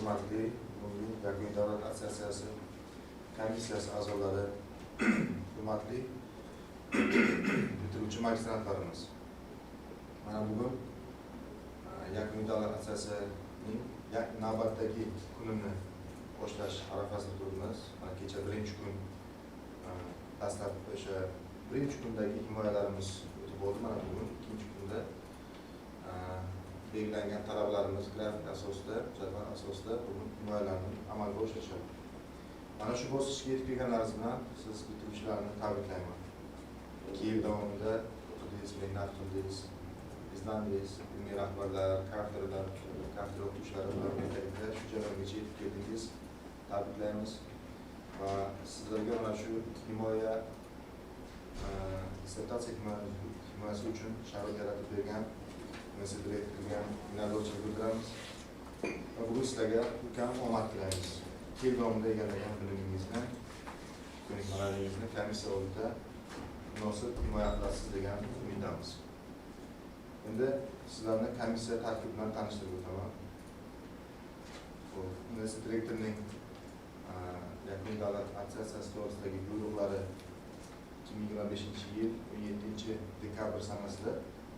hurmatli Yakuniy davlat assotsiatsiyasi komissiyasi a'zolari, hurmatli bitiruvchi magistrantlarimiz. Mana bugun Yakuniy davlat assotsiatsiyasining navbatdagi kunini boshlash arafasida turibmiz. Mana kecha birinchi kun dastlab o'sha birinchi kundagi himoyalarimiz o'tib bo'ldi. Mana bugun ikkinchi kunda belgilangan talablarimiz grafik asosida, jadval asosida bugun himoyalarni amalga oshirishadi. Mana shu bosqichga yetib kelganlaringiz bilan siz bitiruvchilarni tabriklayman. 2 yil davomida o'qidingiz, mehnat qildingiz, izlandingiz, ilmiy rahbarlar, kafedralar, kafedra o'qituvchilari bilan birgalikda shu jarayongacha yetib keldingiz. Tabriklaymiz va sizlarga mana shu himoya dissertatsiya himoyasi uchun sharoit yaratib bergan direktorga minnatdorchilik bildiramiz va bugun sizlarga ulkan omad tilaymiz. 2 yil davomida egallagan bilimingizni, ko'nikmalaringizni komissiya oldida munosib himoya qilasiz degan umiddamiz. Endi sizlarni komissiya tarkibi bilan tanishtirib o'taman. Universitet direktorining Yakuniy davlat assotsiatsiyasi to'g'risidagi buyruqlari 2025-yil 17-dekabr sanasida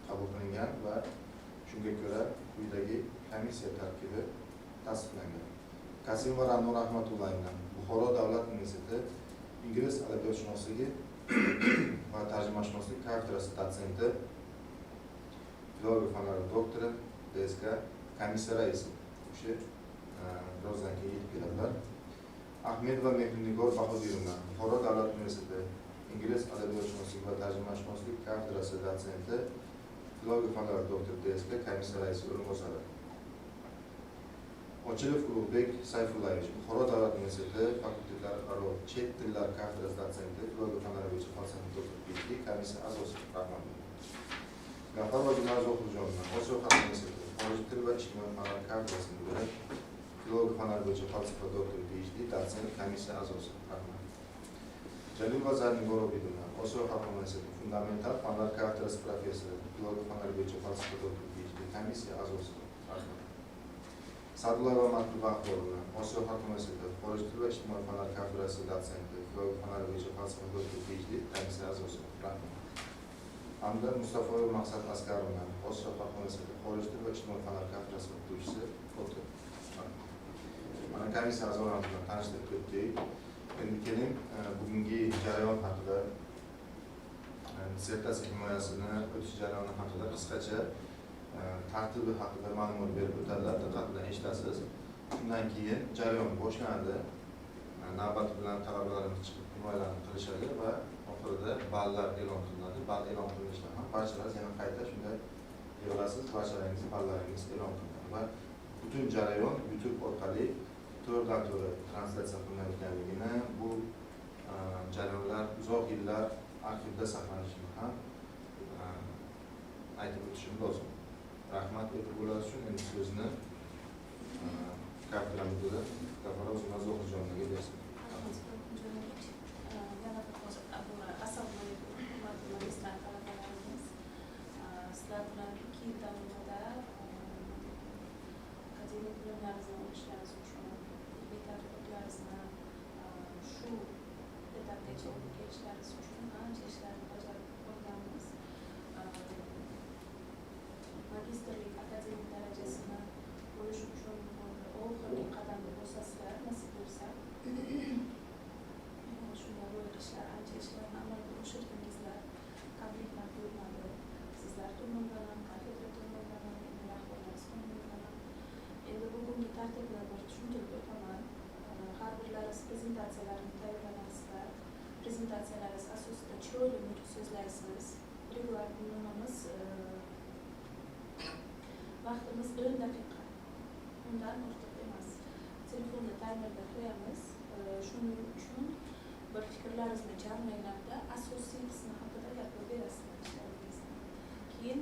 qabul qilingan va shunga ko'ra quyidagi komissiya tarkibi tasdiqlangan. Kasimova Ra'no Rahmatullayevna Buxoro davlat universiteti Ingliz adabiyotshunosligi va tarjimashunoslik kafedrasi dotsenti, filologiya fanlari doktori, DSK komissiya raisi. O'sha birozdan keyin yetib keladilar. Ahmedova Mehrnigor Bahodirovna Buxoro davlat universiteti Ingliz adabiyotshunosligi va tarjimashunoslik kafedrasi dotsenti, filologiya fanlari doktori, DSK komissiya raisi o'rinbosari. Ochilov Ulug'bek Sayfullayevich Buxoro davlat universiteti fakultetlararo chet tillar kafedrasi dotsenti, filologiya fanlari bo'yicha falsafa doktori, PhD komissiya a'zosi. Rahmat. G'affarova Gulnaz Zohirjonovna Osiyo xalq universiteti xorijiy til va ijtimoiy fanlar kafedrasi mudiri, filologiya fanlari bo'yicha falsafa doktori, PhD dotsent komissiya a'zosi. Rahmat. Jalilova Zarnigor Obidovna Osiyo xalq universiteti fundamental fanlar kafedrasi professori, filologiya fanlari bo'yicha falsafa doktori, PhD komissiya a'zosi. Rahmat. Sadullayeva Matluba Axborovna Osiyo xalq universiteti xorijiy til va ijtimoiy fanlar kafedrasi dotsenti, filologiya fanlari bo'yicha falsafa doktori, PhD komissiya a'zosi. Rahmat. Hamda Mustafoyev Maqsad Askarovna Osiyo xalq universiteti xorijiy til va ijtimoiy fanlar kafedrasi o'qituvchisi, doktor. Mana komissiya a'zolari bilan tanishtirib o'tdik. Endi keling bugungi jarayon haqida, dissertatsiya himoyasini o'tish jarayoni haqida qisqacha tartibi haqida ma'lumot berib o'tadilar. Diqqat bilan eshitasiz. Shundan keyin jarayon boshlanadi. Navbat bilan talabalarimiz chiqib himoyalarni qilishadi va oxirida ballar e'lon qilinadi. Ball e'lon qilinishda ham barchalaringiz yana qayta shunday yig'ilasiz, barchalaringiz ballaringiz e'lon qilinadi va butun jarayon YouTube orqali to'g'ridan-to'g'ri translyatsiya qilinayotganligini, bu jarayonlar uzoq yillar arxivda saqlanishini ham aytib o'tishim lozim. Rahmat etib bo'ladi uchun endi so'zni kafedra mudiri G'affarova Gulnaz Zohirjonovnaga bersin. Assalomu alaykum, hurmatli magistrant talabalarimiz. Sizlar bilan 2 yil davomida akademik bilimlaringizni olishlaringiz uchun ilmiy tadqiqotlaringizni shu etapgacha olib kelishlaringiz uchun ancha ishlarni bajarib olganmiz. Magistrlik akademik darajasini olish uchun oxirgi qadamda bosasizlar, nasib bo'lsa. Shunday bo'lib ishlar, ancha ishlarni amalga oshirdingizlar. Tabriklar bo'lmadi. Sizlar tomonidan ham, kafedra tomonidan ham, rahbarlarimiz tomonidan ham. Endi bugungi tartibni bir tushuntirib o'taman. Har birlaringiz prezentatsiyalarini tayyorlaysizlar. Prezentatsiyalaringiz asosida chiroyli nutq so'zlaysiz. Regular nimamiz vaqtimiz 10 daqiqa. Undan ortiq emas. Telefonda taymerda qo'yamiz. Shuning uchun bir fikrlaringizni jamlanganda asosiy qismi haqida gapirib berasizlar ishlaringizdan. Keyin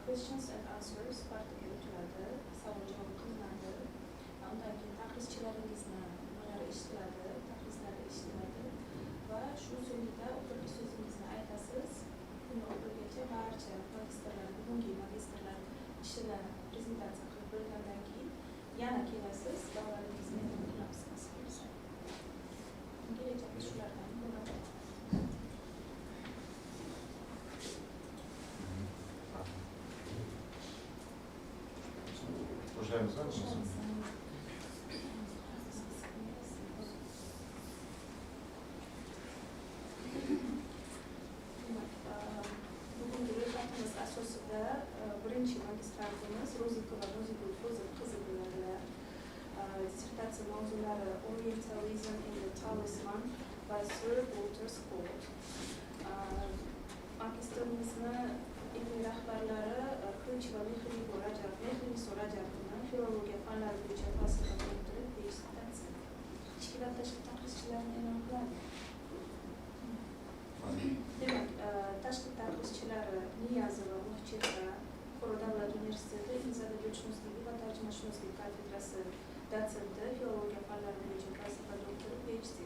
questions and answers partiga o'tiladi, savol javob qilinadi. Undan keyin taqrizchilaringizni nimalari eshitiladi, taqrizlari eshitiladi va shu so'ngida oxirgi so'zingizni aytasiz. Buni oxirigacha barcha magistrlar, bugungi magistrlar ishini prezentatsiya qilib bo'lgandan keyin yana kelasiz, davlat boshlaymiz. Bugungi ro'yxatimiz asosida birinchi magistrantimiz Rozikova Nozigul qizi bilan dissertatsiya mavzulari Orientalism in the Talisman by Sir Walter Scott. Magistrimizni ilmiy rahbarlari Qilich va Mehriyso Rajabovni filologiya fanlari bo'yicha falsafa doktori dissertatsiya. Ichki va tashqi tadqiqotchilarni e'lon qiladi. Demak, tashqi tadqiqotchilari Niyazova Muhcheta Buxoro davlat universiteti Ingliz adabiyotshunosligi va tarjimashunosligi kafedrasi dotsenti, filologiya fanlari bo'yicha falsafa doktori PhD.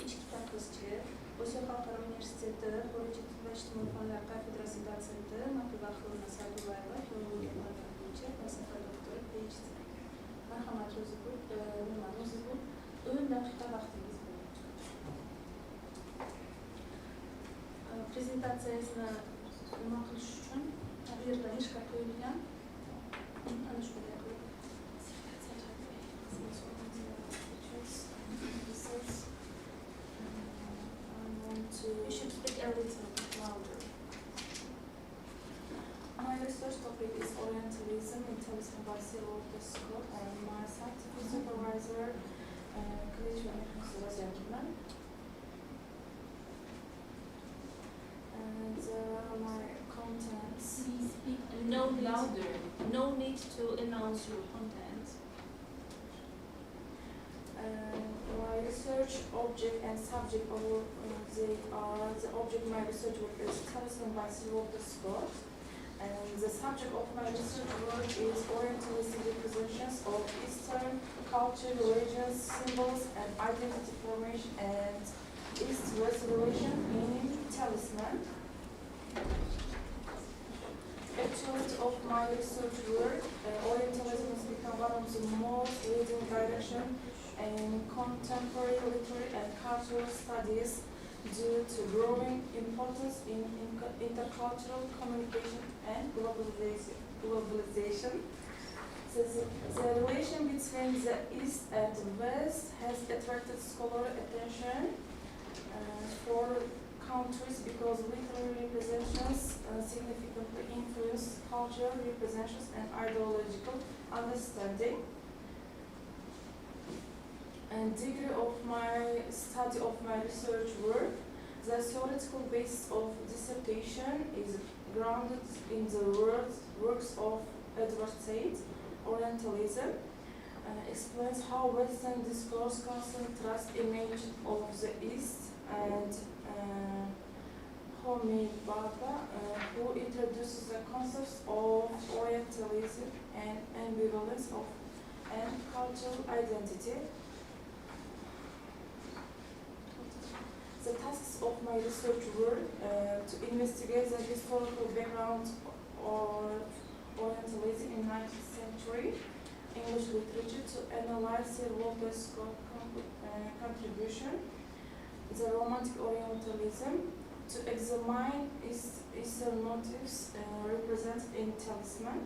Ichki tadqiqotchi Osiyo xalqaro universiteti xorijiy til va ijtimoiy fanlar kafedrasi dotsenti Matuba Sadullayeva filologiya fanlari bo'yicha falsafa doktori PhD. Marhamat, Rozigul, 10 daqiqa vaqtingiz bor. Prezentatsiyangizni nima qilish uchun bu yerda ishga qo'yilgan. Ana shunday qilib. You should speak a little bit louder. My research topic is Orientalism in Talisman by Walter Scott, and my scientific supervisor, Qilich va Mehriyso Rajabovman. And my contents. Please speak no louder. No need to announce your content. My research object and subject of the object of my research work is Talisman by Walter Scott, and the subject of my research work is Orientalistic representations of Eastern culture, religions, symbols, and identity formation and East-West relation in Talisman. Actually, of my research work, Orientalism has become one of the most leading directions in contemporary literary and cultural studies due to growing importance in intercultural communication and globalization. The relation between the East and West has attracted scholarly attention for countries because literary representations significantly influence cultural representations and ideological understanding. And degree of my study of my research work, the theoretical basis of dissertation is grounded in the works of Edward Said. Orientalism explains how Western discourse concentrates image of the East, and Homi Baba, who introduces the concepts of Orientalism and ambivalence of and cultural identity. The tasks of my research were to investigate the historical background of Orientalism in 19th century English literature, to analyze Sir Walter Scott's contribution, the Romantic Orientalism, to examine Eastern motifs represented in Talisman,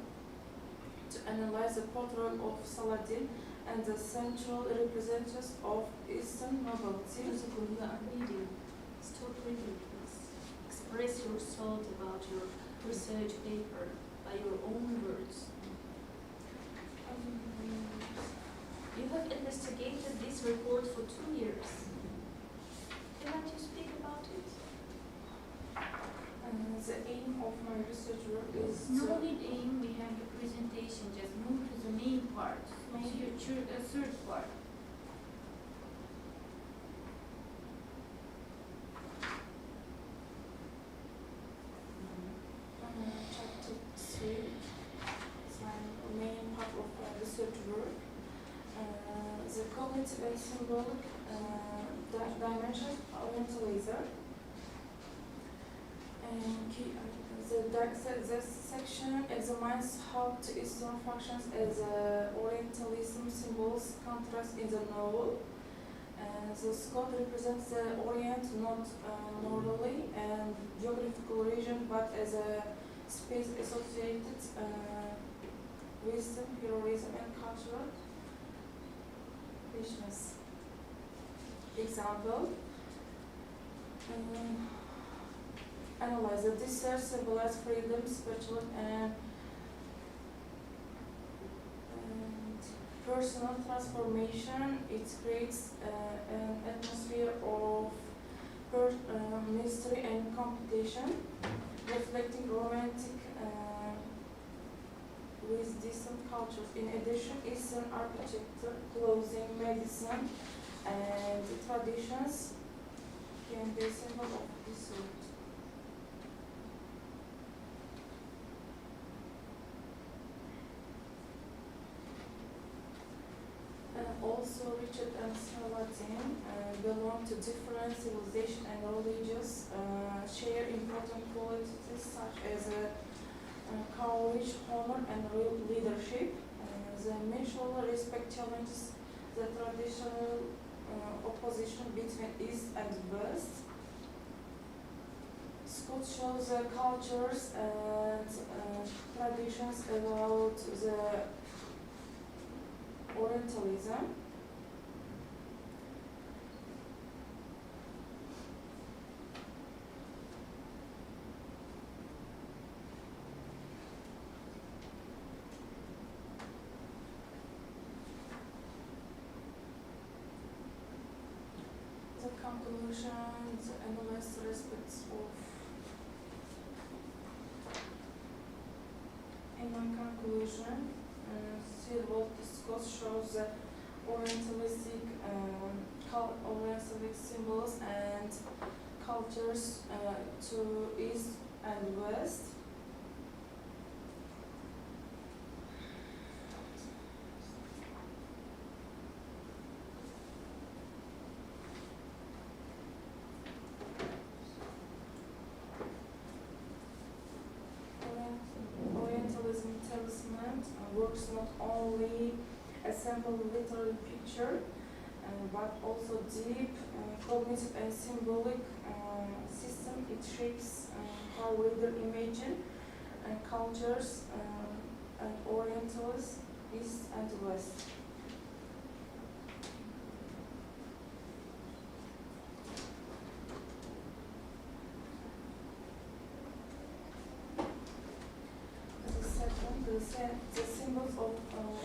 to analyze the portrait of Saladin and the central representatives of Eastern nobility. You are reading. Stop reading, please. Express your thought about your research paper by your own words. You have investigated this report for 2 years. Cannot you speak about it? The aim of my research work is No need aim, we have the presentation, just move to the main part, third part. Chapter 3 is my main part of my research work. The cognitive and symbolic dimensions of Orientalism. The section examines how two Eastern functions as Orientalism symbols contrast in the novel. The Scott represents the Orient not morally and geographical region, but as a space associated wisdom, heroism, and cultural richness. Example, analyze the desert symbolizes freedom, spiritual, and personal transformation. It creates an atmosphere of mystery and competition, reflecting romantic with distant cultures. In addition, Eastern architecture, clothing, medicine, and traditions can be a symbol of this root. Also, Richard and Saladin belong to different civilizations and religions, share important qualities such as courage, honor, and leadership. The mutual respect challenges the traditional opposition between East and West. Scott shows the cultures and traditions about the Orientalism. The conclusions analyze the respects of. In my conclusion, Silvold Scott shows the Orientalistic symbols and cultures to East and West. Orientalism talisman works not only a simple literal picture, but also deep cognitive and symbolic system. It shapes how reader imagine cultures and Orientals, East and West. The symbols of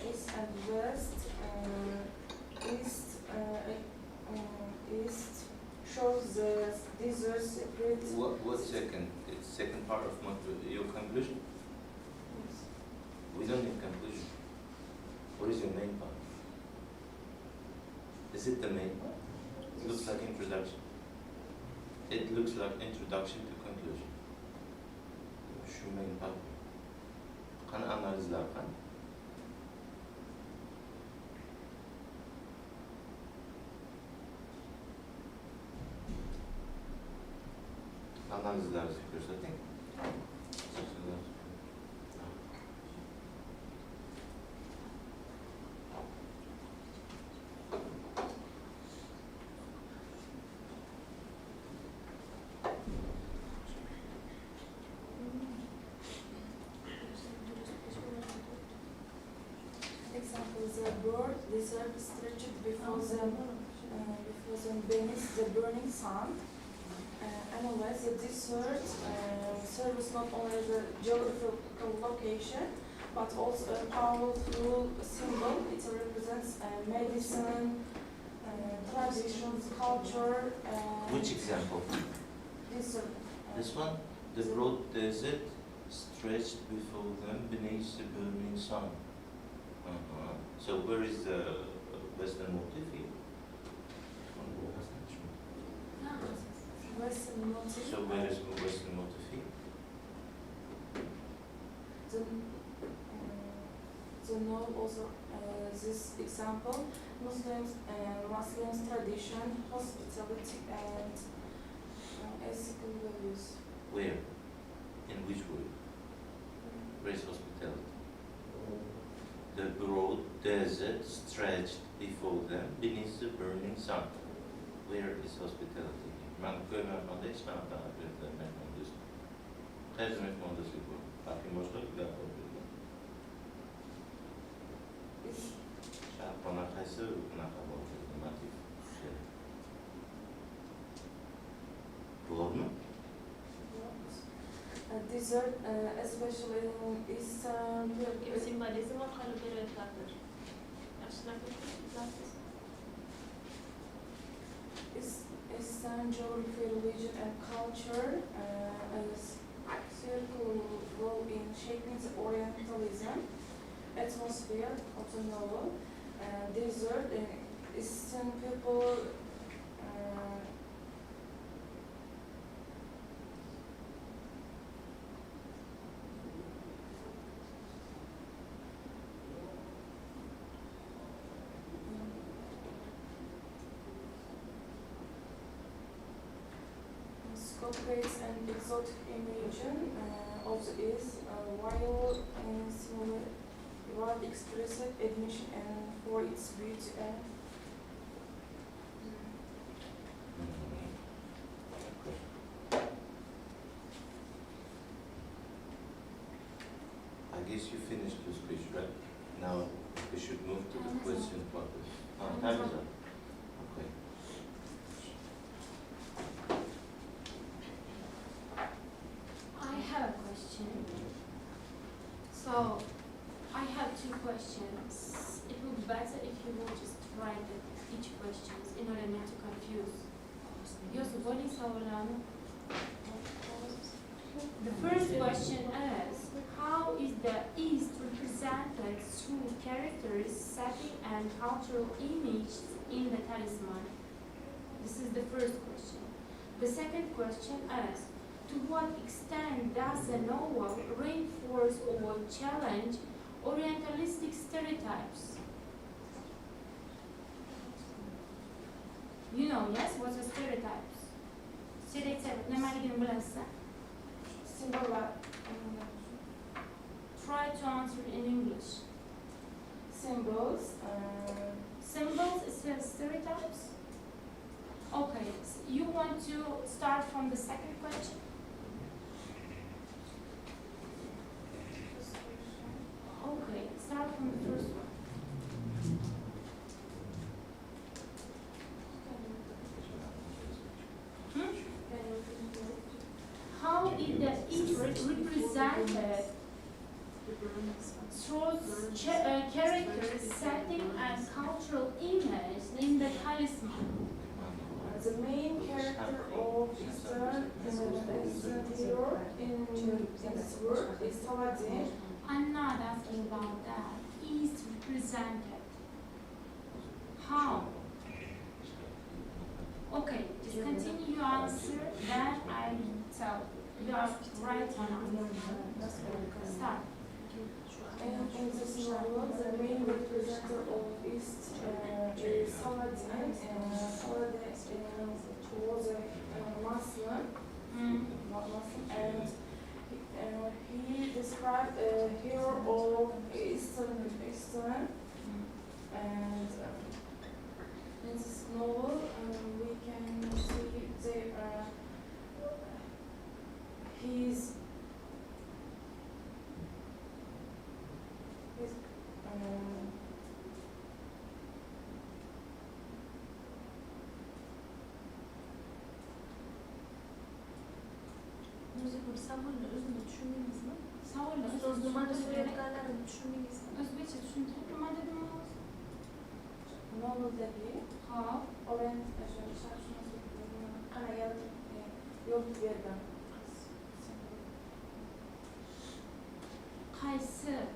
East and West. East shows the desert secret. What second? It's second part of your conclusion? Yes. We don't need conclusion. What is your main part? Is it the main part? It looks like introduction. It looks like introduction to conclusion. Şu main part. Qani analizlar qani? Analizlarni ko'rsating. Example, the bird lizard stretched before them beneath the burning sun. Analyze the desert serves not only as a geographical location, but also a powerful symbol. It represents medicine, traditions, culture. Which example? Desert. This one? The broad desert stretched before them beneath the burning sun. So where is the Western motif here? Western motif. So where is the Western motif here? The know also this example, Muslims tradition, hospitality and ethical values. Where? In which word? Where is hospitality? The broad desert stretched before them beneath the burning sun. Where is hospitality? Man ko'rman qanday hech qanaqa mehmondoslik. Qaysi mehmondoslik bu? Farqi boshqa gap bor. Sharqona qaysi bunaqa bo'ldi? Motiv tushadi. Bormi? Desert, especially in Eastern Turkey, Simbolizm orqali beryaptilar. Yaxshilab o'qiyapsiz. Eastern geography, religion, and culture is circular role in shaping the Orientalism atmosphere of the novel. Desert, Eastern people incorporates an exotic image of the East, while expressive admission and for its beauty and I guess you finished your speech, right? Now we should move to the question papers. Time is up. Okay. I have a question. So, I have two questions. It would be better if you would just write each question in order not to confuse. The first question is, how is the East represented through characters, setting, and cultural images in the talisman? This is the first question. The second question is, to what extent does the novel reinforce or challenge Orientalistic stereotypes? You know, yes, what are stereotypes? Stereotype, nimaligini bilasizmi? symbols. Try to answer in English. Symbols. Symbols is stereotypes? Okay, so you want to start from the second question? Okay, start from the first one. How is the East represented through characters, setting, and cultural image in the talisman? The main character of Eastern hero in this work is Saladin. I'm not asking about that. East represented. How? Okay, just continue your answer, then I tell you are right or not. Start. In this novel, the main representative of East is Saladin. Saladin was a Muslim, and he described a hero of Eastern, and in this novel we can see his Müzik savunma özünü düşündünüz mü? Savunma. Sözlüğümde söylediklerini düşündünüz mü? Özbekçe düşündüm ama dedim olmaz. noveldagi Ha. qanaqa yo'l berdim. Qaysidan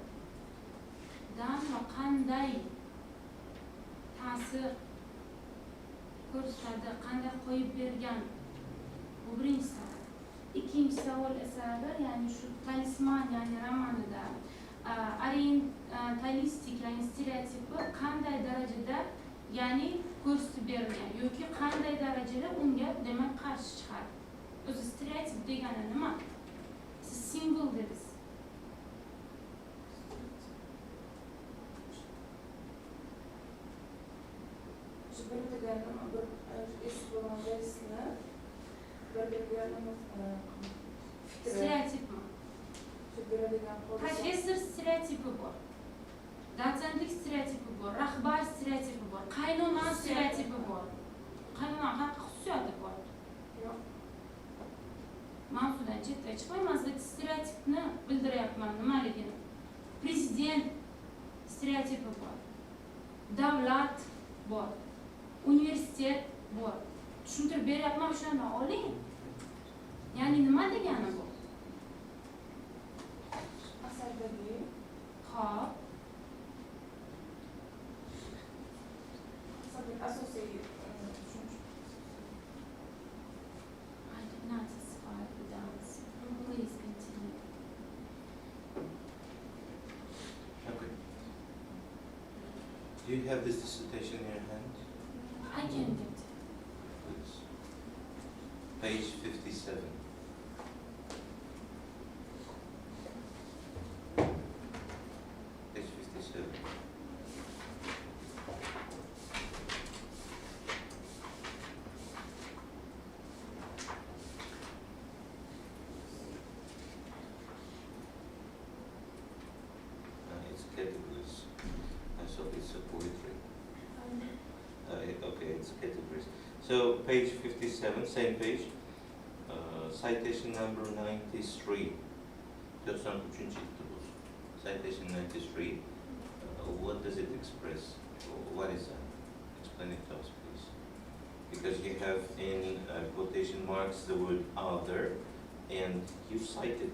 va qanday ta'sir ko'rsatadi, qanday qo'yib bergan? Bu birinchi savol. İkinci savol esa, ya'ni shu talisman, ya'ni romanida orientalistik, ya'ni stereotipi qanday darajada, ya'ni ko'rsatib berilgan yoki qanday darajada unga demak qarshi chiqadi. O'zi stereotip degani nima? Siz simbol dedingiz. Stereotip mi? Professor stereotipi bor. dotsentlik stereotipi bor, rahbar stereotipi bor, qaynona stereotipi bor. Qaynona qanaqa xususiyati bor? Yo'q. Mavzudan chetga chiqmayman, stereotipni bildiryapman nimaligini. Prezident stereotipi bor. Davlat bor. Universitet bor. Tushuntirib beryapman, shundan oling. Ya'ni nima degani bu? Asardagi Xo'p. asosiy I did not satisfy the dance. Please continue. Okay. Do you have this dissertation in your hand? I can get it. Please. Page 57. Page 57. It's categories. I thought it's a poetry. Okay, it's categories. So page 57, same page. Citation number 93. 93. Citation 93. What does it express? What is that? Explain it to us, please. Because you have in quotation marks the word other, and you cited it.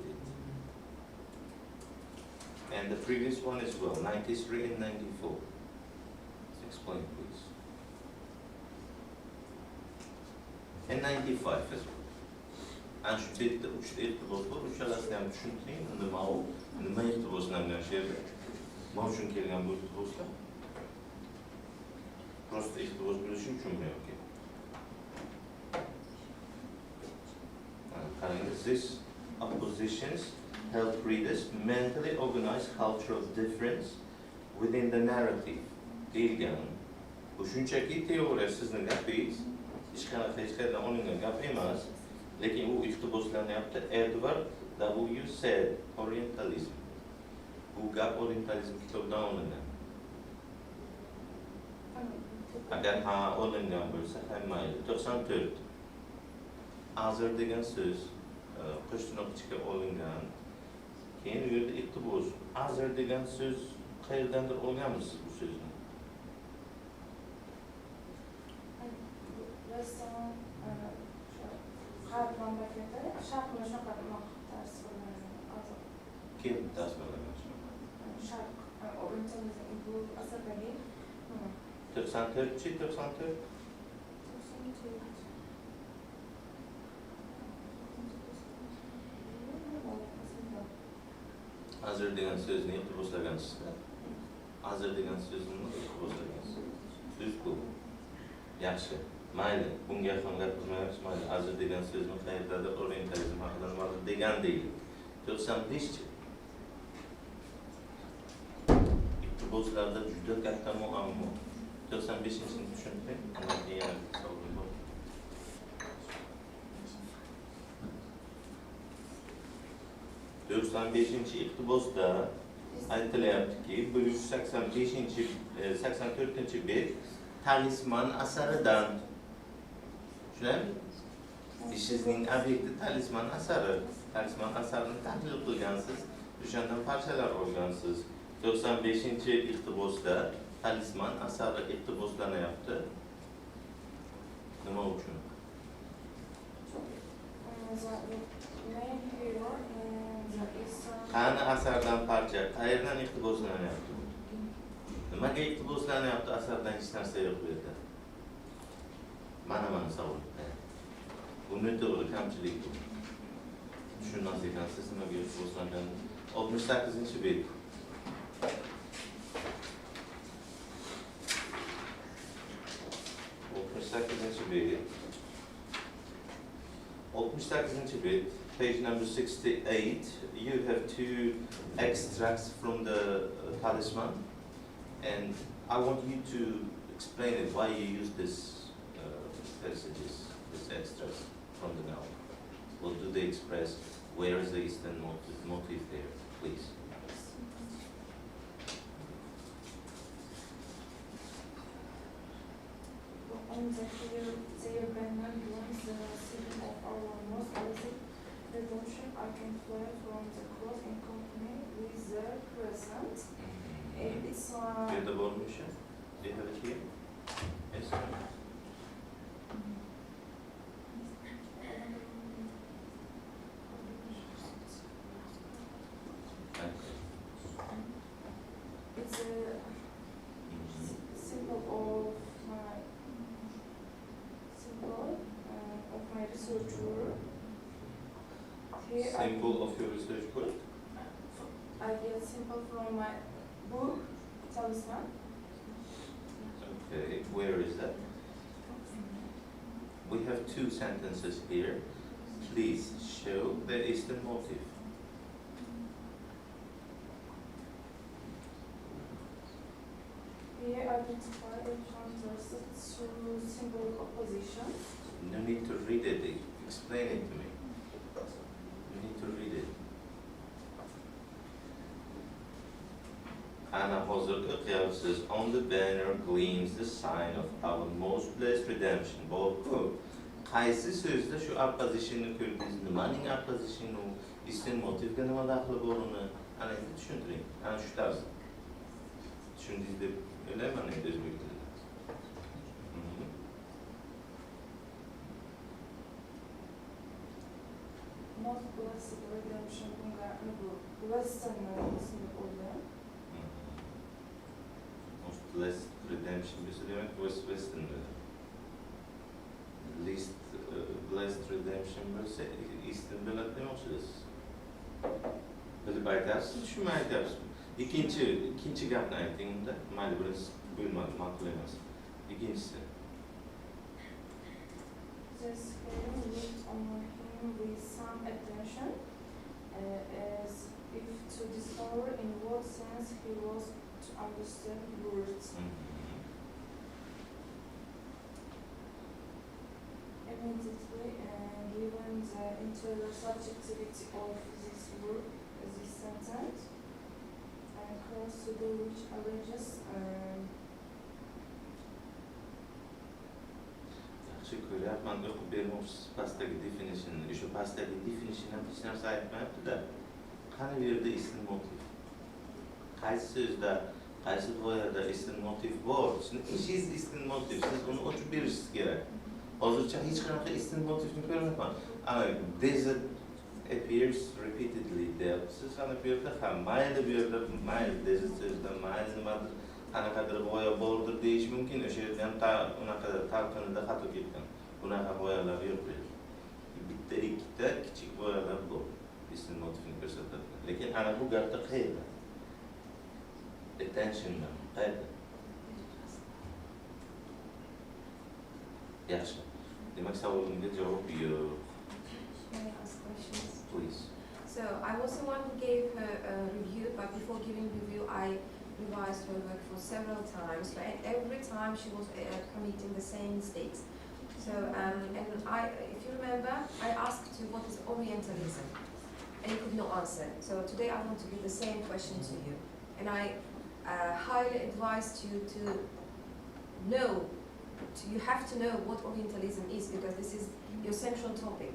And the previous one as well, 93 and 94. Explain, please. And 95 as well. And şu bitta uchta e'tibos bor, uchalasini ham tushuntiring, nima u, nima e'tiboslangan she'rda, nima uchun kelgan bu e'tiboslar? Prosta e'tibos bo'lishi uchunmi yoki? Qarangiz, this oppositions help readers mentally organize culture of difference within the narrative. Deyilgan. Bu shunchaki teoriya sizning gapingiz, hech qayerdan olingan gap emas. Lekin u iqtiboslanyapti. Edward W. said Orientalism. Bu gap Orientalism kitobidan olingan. Agar ha olingan bo'lsa ham mayli. 94. Azr degan so'z qo'shtirnoq ichiga olingan. Keyin u yerda iqtibos. Azr degan so'z qayerdandir olganmisiz bu so'zni? rassom G'arb mamlakati sharqni shunaqa dars bo'lgan. Kim tasvirlagan? Sharq Orientalizm bu asardagi 94-chi, 94. Azr degan so'zni iqtiboslagansizlar. Azr degan so'zni iqtiboslagansiz. So'z bu. Yaxshi. Mayli, bunga ham gapirmayapmiz, mayli. Azr degan so'zni qayerdadir orientalizm haqida nimadir degan deylik. 95-chi. Iqtiboslarda juda katta muammo. 95-chini tushuntiring. Undan keyin yana savol bor. Beshinchi iqtibosda aytilyaptiki, 184-chi bet talisman asaridan. Tushunami? Ishingizning obyekti talisman asari. Talisman asarini tahlil qilgansiz, o'shandan parchalar olgansiz. 95-chi iqtibosda talisman asari iqtiboslanyapti. Nima uchun? Qani asardan parcha, qayerdan iqtiboslanyapti? Nimaga iqtiboslanyapti? Asardan hech narsa yo'q bu yerda. Mana savol. Buni to'g'ri kamchilik bu. Tushunmas ekansiz nimaga iqtiboslangan. 68-chi bet. 68-chi bet, page number 68. You have two extracts from the talisman, and I want you to explain it, why you use this passages, this extracts from the novel. What do they express? Where is the Eastern motif there, please? in the their banner joins the city of our most basic redemption. I can fly from the cross in company with the crescent. It's Good evolution. Do you have it here? Yes. it's a symbol of my research work. Here Symbol of your research work? I get symbol from my book, Talisman. Okay, where is that? We have two sentences here. Please show the Eastern motive. Here identify and contrast through symbol opposition. No need to read it. Explain it to me. You need to read it. Ana hazırda kıyafetsiz. On the banner gleams the sign of our most blessed redemption. Boku. Qaysi sözde şu opposition'ı ko'rdingiz? Nimaning opposition u? Eastern motivga nima daxli borini? Ana endi tushuntiring. Ana shu tarz. Tushundingiz deb o'ylayman endi o'zbek tilida. Not blessed redemption bunga bu Western ismi oluyor. Most blessed redemption bo'lsa demak Western. Least blessed redemption bo'lsa Eastern bo'ladi demoqchisiz. Bilib aytyapsiz, tushunmay aytyapsiz. İkinci gapni ayting unda. Mayli birinchisi bo'lmadi, ma'qul emas. Ikkinchisi. This hymn looked on him with some attention, as if to discover in what sense he was to understand words. Immediately, given the intersubjectivity of this word, this sentence, cross to the which alleges Yaxshi ko'ryapman, o'qib bermoqchisiz pastdagi definition'ni. O'sha pastdagi definition ham hech narsa aytmayapti-da. Qani bu yerda Eastern motiv? Qaysi so'zda, qaysi duoyada Eastern motiv bor? Ishingiz Eastern motiv, siz uni ochib berishingiz kerak. Hozircha hech qanaqa Eastern motivni ko'rmayapman. Desert appears repeatedly deyapsiz. Ana bu yerda ham mayli bu yerda mayli desert so'zida mayli nimadir qanaqadir g'oya bordir deyish mumkin. O'sha yerda ham unaqa talqinida xato ketgan. Bunaqa g'oyalar yo'q bu yerda. Bitta ikkita kichik g'oyalar bor. Eastern motivni ko'rsatadi. Lekin ana bu gapda qayerda? Attention'dan qayerda? Yaxshi. Demak savolimga javob yo'q. May I ask questions? Please. So I was the one who gave her a review, but before giving review, I revised her work for several times. So every time she was committing the same mistakes. So and if you remember, I asked you what is Orientalism, and you could not answer. So today I want to give the same question to you, and I highly advised you to know. You have to know what Orientalism is, because this is your central topic.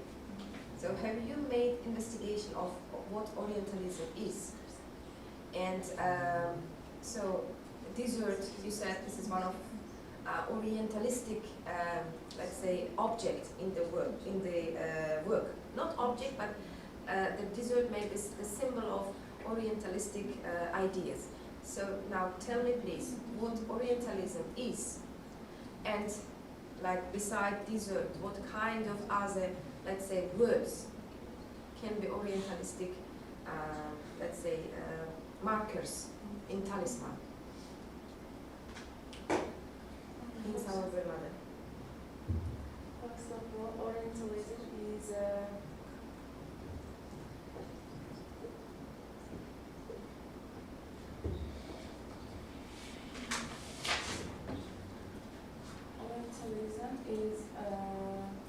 So have you made investigation of what Orientalism is? And so dessert, you said this is one of Orientalistic, let's say, object in the work. Not object, but the dessert made is the symbol of Orientalistic ideas. So now tell me please what Orientalism is. And like beside dessert, what kind of other, let's say, words can be Orientalistic, let's say, markers in talisman? Please, however, madam. First of all, Orientalism is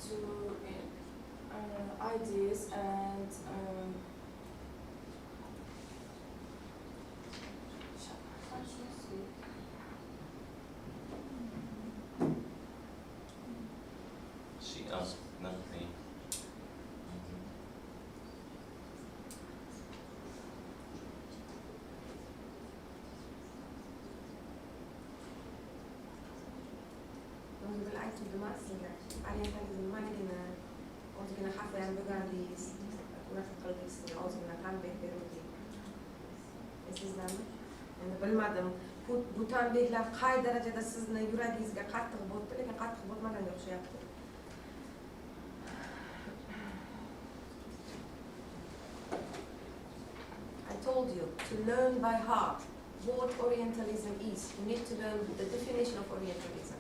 to ideas and aytuvdim sizga. Orientalizm nimaligini, o'zigina xavf bilan bo'lgandingiz, unaqa qildingiz, sizga ozgina tanbeh beruvdik. Eslaysizlarmi? Endi bilmadim. Bu tanbehlar qay darajada sizni yuragingizga qattiq botdi, lekin qattiq botmaganga o'xshayapti. I told you to learn by heart what Orientalism is. You need to learn the definition of Orientalism.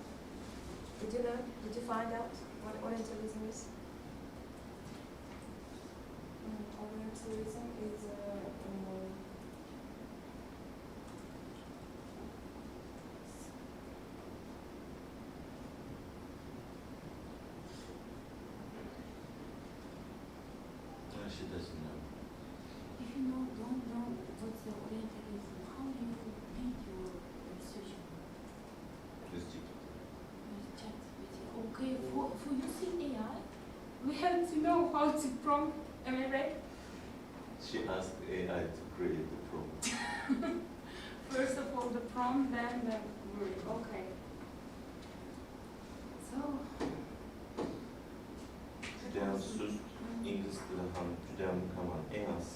Did you learn? Did you find out what Orientalism is? Orientalism is She doesn't know. If you don't know what's the Orientalism, how do you read your research? Just Chat with it. Okay, for using AI, we have to know how to prompt. Am I right? She asked AI to create the prompt. First of all, the prompt, then the word. Okay. So. Judayam sust ingliz tili ham judayam mukammal emas.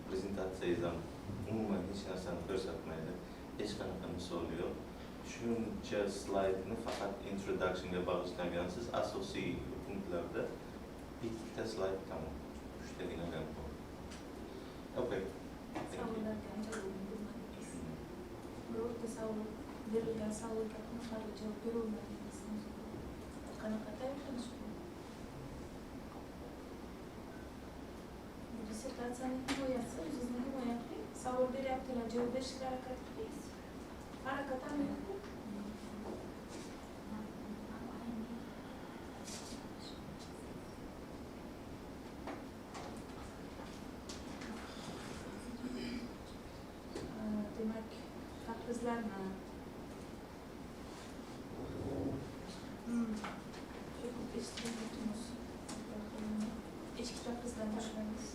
Prezentatsiyada umuman hech narsani ko'rsatmaydi. Hech qanaqa misol yo'q. Shuncha slaydni faqat introductionga bag'ishlangansiz. Asosiy punktlarda bitta slayd tamom. 3 tagina gap bor. Okay. Savollarga javob bermadingiz. Birorta savol berilgan savolga qanaqa javob berolmadingiz? Qanaqa tayyorlanish bu? Dissertatsiyaning himoyasi, o'zingizni himoya qiling. Savol beryaptilar, javob berishga harakat qiling. Harakat qiling. Demak, taqrizlarni ichki taqrizdan boshlaymiz.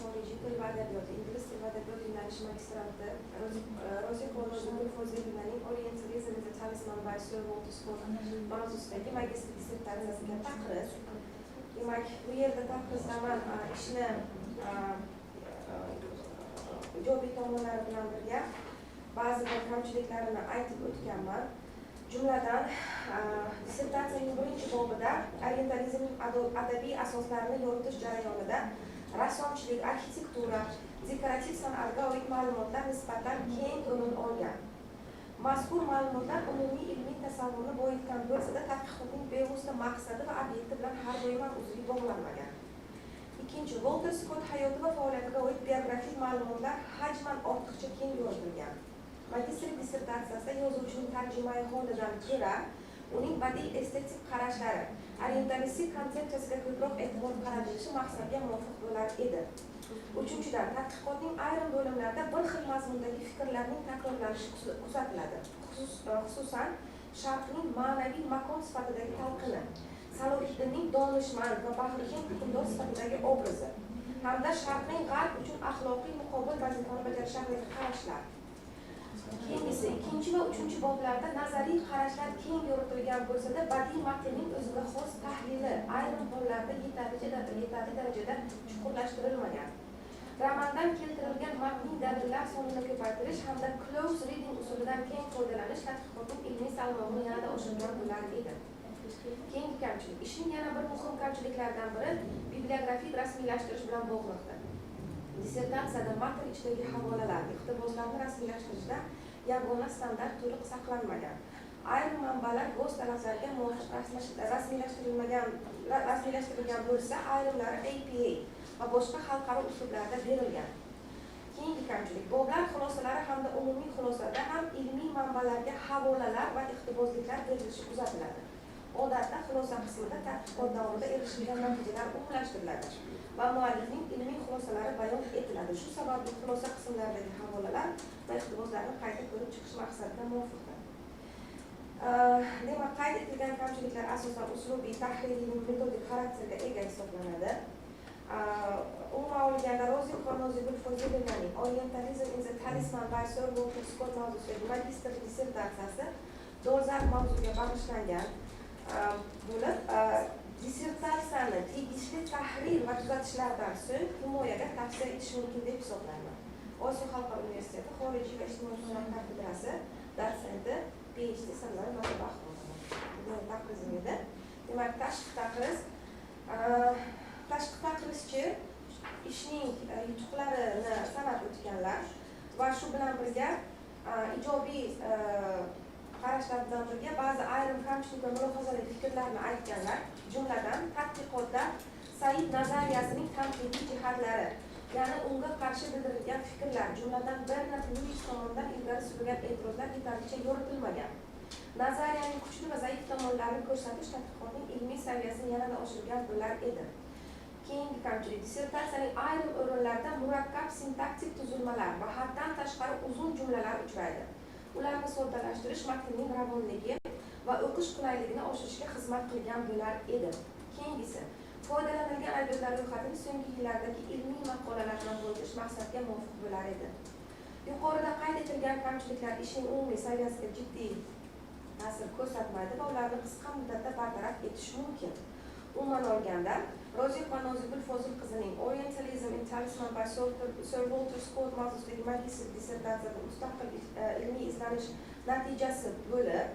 Xorijiy til va adabiyoti, ingliz til va adabiyot yo'nalishi magistranti, Orientalism is a talisman by Sir Walter Scott mavzusidagi magistr dissertatsiyasiga taqriz. Demak, bu yerda taqrizda man ishni ijobiy tomonlari bilan birga ba'zi bir kamchiliklarini aytib o'tganman. Jumladan, dissertatsiyaning birinchi bobida orientalizmning adabiy asoslarini yoritish jarayonida rassomchilik, arxitektura, dekorativ san'atga oid ma'lumotlar nisbatan keng o'rin olgan. Mazkur ma'lumotlar umumiy ilmiy tasavvurni boyitgan bo'lsa-da, tadqiqotning bevosita maqsadi va obyekti bilan har doim uzviy bog'lanmagan. Ikkinchi, Walter Scott hayoti va faoliyatiga oid biografik ma'lumotlar hajman ortiqcha keng yoritilgan. Magistrlik dissertatsiyasida yozuvchining tarjimai holidan ko'ra, uning badiiy estetik qarashlari, orientalistik konsepsiyasiga ko'proq e'tibor qaratilishi maqsadga muvofiq bo'lar edi. Uchinchidan, tadqiqotning ayrim bo'limlarida bir xil mazmundagi fikrlarning takrorlanishi kuzatiladi. Xususan, Sharqning ma'naviy makon sifatidagi talqini, Salohiddinning donishmand va bag'rikeng hukmdor sifatidagi obrazi, hamda Sharqning G'arb uchun axloqiy muqobil vazifani bajarish haqidagi qarashlar. Keyingisi, ikkinchi va uchinchi boblarda nazariy qarashlar keng yoritilgan bo'lsa-da, badiiy matnning o'ziga xos tahlili ayrim hollarda yetarli darajada chuqurlashtirilmagan. Romandan keltirilgan matnning dalillar sonini ko'paytirish hamda close reading usulidan keng foydalanish tadqiqotning ilmiy salmog'ini yanada oshirgan bo'lar edi. Keyingi kamchilik. Ishning yana bir muhim kamchiliklaridan biri bibliografik rasmiylashtirish bilan bog'liqdir. Dissertatsiyada matn ichidagi havolalar, iqtiboslarni rasmiylashtirishda yagona standart to'liq saqlanmagan. Ayrim manbalar o'z talablarga muvofiq rasmiylashtirilgan bo'lsa, ayrimlari APA va boshqa xalqaro uslublarda berilgan. Keyingi kamchilik. Boblar xulosalari hamda umumiy xulosada ham ilmiy manbalarga havolalar va iqtibosliklar berilishi kuzatiladi. Odatda xulosa qismida tadqiqot davomida erishilgan natijalar umumlashtiriladi. va muallifning ilmiy xulosalari bayon etiladi. Shu sababli xulosa qismlaridagi havolalar va iqtiboslarni qayta ko'rib chiqish maqsadida muvofiqdir. Demak, qayd etilgan kamchiliklar asosan uslubiy, tahririy, metodik xarakterga ega hisoblanadi. Umuman olganda Rozi Xornozibul Fozilovaning Orientalism in the Talisman by Sir Walter Scott mavzusidagi magistrlik dissertatsiyasi dolzarb mavzuga bag'ishlangan bo'lib, dissertatsiyani tegishli tahrir va tuzatishlardan so'ng himoyaga tavsiya etish mumkin deb hisoblanadi. Osiyo xalqaro universiteti xorijiy va ijtimoiy fanlar kafedrasi dotsenti PhD sanalari Matbah taqrizim edi. Demak, tashqi taqrizchi ishning yutuqlarini sanab o'tganlar va shu bilan birga ijobiy qarashlar bilan birga ba'zi ayrim kamchilik va mulohazali fikrlarni aytganlar, jumladan tadqiqotda Said nazariyasining tanqidiy jihatlari, ya'ni unga qarshi bildirilgan fikrlar, jumladan Bernard Lewis tomonidan ilgari surilgan e'tirozlar yetarlicha yoritilmagan. Nazariyaning kuchli va zaif tomonlarini ko'rsatish tadqiqotning ilmiy saviyasini yanada oshirgan bo'lar edi. Keyingi kamchilik dissertatsiyaning ayrim o'rinlarida murakkab sintaktik tuzilmalar va haddan tashqari uzun jumlalar uchraydi. Ularni soddalashtirish matnning ravonligi va o'qish qulayligini oshirishga xizmat qilgan bo'lar edi. Keyingisi, foydalanilgan adabiyotlar ro'yxatini so'nggi yillardagi ilmiy maqolalar bilan bo'ldish maqsadga muvofiq bo'lar edi. Yuqorida qayd etilgan kamchiliklar ishning umumiy saviyasiga jiddiy ta'sir ko'rsatmaydi va ularni qisqa muddatda bartaraf etish mumkin. Umuman olganda, Rozi Xornozibul Fozil qizining Orientalism in Talisman by Sir Walter Scott mavzusidagi magistrlik dissertatsiyada mustaqil ilmiy izlanish natijasi bo'lib,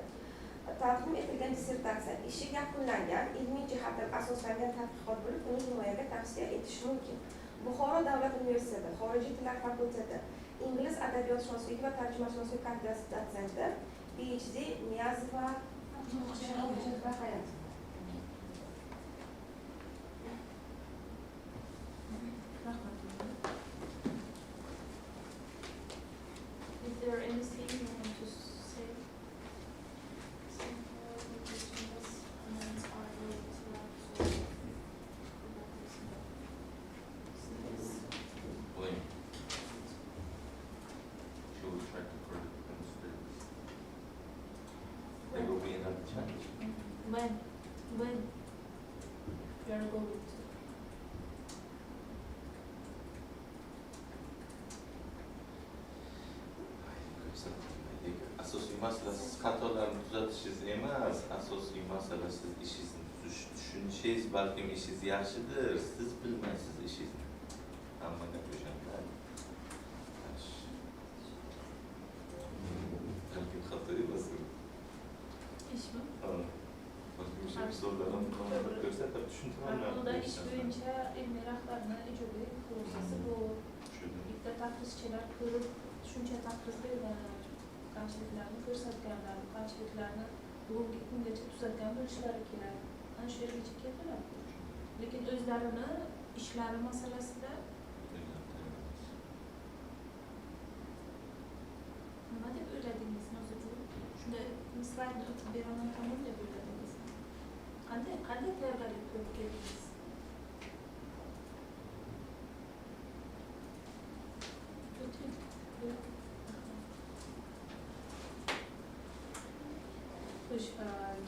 taqdim etilgan dissertatsiya ishi yakunlangan, ilmiy jihatdan asoslangan tadqiqot bo'lib, uni himoyaga tavsiya etish mumkin. Buxoro davlat universiteti xorijiy tillar fakulteti Ingliz adabiyotshinosligi va tarjimashunoslik kafedrasi dotsenti PhD Niyazova Rahayat. Is there anything you want to say? When she will try to correct the mistakes, there will be another chance. When you are going to? Asosiy masala siz xatolarni tuzatishingiz emas, asosiy masala siz ishingizni tushunishingiz, balkim ishingiz yaxshidir, siz bilmaysiz ishingizni. Hamma gap o'shanda. Balkim xato emas. İşmi? Ha. Balkim o'sha misollarni ko'rsatib tushuntirolmayman. Bunda iş bo'yicha ilmiy rahbarni ijobiy xulosasi bu. Bitta taqrizchilar ko'rib shuncha taqrizda kamchiliklarni ko'rsatganlar, kamchiliklarni bugungi kungacha tuzatgan bo'lishlari kerak. Ana shu yergacha keldilar. Lekin o'zlarini ishlari masalasida nima deb o'yladingiz hozir? Shunda slaydni o'tib beraman tamom deb o'yladingiz. Qanday tayyorgarlik ko'rib keldingiz?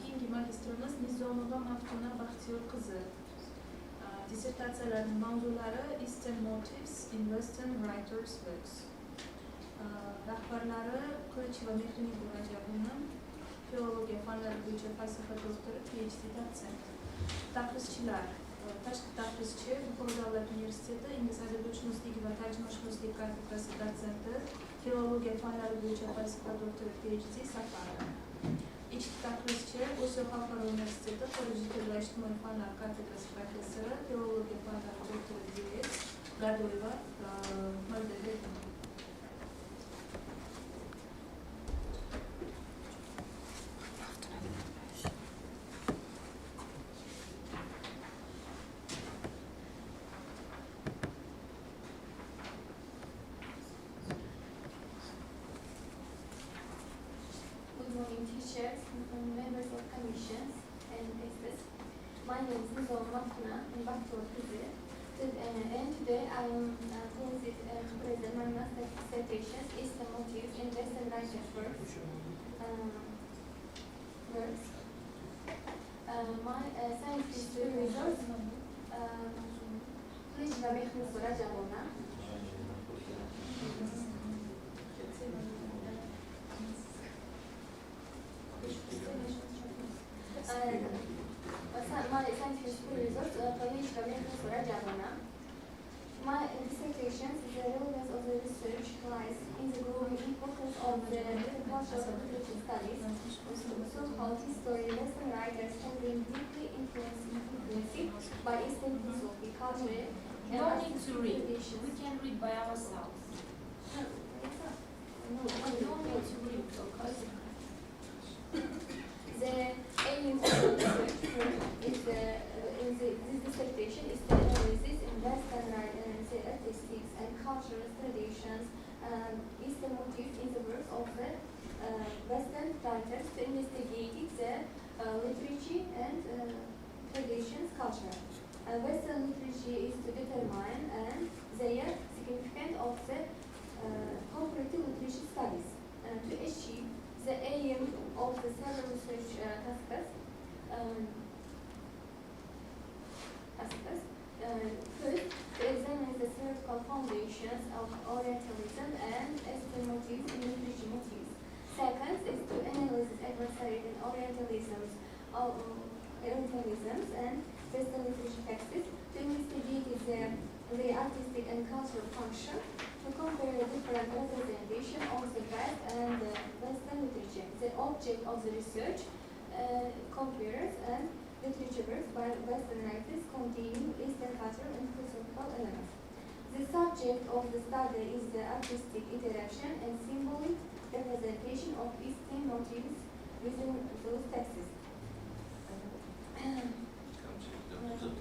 Keyingi magistrimiz Nizomova Maftuna Baxtiyor qizi. Dissertatsiyalarning mavzulari Eastern Motives in Western Writers' Works. Rahbarlari Qilicheva Mehriniy Rajabovna, filologiya fanlari bo'yicha falsafa doktori, PhD dotsent. Taqrizchilar, tashqi taqrizchi, Buxoro davlat universiteti Ingliz adabiyotshinosligi va tarjimashunosligi kafedrasi dotsenti, filologiya fanlari bo'yicha falsafa doktori, PhD Safarova. İçki taqrizchi, Osiyo xalqaro universiteti xorijiy til va ijtimoiy fanlar kafedrasi professori, filologiya fanlari doktori D.S. Gadoyeva, Moldova. Teachers, members of commissions and guests. My name is Nizomova Maftuna and Baxtiyor Kızı. Today I am pleased to present my master dissertation, Eastern Motifs in Western Writer Works. My scientific results please me Sorajabona. My scientific results my dissertation is the relevance of the research lies in the growing importance of the cultural literature studies, so-called history. Western writers have been deeply influenced by Eastern philosophy, culture, and No need to read. traditions. We can read by ourselves. No need to read. The aim of the research is this dissertation is the analysis in Western the artistics and cultural traditions and Eastern motifs in the works of the Western writers to investigate the literature and traditions culture. Western literature is to determine and their significance of the comparative literature studies to achieve the aim of the several research tasks. First, to examine the theoretical foundations of Orientalism and Eastern motifs in literature motifs. Second is to analyze adversarial and Orientalisms and Western literature texts, to investigate the artistic and cultural function, to compare the different representation of the West and the Western literature. The object of the research compares and literature works by Western writers containing Eastern cultural and philosophical elements. The subject of the study is the artistic interaction and symbolic representation of Eastern motifs within those texts.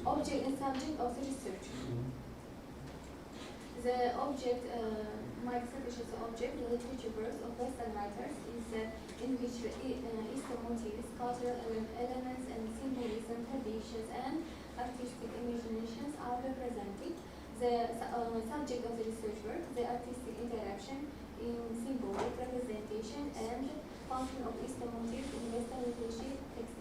Object and subject of the research. The object, my dissertation object, the literature works of Western writers is in which Eastern motifs, cultural elements and symbolism, traditions and artistic imaginations are represented. The subject of the research work, the artistic interaction in symbolic representation and function of Eastern motifs in Western literature texts.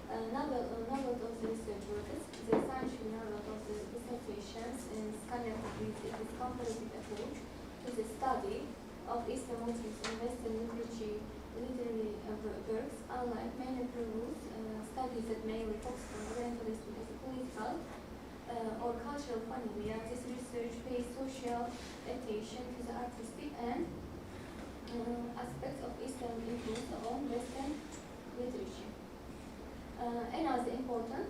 Novel of the research works, the scientific novel of the dissertations and scanner with its comparative approach to the study of Eastern motifs in Western literary works, unlike many previous studies that mainly focus on Orientalism as a political or cultural phenomena. This research pays social attention to the artistic and aspects of Eastern influence on Western literature. Another important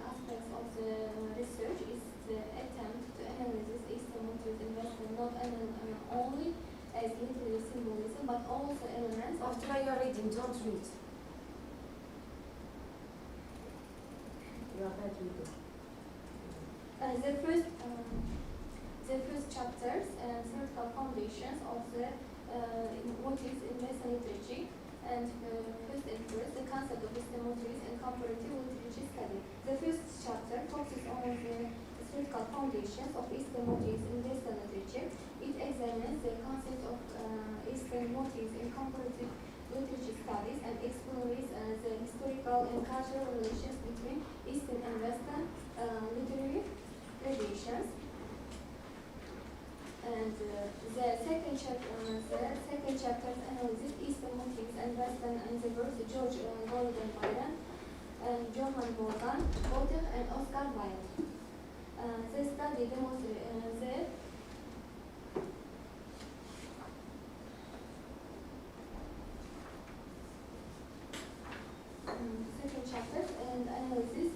aspect of the research is the attempt to analyze Eastern motifs in Western, not only as literary symbolism, but also elements of. After you are reading, don't read. You are bad reading. The first chapters and theoretical foundations of the motifs in Western literature, and first, the concept of Eastern motifs and comparative literature study. The first chapter focuses on the theoretical foundations of Eastern motifs in Western literature. It examines the concept of Eastern motifs in comparative literature studies and explores the historical and cultural relations between Eastern and Western literary traditions. And the second chapter analyzes Eastern motifs and Western and the works of George Gordon Byron and Johann Morgan, Goethe and Oscar Wilde. The study demonstrates second chapter and analysis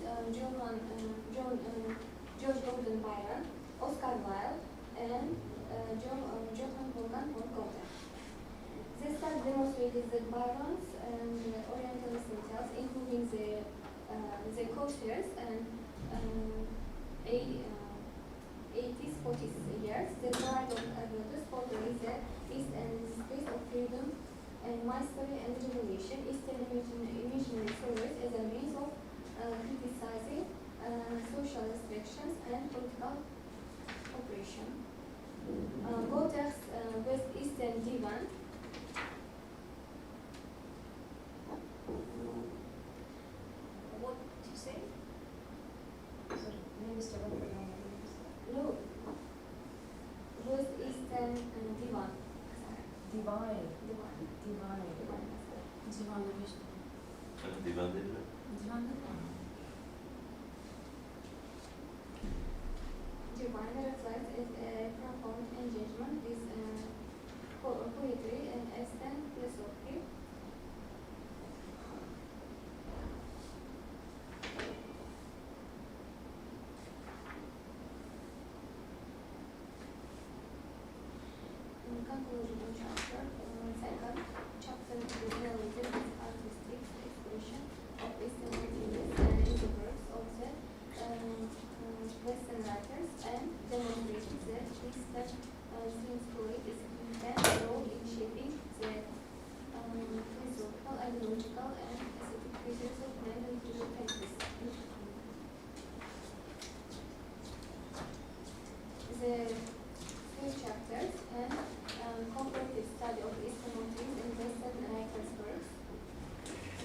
George Gordon Byron, Oscar Wilde and Johann Morgan von Goethe. This study demonstrated that Byron's and Orientalist styles, including the courtiers and 80s, 40s years, the bride of Adabiyoti portrays the East and the space of freedom and mastery and revelation. Eastern imaginary stories as a means of criticizing social restrictions, and political cooperation. Borders West Eastern Divan. What did you say? Sorry, Minister of No. West Eastern Divan. Divine. Divan. Divine. Divanda beş. Divan dediler. Divanda mı? Divine reflects a profound engagement with poetry and Eastern philosophy. In conclusion chapter, second chapter is related with artistic expression of Eastern motifs and in the works of the Western writers, and demonstrates that Eastern themes play a significant role in shaping the philosophical, ideological, and aesthetic features of modern visual practice. The three chapters and comparative study of Eastern motifs in Western writers' works.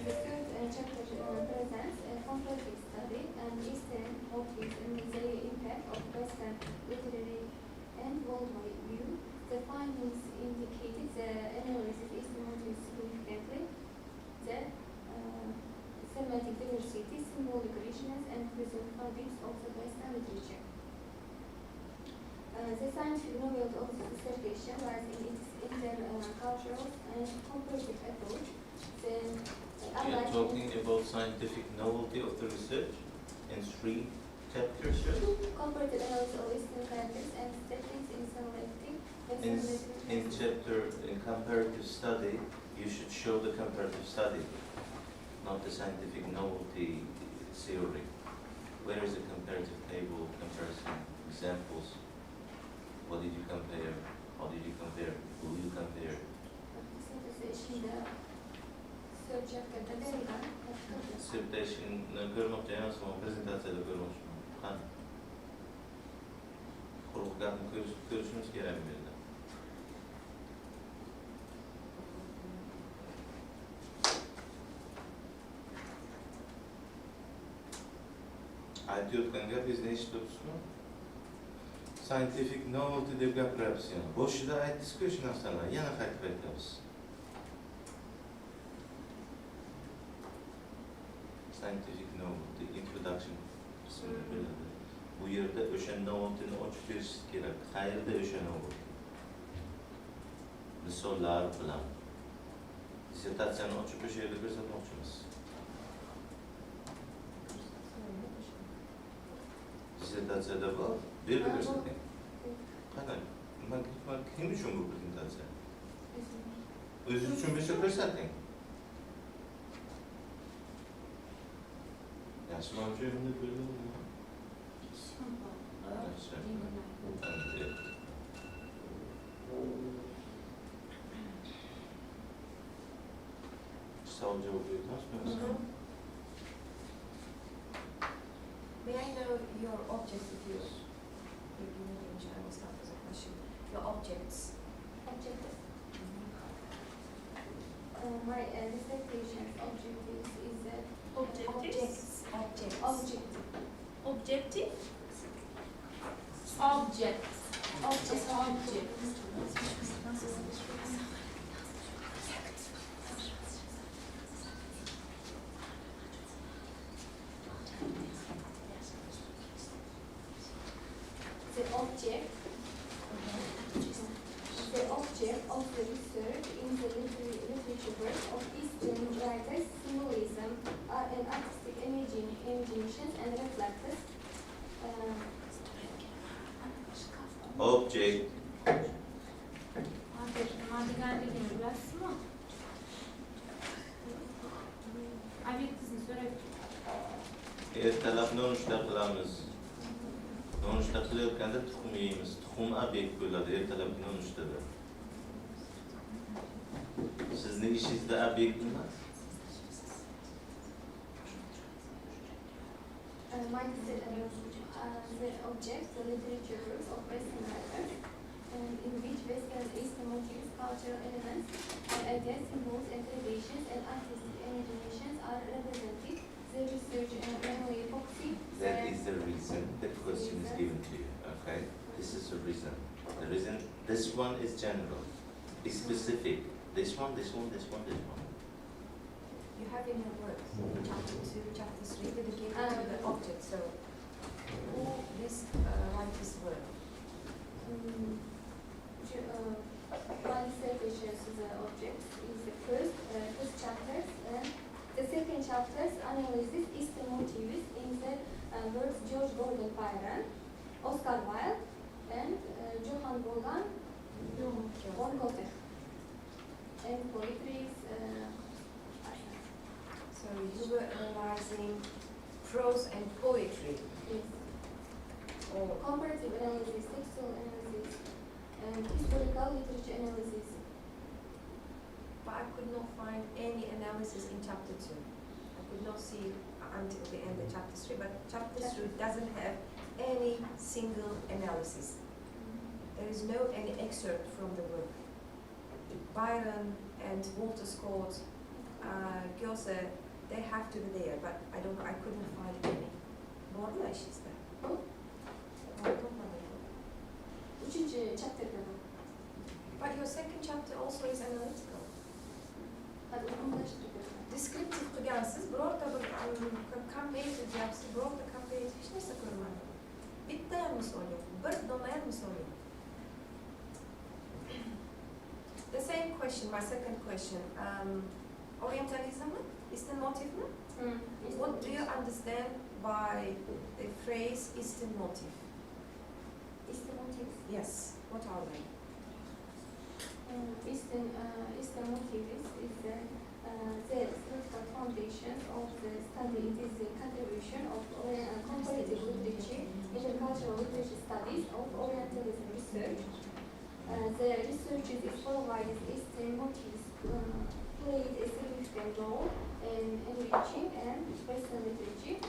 The third chapter presents a comparative study and Eastern motifs and the impact of Western literary and worldwide view. The findings indicated the analysis of Eastern motifs significantly, the thematic diversity, symbolic richness, and philosophical depth of the Western literature. The scientific novelty of the dissertation lies in its intercultural and comparative approach. We are talking about scientific novelty of the research in 3 chapters. Comparative analysis of Eastern characters and techniques in selecting In chapter in comparative study, you should show the comparative study, not the scientific novelty theory. Where is the comparative table, comparison, examples? What did you compare? How did you compare? Who you compare? Dissertation görmekte en son prezentasyada görmüştüm. Hani kuruluklarını görüşümüz gerekmiyor. Aytayotganga biz ne eshitibsizmi? Scientific novelty deb gapiramiz yana. Boshida aytdingiz-ku shu narsalarni, yana qaytib aytamiz. Scientific novelty, introduction qismini biladi. Bu yerda o'sha noveltyni ochib berishingiz kerak. Qayerda o'sha novelty? Misollar bilan. Dissertatsiyani ochib o'sha yerda ko'rsatmoqchimiz. Dissertatsiyada bor, berib ko'rsating. Qanday? Kim uchun bu prezentatsiya? O'zingiz uchun bo'lsa ko'rsating. Yaxshi bo'lsa endi ko'rsating. Savol javob berasizmi? May I know your objects if you give me English, I will start with a question. Your objects. Objective. My dissertation objectives is that Objectives. objective. Objective. The object of the research in the literature work of Eastern writers, symbolism, and artistic imaginations and reflectors. Object. Madiganligini bilasizmi? Obyektizni so'rayapti. Ertalab nonushta qilamiz. Nonushta qilayotganda tuxum yeymiz. Tuxum obyekt bo'ladi ertalabki nonushtada. Sizning ishingizda obyekt nima? My mindset the object, the literature works of Western writers, in which Western Eastern motifs, cultural elements, and ideas, symbols, and traditions, and artistic imaginations are represented. The research mainly focusing. That is the reason the question is given to you, okay? This is the reason. The reason, this one is general. Be specific. This one, this one, this one, this one. You have in your work, chapter 2, chapter 3, dedicated to the object. So, who this writer's work? One dissertation to the object is the first chapters, and the second chapters analyzes Eastern motifs in the works George Gordon Byron, Oscar Wilde, and Johann Wolfgang von Goethe, and poetry. So you were analyzing prose and poetry. Yes. Or Comparative analysis, textual analysis, and historical literature analysis. but I could not find any analysis in chapter 2. I could not see until the end of chapter 3, but chapter 3 doesn't have any single analysis. There is no any excerpt from the work. Byron and Walter Scott, Goethe, they have to be there, but I couldn't find any. Var mı eşitse? Üçüncü chapter'da bu. But your second chapter also is analytical. Hadi uzunlaştırdı. Descriptive qilgansiz, birorta bir comparative deyapsiz, birorta comparative hech narsa ko'rmadim. Bitta ham misol yo'q, bir dona ham misol yo'q. The same question, my second question. Orientalism, Eastern motif. What do you understand by the phrase Eastern motif? Eastern motifs. Yes, what are they? Eastern motifs is the theoretical foundation of the study. It is the contribution of comparative literature, intercultural literature studies of Orientalism research. The researchers provided Eastern motifs played a significant role in enriching and Western literature.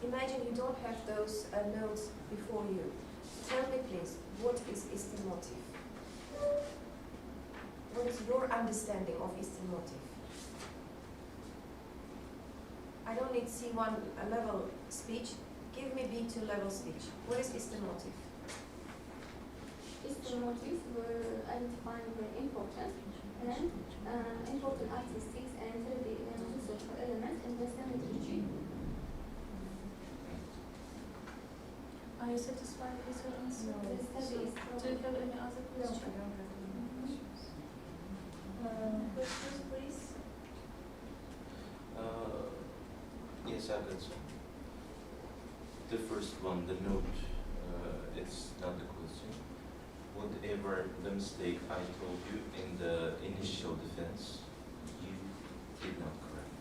Imagine you don't have those notes before you. Tell me please, what is Eastern motif? What is your understanding of Eastern motif? I don't need C1 level speech. Give me B2 level speech. What is Eastern motif? Eastern motifs were identified very important and important artistic and social elements in Western literature. Are you satisfied with your answer? No. The study is Do you have any other No, I questions? don't have any questions. Questions, please? Yes, I got some. The first one, the note, it's not a question. Whatever the mistake I told you in the initial defense, you did not correct.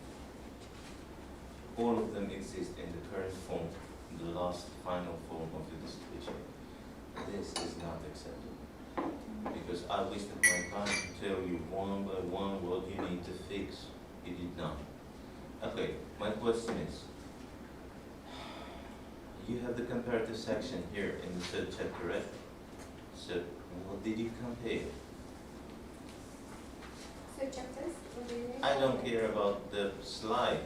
All of them exist in the current form, the last final form of the dissertation. This is not acceptable. Because I wasted my time to tell you one by one what you need to fix. You did not. Okay, my question is, you have the comparative section here in the third chapter, right? So, what did you compare? Third chapters. I don't care about the slide.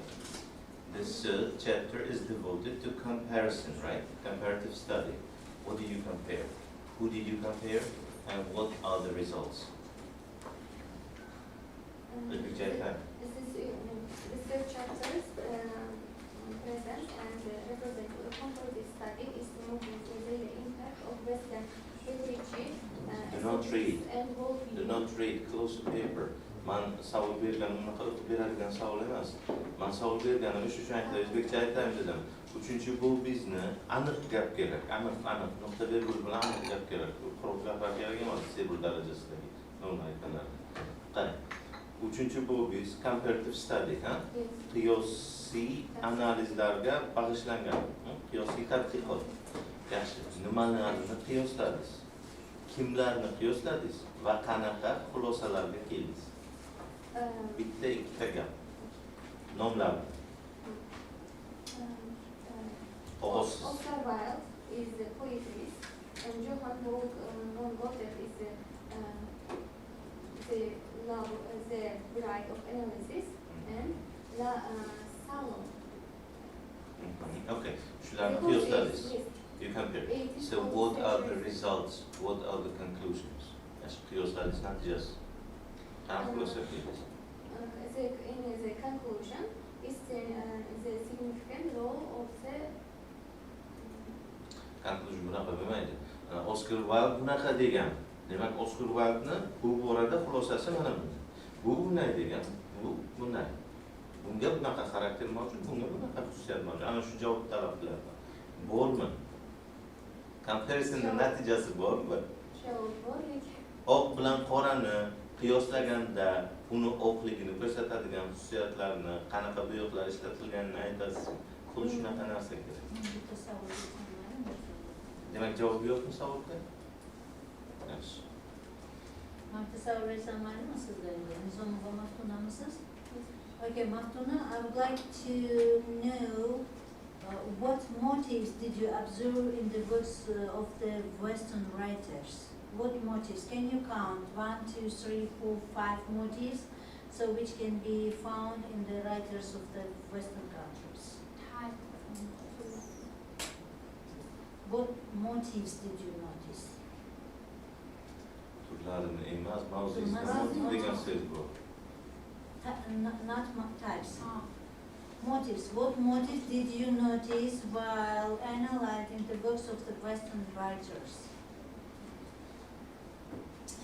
The third chapter is devoted to comparison, right? Comparative study. What do you compare? Who did you compare? And what are the results? The third chapters present and represent a comparative study is the movement of the impact of Western literature Do not read. and worldview. Do not read close to paper. Man savol berganimni qilib beradigan savol emas. Man savol berganim shu joyda o'zbekcha aytaymi dedim. Uchinchi bu bizni aniq gap kerak. Aniq nuqta virgul bilan aniq gap kerak. Quruq gaplar kerak emas, sebur darajasidagi normal aytganlar. Qarang. Uchinchi bu biz comparative study, ha? Qiyosiy analizlarga bag'ishlangan. Qiyosiy tadqiqot. Yaxshi. Nimalarni qiyosladingiz? Kimlarni qiyosladingiz va qanaqa xulosalarga keldingiz? Bitta ikkita gap. Nomlar. Oğuzsuz. Oscar Wilde is the poetry, and Johann von Goethe is the bride of analysis, and La Salon. Okay, shularni qiyosladingiz. You compare. So what are the results? What are the conclusions? As qiyosladingiz natijasi. Qanaqa xulosa qildingiz? In the conclusion, is the significant role of the Conclusion bunaqa bo'lmaydi. Oscar Wilde bunaqa degan. Demak, Oscar Wilde'ni bu borada xulosasi mana bunday. Bu bunday degan, bu bunday. Bunga bunaqa xarakter mavjud, bunga bunaqa xususiyat mavjud. Ana shu javob talab qiladi. Bormi? Comparisonning natijasi bormi? Oq bilan qorani qiyoslaganda uni oqligini ko'rsatadigan xususiyatlarni, qanaqa bo'yoqlar ishlatilganini aytasiz. Xuddi shunaqa narsa kerak. Demak, javob yo'qmi savolga? Yaxshi. Tasavvur etsam maylimi sizga endi? Nizom va Maftunamisiz? Okay, Maftuna, I would like to know what motives did you observe in the works of the Western writers? What motives? Can you count 1, 2, 3, 4, 5 motives? So which can be found in the writers of the Western countries? What motives did you notice? Turlarini emas, mavzusini degan so'z bu. Not types. Motives. What motives did you notice while analyzing the works of the Western writers?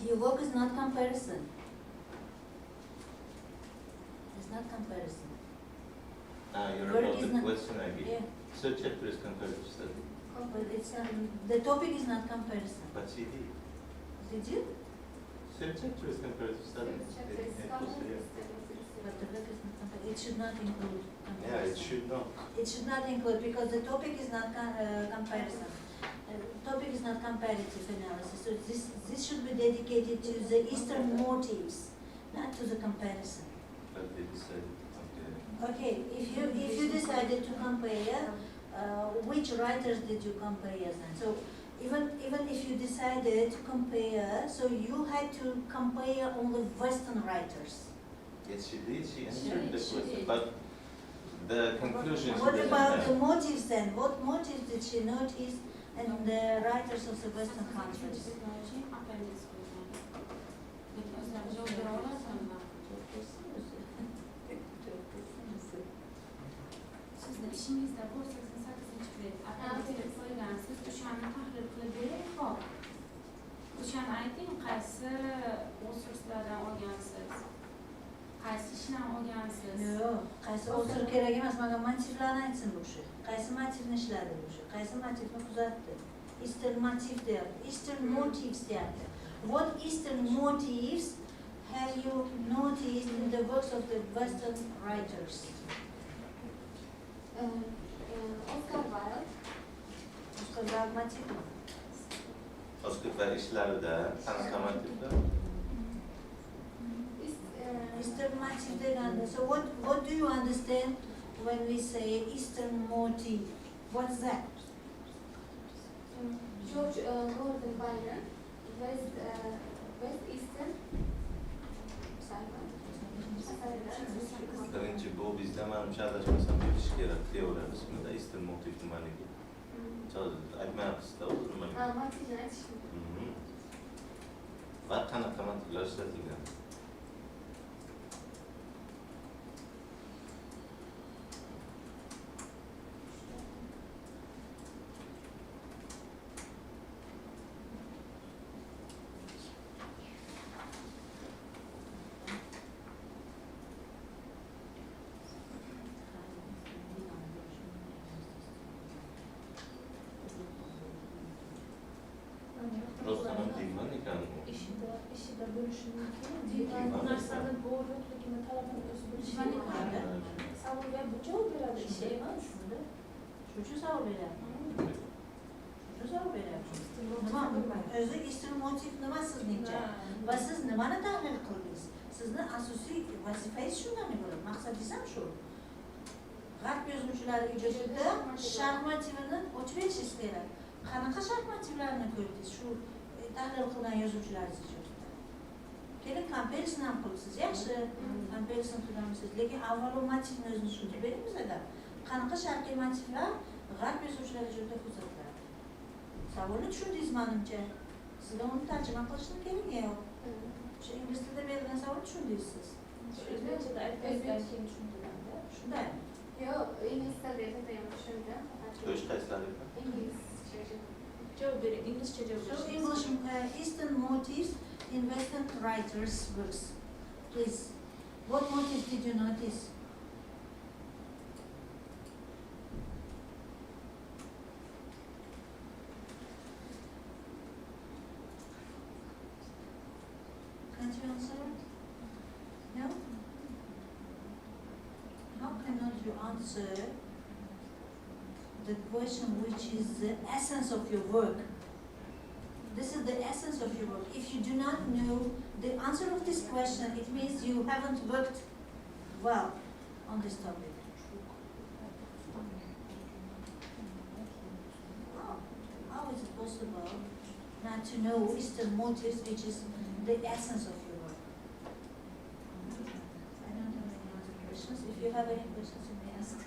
Your work is not comparison. It's not comparison. You're Work about is the not- question I gave. Yeah, So chapter is comparative study. but it's not, the topic is not comparison. But she did. Did you? So chapter is comparative study. chapter is Yeah. But the work is not comparison. It should not include comparison. Yeah, it should not. It should not include because the topic is not comparison. Topic is not comparative analysis. So this should be dedicated to the Eastern motives, not to the comparison. But they decided to compare. Okay, if you decided to compare, which writers did you compare then? So even if you decided to compare, so you had to compare only Western writers. Yes, she did. She answered the question. But the conclusion she What doesn't about have. the motives then? What motives did she notice in the writers of the Western countries? Sizda ishingizda bu 88 bet apendisga qo'ygansiz, o'shani tahlil qilib bering, xo'p. O'shani ayting, qaysi resurslardan olgansiz? Qaysi ishdan olgansiz? Yo'q, qaysi o'sir kerak emas, menga motivlarni aytsin bu kishi. Qaysi motivni ishladi bu kishi? Qaysi motivni kuzatdi? Eastern motiv deyapti. Eastern motives deyapti. What Eastern motives have you noticed in the works of the Western writers? Oscar Wilde. Oscar Wilde motivmi? Oscar ishlarida qanaqa motivlar? Eastern motive deganda. So what do you understand when we say Eastern motive? What's that? George Gordon Byron, West Eastern. Birinchi bu bizda manimcha adashmasam bilish kerak teoriya qismida Eastern motiv nimaligi. Aytmayapsiz-da o'zi nimaga. Motivni aytishim. Va qanaqa motivlar ishlatilgan? Rostdan deyman ekan bu. ishida bo'lishi mumkin. Divan. Bu narsani bo'g'riqligini talabini o'zi bilishi mumkin. Savolga bu javob beradi ishi emas. Shuning savol beryapti. Shuning savol beryapti. Nima? O'zi Eastern motiv nima sizningcha? Va siz nimani tahlil qildingiz? Sizni asosiy vazifangiz shundan iborat. Maqsadingiz ham shu. G'arb yozuvchilari ijodida sharq motivini ochib berishingiz kerak. Qanaqa sharq motivlarini ko'rdingiz shu tahlil qilgan yozuvchilaringiz ijodida? Keling, comparison ham qilasiz, yaxshi, comparison qilamiz. Lekin avvalo motivni o'zini tushuntirib bering bizga. Qanaqa sharqiy motivlar g'arb yozuvchilari ijodida ko'rsatiladi? Savolni tushundingiz menimcha. Sizga uni tarjima qilishni kerak yo'q. Shu ingliz tilida berilgan savolni tushundingiz siz. O'zbekchada aytgandan keyin tushuntirganda. Shunday. Yo'q, ingliz tilida ham tushundim. Qo'yish qaysilarga? Inglizcha. Javob bering, inglizcha javob So bering. English Eastern motifs in Western writers' works. Please, what motifs did you notice? Can't you answer it? No? How cannot you answer the question which is the essence of your work? This is the essence of your work. If you do not know the answer of this question, it means you haven't worked well on this topic. How is it possible not to know Eastern motifs, which is the essence of your work? I don't have any other questions. If you have any questions, you may ask.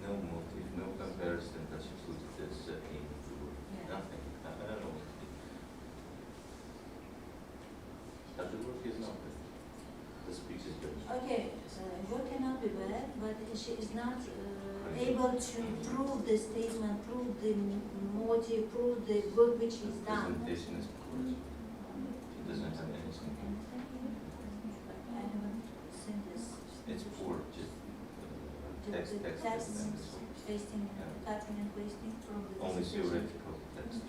No motive, no comparison that you put this in the work. Yeah. Nothing. I don't know. That the work is not bad. The speech is good. Okay, work cannot be bad, but she is not able to prove the statement, prove the motive, prove the work which is done. Presentation is poor. It doesn't have anything. I haven't seen this. It's poor, just text, The text, text, text, and pasting, Yeah. cutting and pasting from the only dissertation. theoretical text.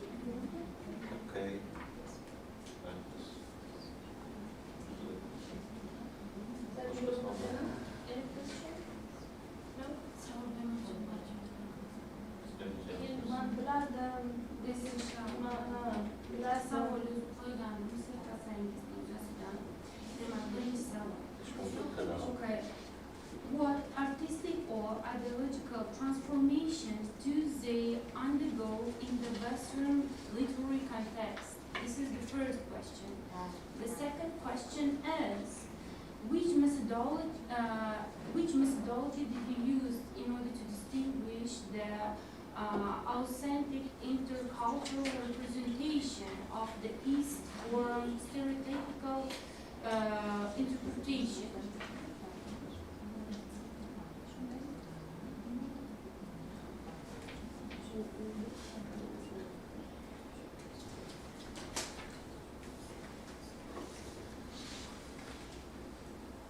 Okay. Any question? No? Keyin man bulardan bular savol qo'yganim sertasangiz yuzasidan. Demak, birinchi savol. Okay. What artistic or ideological transformations do they undergo in the Western literary context? This is the first question. The second question is, which methodology did you use in order to distinguish the authentic intercultural representation of the East from stereotypical interpretation?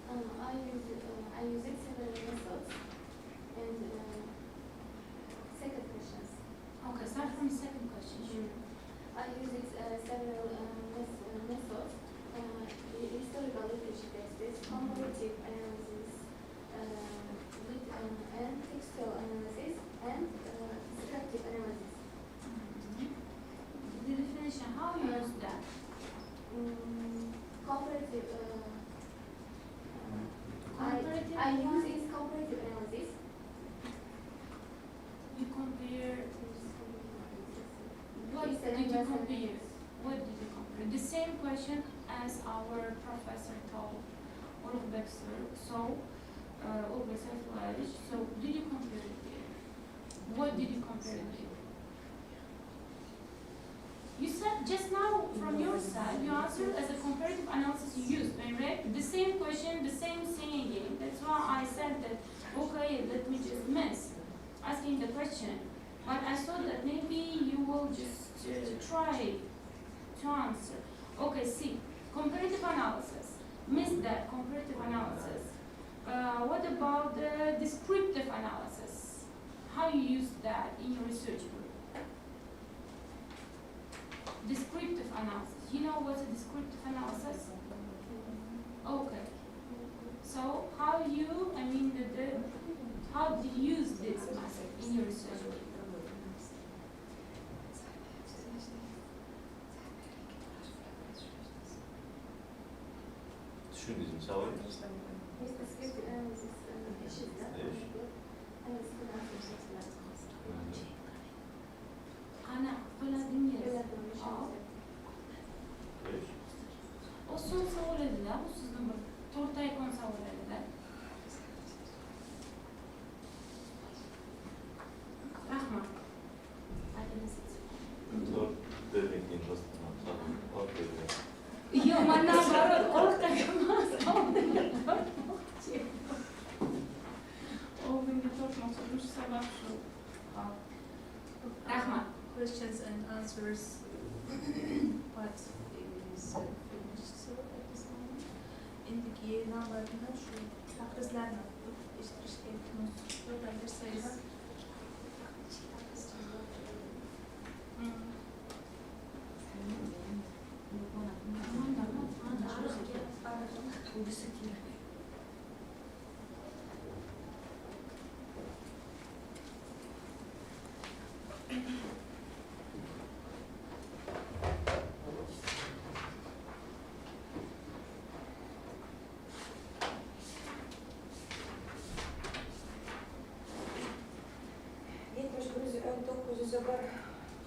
I use it several methods and second questions. Okay, start from the second question. I use it several methods, historical literature texts, comparative analysis, and textual analysis, and descriptive analysis. The definition, how you use that? Comparative. Comparative I use analysis? it comparative analysis. You compare, what It's did an you investment. compare? What did you compare? The same question as our professor told Ulug'bek sir. So, Ulug'bek sir, so did you compare it there? What did you compare it with? You said just now from your side, you answered as a comparative analysis you used, am I right? The same question, the same thing again. That's why I said that, okay, let me just miss asking the question. But I thought that maybe you will just try to answer. Okay, see, comparative analysis. Missed that comparative analysis. What about the descriptive analysis? How you use that in your research group? Descriptive analysis. You know what's a descriptive analysis? Okay. So how you, how do you use this method in your research group? Düşündünüz mü? Sağ olun. With descriptive analysis eşittir. Analysis Ana, qo'ladingiz. O son savol edi-da, bu sizning bir to'rttaykon savol edi-da. Rahmat. Yo'q, mana baribir o'rtaga emas, oldinga tortmoqchi bo'lish sabab shu. Rahmat. Questions and answers. What is finished so at this moment? Indiki navbatda shu taqrizlarni eshittirishga iltimos bersangiz.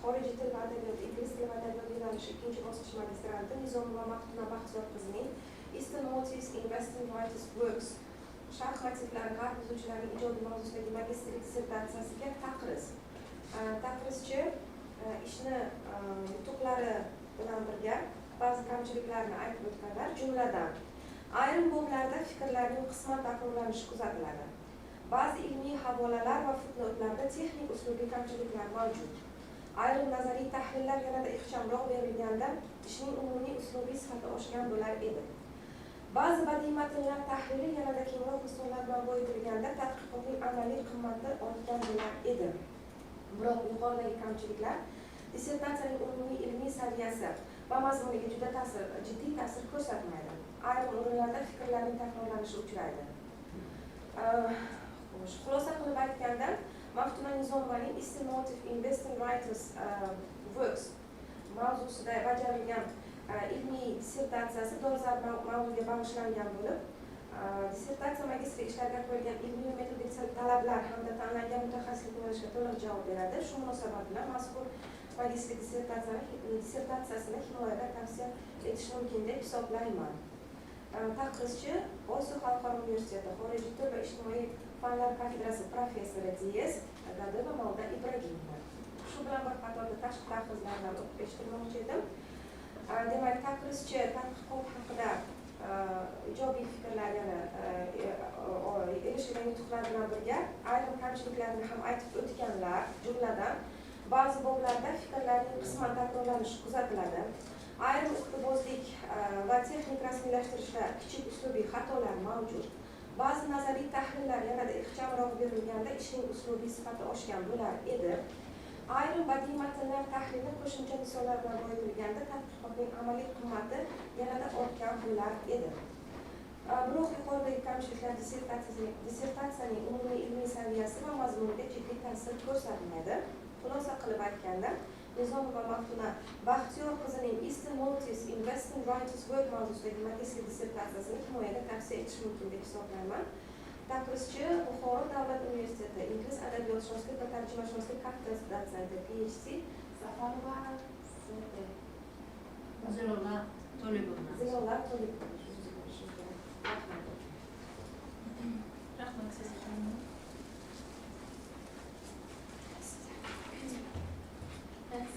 Xorijiy til va adabiyoti, ingliz tili va adabiyoti yo'nalishi 2-bosqich magistranti Nizomova Maftuna Baxtiyor qizining Eastern Maltese in Western Writers Works sharh motivlari g'arb yozuvchilarining ijodiy mavzusidagi magistrlik dissertatsiyasiga taqriz. Taqrizchi ishni yutuqlari bilan birga ba'zi kamchiliklarni aytib o'tganlar, jumladan ayrim boblarda fikrlarning qisman takrorlanishi kuzatiladi. Ba'zi ilmiy havolalar va futnotlarda texnik uslubiy kamchiliklar mavjud. Ayrim nazariy tahlillar yanada ixchamroq berilganda ishning umumiy uslubiy sifati oshgan bo'lar edi. Ba'zi badiiy matnlar tahlili yanada kengroq misollar bilan boyitilganda tadqiqotning amaliy qimmati ortgan bo'lar edi. Biroq yuqoridagi kamchiliklar dissertatsiyaning umumiy ilmiy saviyasi va mazmuniga juda jiddiy ta'sir ko'rsatmaydi. Ayrim o'rinlarda fikrlarning takrorlanishi uchraydi. Xulosa qilib aytganda, Maftuna Nizomovaning Eastern Motive in Western Writers Works mavzusida bajarilgan ilmiy dissertatsiyasi dolzarb mavzuga bag'ishlangan bo'lib, dissertatsiya magistri ishlariga qo'yilgan ilmiy metodik talablar hamda tanlangan mutaxassislik yo'nalishiga to'liq javob beradi. Shu munosabat bilan mazkur magistrik dissertatsiyasini himoyada tavsiya etish mumkin deb hisoblayman. Taqrizchi Osiyo xalqaro universiteti xorijiy til va ijtimoiy fanlar kafedrasi professori Diyes Gadova Molda Ibragimova. Shu bilan bir qatorda tashqi taqrizlarni o'qib eshittirmoqchi edim. Demak, taqrizchi tadqiqot haqida ijobiy fikrlar yana erishilgan yutuqlar bilan birga ayrim kamchiliklarni ham aytib o'tganlar, jumladan ba'zi boblarda fikrlarning qisman takrorlanishi kuzatiladi. Ayrim iqtiboslik va texnik rasmiylashtirishda kichik uslubiy xatolar mavjud. Ba'zi nazariy tahlillar yanada ixchamroq berilganda ishning uslubiy sifati oshgan bo'lar edi. Ayrim badiiy matnlar tahlili qo'shimcha misollar bilan boyitilganda tadqiqotning amaliy qimmati yanada ortgan bo'lar edi. Biroq yuqoridagi kamchiliklar dissertatsiyaning umumiy ilmiy saviyasi va mazmuniga jiddiy ta'sir ko'rsatmaydi. Xulosa qilib aytganda, Nizomova Maftuna Baxtiyor qizining Eastern Maltese in Western Writers Work mavzusidagi magistrlik dissertatsiyasini himoyada tavsiya etish mumkin deb hisoblayman. Taqrizchi Buxoro davlat universiteti ingliz adabiyotshunoslik va tarjimashunoslik kafedrasi dotsenti PhD Safarova Zilola Tolibovna. Zilola Tolibovna. Rahmat sizga.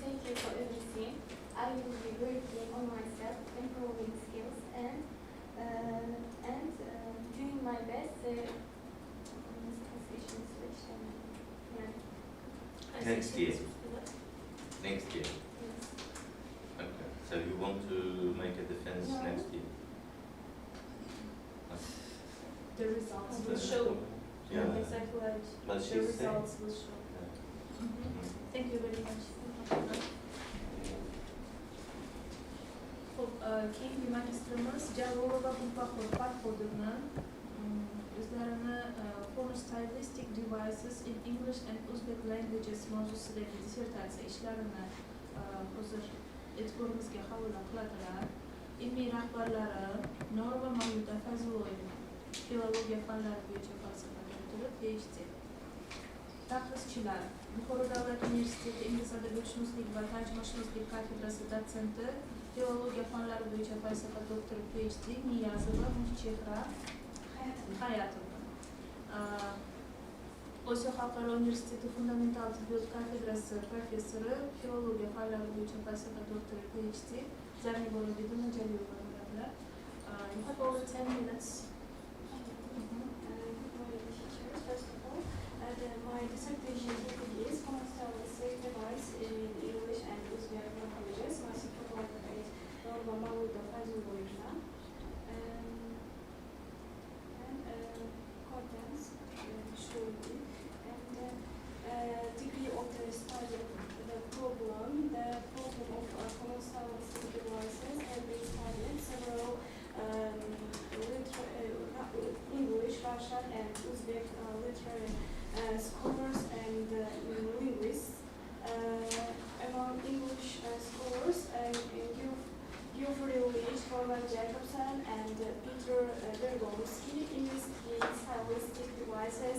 Thank you for everything. I will be working on myself, improving skills, and doing my best. Next year. Next year. Yes. Okay. So you want to make a defense No. next year? The results will show. Yeah. Exactly right. But The she's saying. results will show. Thank you very much. Keyingi magistrimiz Jalolova Gulbahor Farhodovna o'zlarini Foreign Stylistic Devices in English and Uzbek Languages mavzusidagi dissertatsiya ishlarini hozir e'tiborimizga havola qiladilar. Ilmiy rahbarlari Norma Mavluda Fazloyeva filologiya fanlari bo'yicha falsafa doktori, PhD. Tahlilchilar: Buxoro davlat universiteti ingliz adabiyotshunoslik va tarjimashunoslik kafedrasi dotsenti, filologiya fanlari bo'yicha falsafa doktori, PhD, Niyazova Mushchehra Hayatova. Osiyo xalqaro universiteti fundamental tibbiyot kafedrasi professori, filologiya fanlari bo'yicha falsafa doktori, PhD, Zarnigora Beduna Jalilova. You have over 10 minutes. First of all, my dissertation topic is homostylistic device in English and Uzbek languages. My supervisor is Norma Maluda Fazulboyna. Contents shortly. And degree of the study of the problem of homostylistic devices has been studied several English, Russian, and Uzbek literary scholars and linguists. Among English scholars, Geoffrey Roland Jacobson and Peter Bergomsky investigate stylistic devices,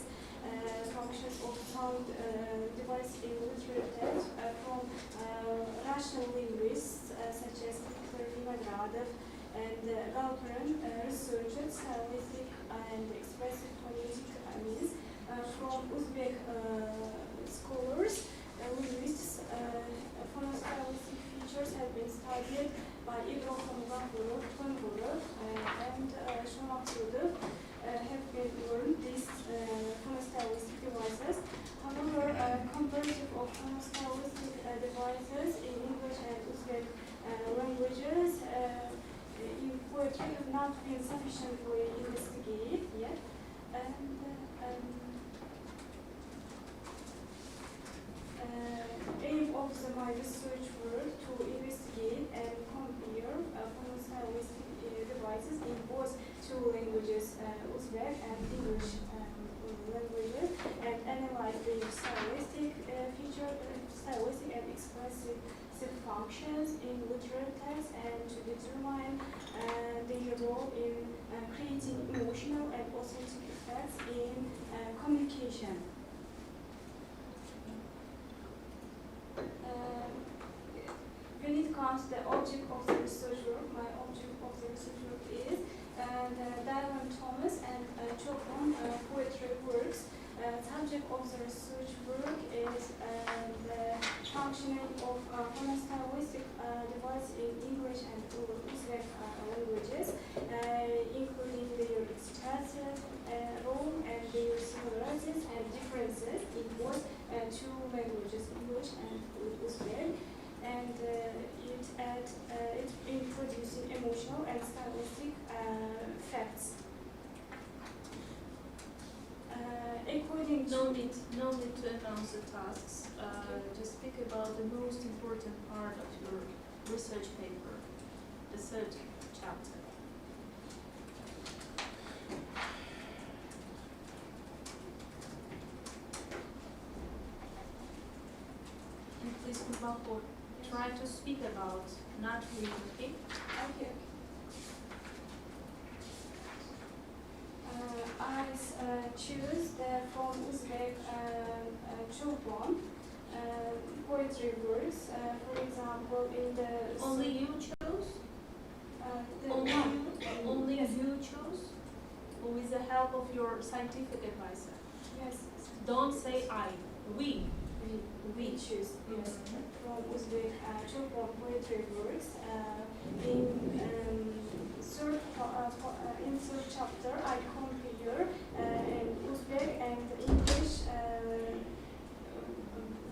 functions of sound device in literary text from Russian linguists such as Viktor Vinogradov and Galperin researched stylistic and expressive phonetic means from Uzbek scholars, linguists. Phonostylistic features have been studied by Igor Khongorov and Shomaksudov have been learned these phonostylistic devices. However, comparative of phonostylistic devices in English and Uzbek languages in poetry have not been sufficiently investigated yet. Aim of my research work to investigate and compare phonostylistic devices in both two languages, Uzbek and English languages, and analyze their stylistic and expressive functions in literary text, and to determine their role in creating emotional and authentic effects in communication. When it comes to the object of the research work, my object of the research work is Dylan Thomas and Chopin poetry works. Subject of the research work is the functioning of phonostylistic device in English and Uzbek languages, including their expressive role and their similarities and differences in both two languages, English and Uzbek, and it introducing emotional and stylistic facts. According to No need to announce the tasks. Just speak about the most important part of your research paper, the third chapter. And please, Mubako, try to speak about, not read, okay? Okay. I choose the from Uzbek Chopin poetry works. For example, in the Only you chose? Only yes. you chose? Or with the help of your scientific advisor? Yes. Don't say I, we. We choose, yes, from Uzbek Chopin poetry works. In third chapter, I compare Uzbek and English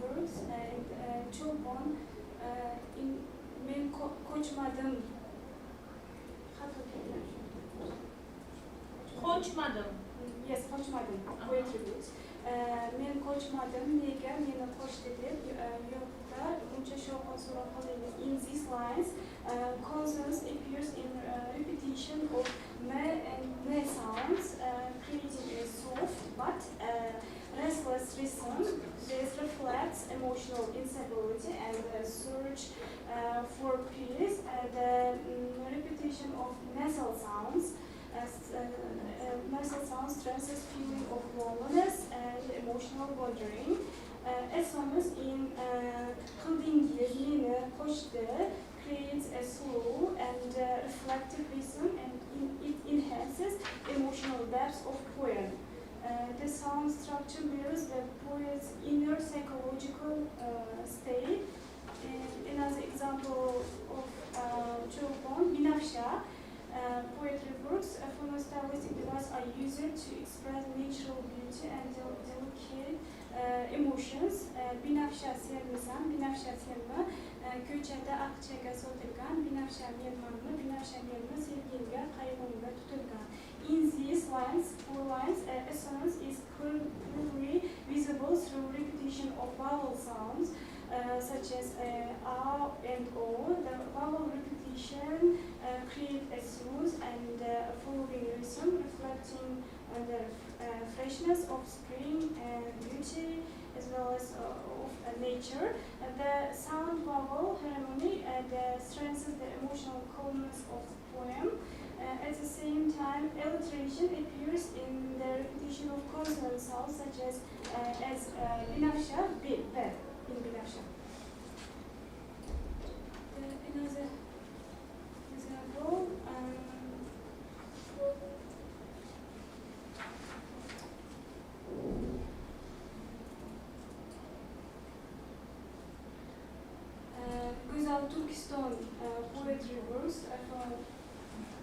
works, and Chopin in men koçmadım. Koçmadım. Yes, koçmadım poetry works. Men koçmadım, nega meni ko'chdi deb yo'qda uncha shovqin suron qildingiz. In these lines, consonants appears in repetition of me and ne sounds, creating a soft but restless rhythm. This reflects emotional instability and search for peace. The repetition of nasal sounds nasal sound stresses feeling of loneliness and emotional wandering. As in Kandingirliğine koştu creates a slow and reflective rhythm, and it enhances emotional depth of poem. The sound structure mirrors the poet's inner psychological state. Another example of Chopin, Binafsha, poetry works, phonostylistic devices are used to express natural beauty and delicate emotions. Binafsha sevmesem, Binafsha sevme, köçede akçega sotilgan, Binafsha mermanlı, Binafsha mermanı sevgilga, kaygımga tutulgan. In these lines, 4 lines, assonance is clearly visible through repetition of vowel sounds, such as A and O. The vowel repetition creates a smooth and flowing rhythm, reflecting the freshness of spring and beauty, as well as of nature. The sound vowel harmony strengthens the emotional calmness of the poem. At the same time, alliteration appears in the repetition of consonant sounds, such as Binafsha, be, in Binafsha. Another example, Güzel Turkistan poetry works from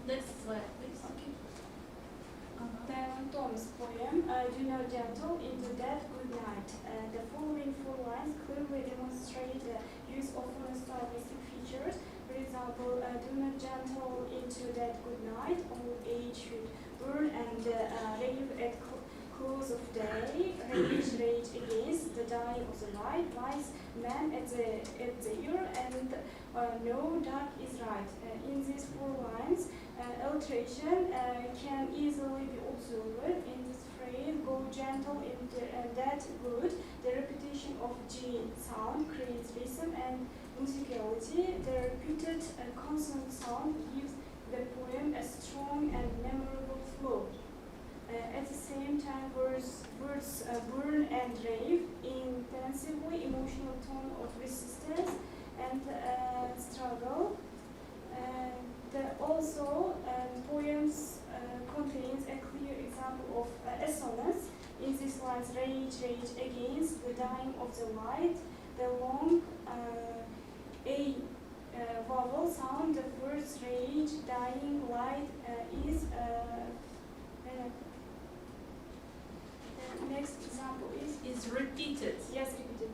Next slide, please. okay. Diane Thomas poem, Do Not Gentle into That Good Night. The following 4 lines clearly demonstrate the use of phonostylistic features. For example, do not gentle into that good night, all age should burn and rave at close of day, rage against the dying of the light, wise man at the ear, and no dark is right. In these 4 lines, alliteration can easily be observed. In this phrase, go gentle into that good, the repetition of G sound creates rhythm and musicality. The repeated consonant sound gives the poem a strong and memorable flow. At the same time, words burn and rave, intensively emotional tone of resistance and struggle. Also, poems contains a clear example of assonance. In these lines, rage against the dying of the light. The long A vowel sound, the words rage, dying, light is the next example is repeated. Yes, repeated.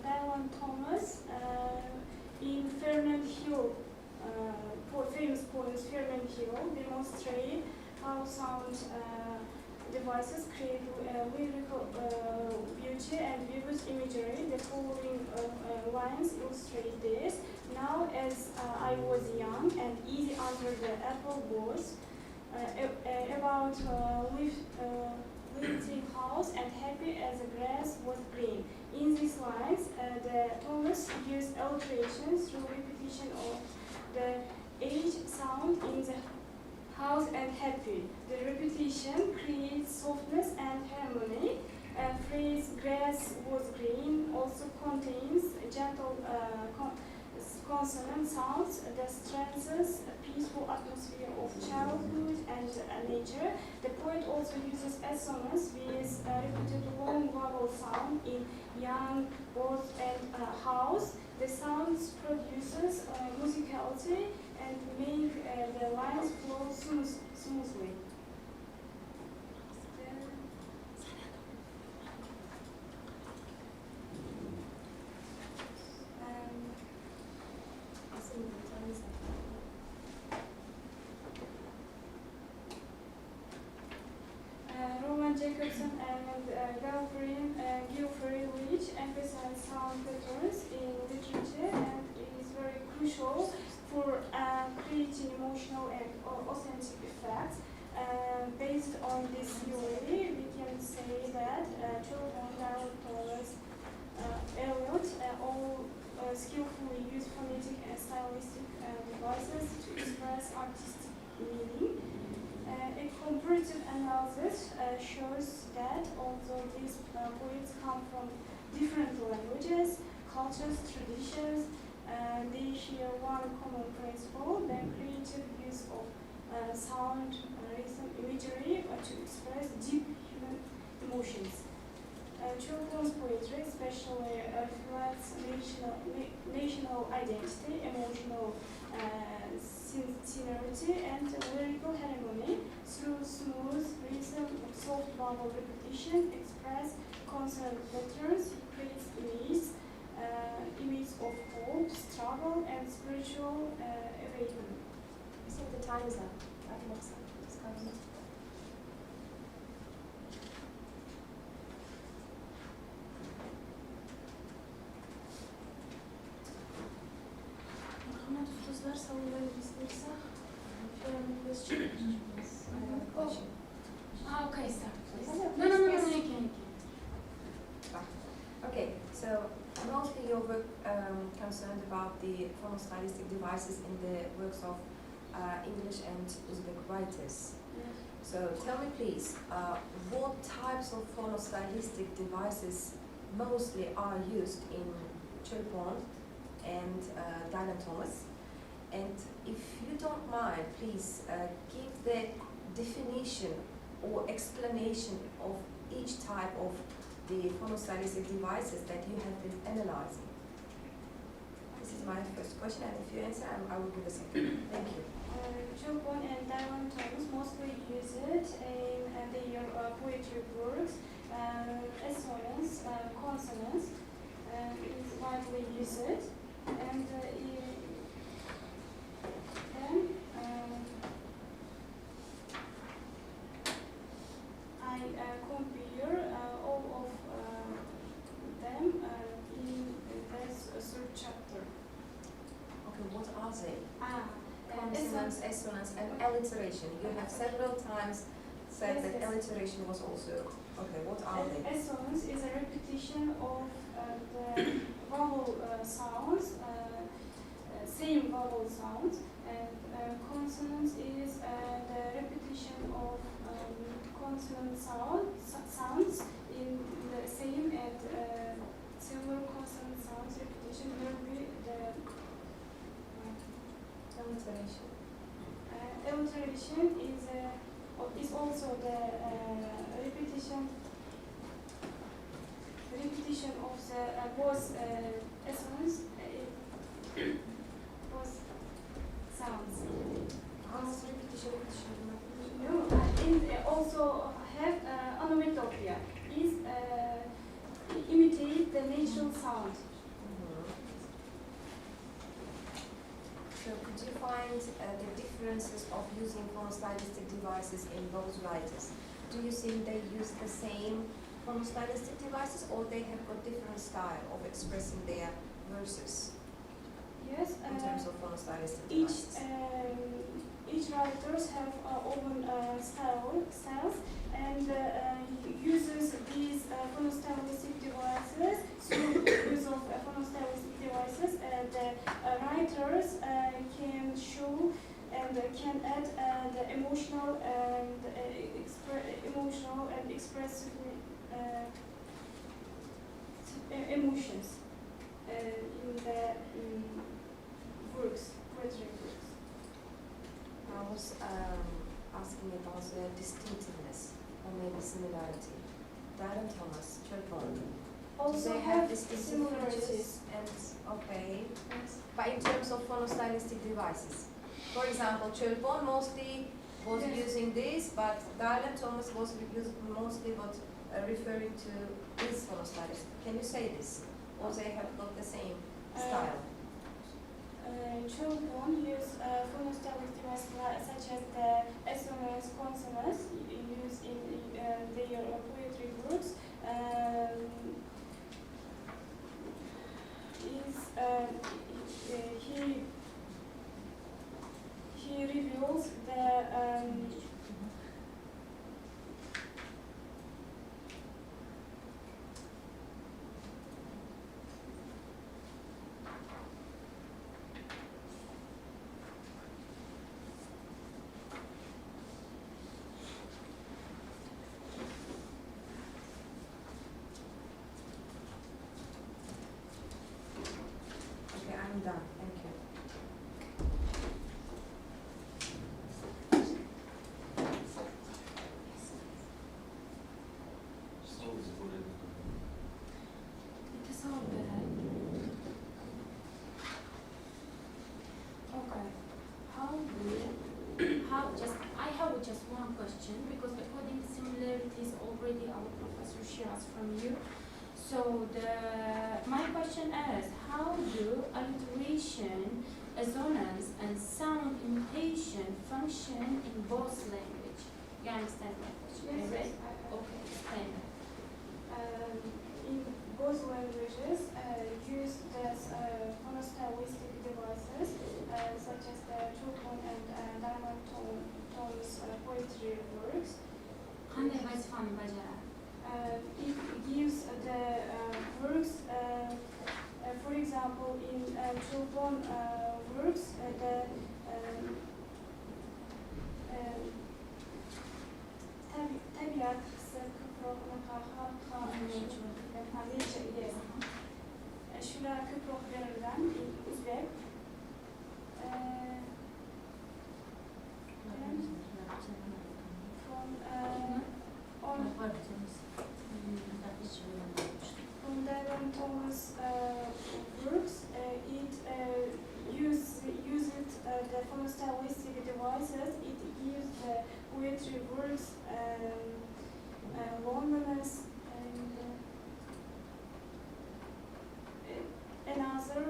Diane Thomas in Fernand Hill, famous poems Fernand Hill, demonstrate how sound devices create lyrical beauty and vivid imagery. The following lines illustrate this. Now, as I was young and easy under the apple was, about living house and happy as the grass was green. In these lines, the Thomas used alliteration through repetition of the H sound in the house and happy. The repetition creates softness and harmony. Phrase grass was green also contains gentle consonant sounds that strengthens a peaceful atmosphere of childhood and nature. The poet also uses assonance with repeated long vowel sound in young, both, and house. The sounds produces musicality and make the lines flow smoothly. Roman Jacobson and Geoffrey Leach emphasize sound patterns in literature, and it is very crucial for creating emotional and authentic effects. Based on this theory, we can say that Chopin, Thomas, Eliot all that although these poets come from different languages, cultures, traditions, they share one common principle: the creative use of sound, rhythm, imagery to express deep human emotions. Children's poetry especially reflects national identity, emotional sincerity, and lyrical harmony through smooth rhythm, soft vowel repetition, express consonant patterns, creates images of hope, struggle, and spiritual awakening. I think the time is up. That looks like it's coming. Rahmat ustozlar, savollarimiz bo'lsa, Okay, start. No, You can. Okay, so mostly your work concerned about the phonostylistic devices in the works of English and Uzbek writers. So tell me please, what types of phonostylistic devices mostly are used in Chilpon and Dylan Thomas? And if you don't mind, please give the definition or explanation of each type of the phonostylistic devices that you have been analyzing. This is my first question, and if you answer, I will give a second. Thank you. Chilpon and Dylan Thomas mostly use it in their poetry works. Assonance, consonants is widely used, and then I compare all of them in this third chapter. Okay, what are they? Consonants, Consonants, assonance, and alliteration. You have several times said Yes, that yes. alliteration was also. Okay, what are they? Assonance is a repetition of the vowel sounds, same vowel sounds, and consonants is the repetition of consonant sounds in the same and similar consonant sounds. Repetition will be the Alliteration. alliteration is also the repetition of the both assonance, both sounds. How's repetition? No, also have onomatopoeia is imitate the natural sound. So could you find the differences of using phonostylistic devices in those writers? Do you think they use the same phonostylistic devices, or they have got different style of expressing their verses Yes, in terms of phonostylistic each devices? each writers have own styles and uses these phonostylistic devices. Through use of phonostylistic devices, the writers can show and can add the emotional and expressive emotions in the works, poetry works. I was asking about the distinctiveness or maybe similarity. Dylan Thomas, Chilpon. Also they have distinctive similarities. features and okay. Yes. But in terms of phonostylistic devices, for example, Chilpon mostly was Yes. using this, but Dylan Thomas was mostly what referring to this phonostylistic. Can you say this? Or they have got the same style? Children use phonostylistic devices such as the assonance, consonants used in their poetry works. He reveals the asked from you. So my question is, how do alliteration, assonance, and sound imitation function in both language? You understand my question, Yes, right? yes, Okay, explain that. In both languages, used as phonostylistic devices, such as the true tone and diamond tones poetry works. Qanday vazifani bajaradi? It gives the works, for example, in true tone works, the tabiat hisse nature, yes. Shular ko'proq berilgan o'zbek. From Diamond Thomas works, it uses the phonostylistic devices. It gives the poetry works loneliness and another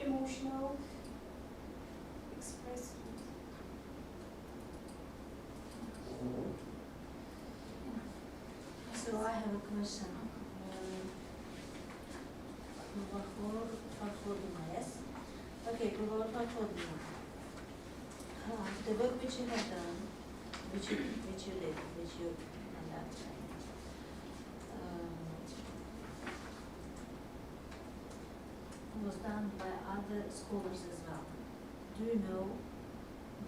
emotional expression. So I have a question. Okay, the work which you have done, which you did, conducted, was done by other scholars as well. Do you know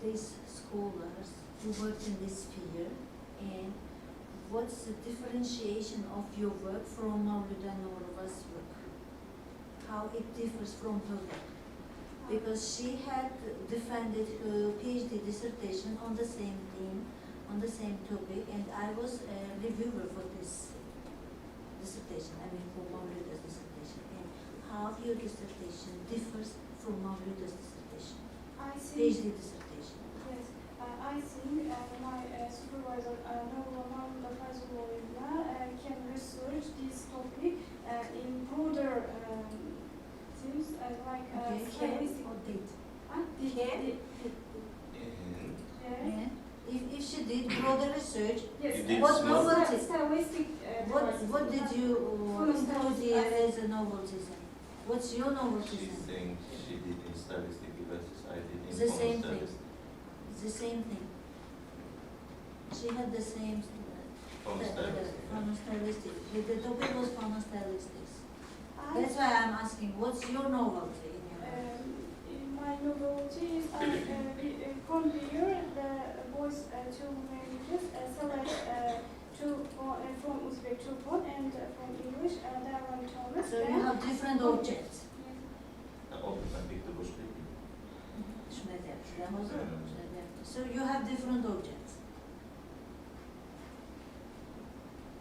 these scholars who worked in this sphere, and what's the differentiation of your work from Mawluda Nourova's work? How it differs from her work? Because she had defended her PhD dissertation on the same theme, on the same topic, and I was a reviewer for this dissertation, for Mawluda's dissertation. And how your dissertation differs from Mawluda's dissertation, PhD dissertation. Yes, I think my supervisor, Mawluda Fazlullah, can research this topic in broader themes like stylistic. And if she did broader research, Yes, You did what small- novelty? stylistic What did you include here as a novelty? What's your She novelty? thinks she did in stylistic devices, I did in The same thing. phonostylistic. It's the same thing. She had the same Phonostylistic. phonostylistic. The topic was phonostylistics. That's why I'm asking, what's your novelty in your work? My novelty is I compare the both two languages, select from Uzbek Turkmen and from English Diamond Thomas. So you have different objects. Open bitti boş değil. So you have different objects.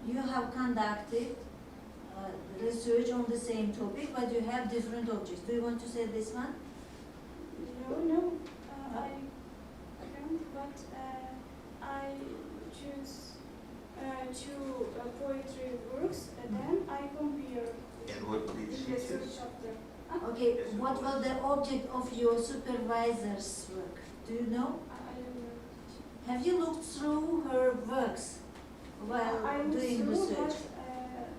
You have conducted research on the same topic, but you have different objects. Do you want to say this one? No, I can't, but I choose two poetry works, and then I compare And what did in she the third choose? chapter. Okay, what was the object of your supervisor's work? Do you know? I don't know. Have you looked through her works while I looked doing through, research, but,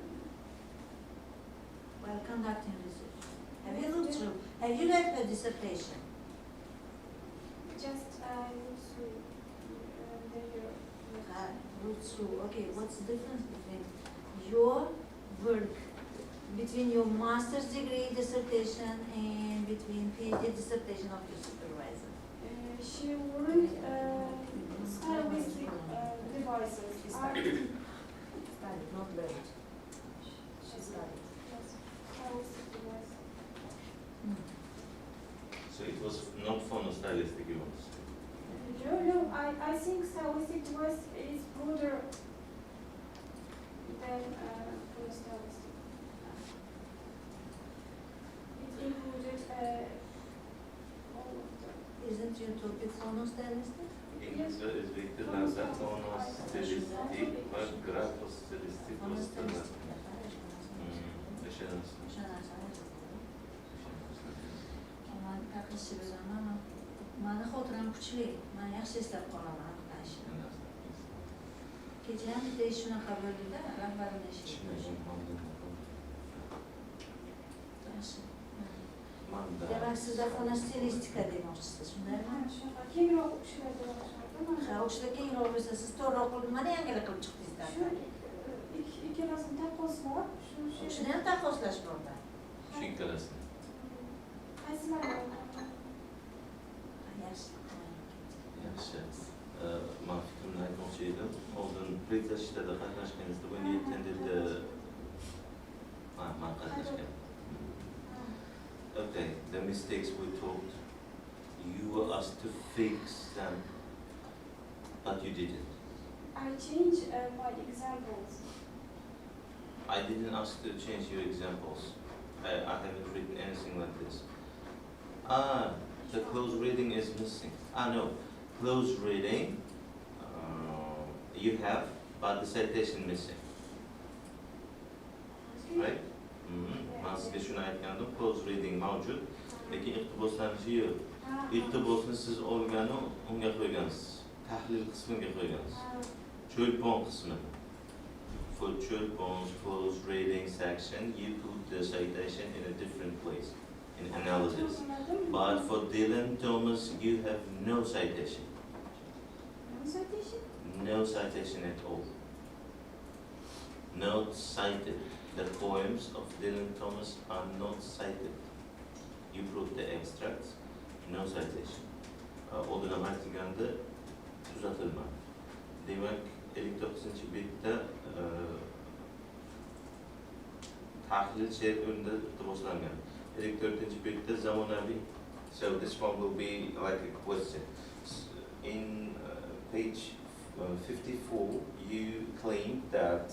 while conducting research? Have you looked through? Have you read her dissertation? just looked through their Looked through. Okay, what's the difference between your work, between your master's degree dissertation and between PhD dissertation of your supervisor? she learned stylistic devices. Studied, not learned. She studied. Yes, stylistic devices. So it was not phonostylistic, you want to say? No, I think stylistic device is broader than phonostylistic. It included all of them. Isn't your topic İngilizce, Özbek'te bazen phonostylistik ve graphostylistik var. kuchli. Men yaxshi eslab qolaman aqlashni. Understand? Kecha ham bitta ish shunaqa bo'ldida, rahbarimni ishi. Yaxshi. Demak, sizda fonostilistika demoqchisiz, shundaymi? Shunaqa kengroq ishlarga boshladim. Ha, o'shada kengroq bo'lsa, siz to'g'riroq qilib, mana yangilik qilib chiqdingizlar. Shu ikkalasini taqqoslab, Shuni ham taqqoslash borda. Shu ikkalasini. qaysilari Yaxshi. Yaxshi. Men fikrimni aytmoqchi edim. Oldin prezentasiyalarda qatnashganingizda when you attended the man qatnashgan. Okay, the mistakes we talked, you were asked to fix them, but you didn't. I change my examples. I didn't ask to change your examples. I haven't written anything like this. The close reading is missing. No, close reading you have, but the citation missing. Right? Ben sizga shuni aytgandim, close reading mavjud, lekin iqtiboslanishi yo'q. Iqtibosni siz olgani unga qo'ygansiz. Tahlil qismiga qo'ygansiz. Cho'lpon qismini. For Cho'lpon's close reading section, you put the citation in a different place, in analysis. But for Dylan Thomas, you have no citation. No citation? No citation at all. Not cited. The poems of Dylan Thomas are not cited. You brought the extracts, no citation. Oldinam aytilganda tuzatilmadi. Demak, 59-betda tahlil she'r o'rnida iqtiboslangan. 54-betda zamonaviy. So this one will be like a question. In page 54, you claim that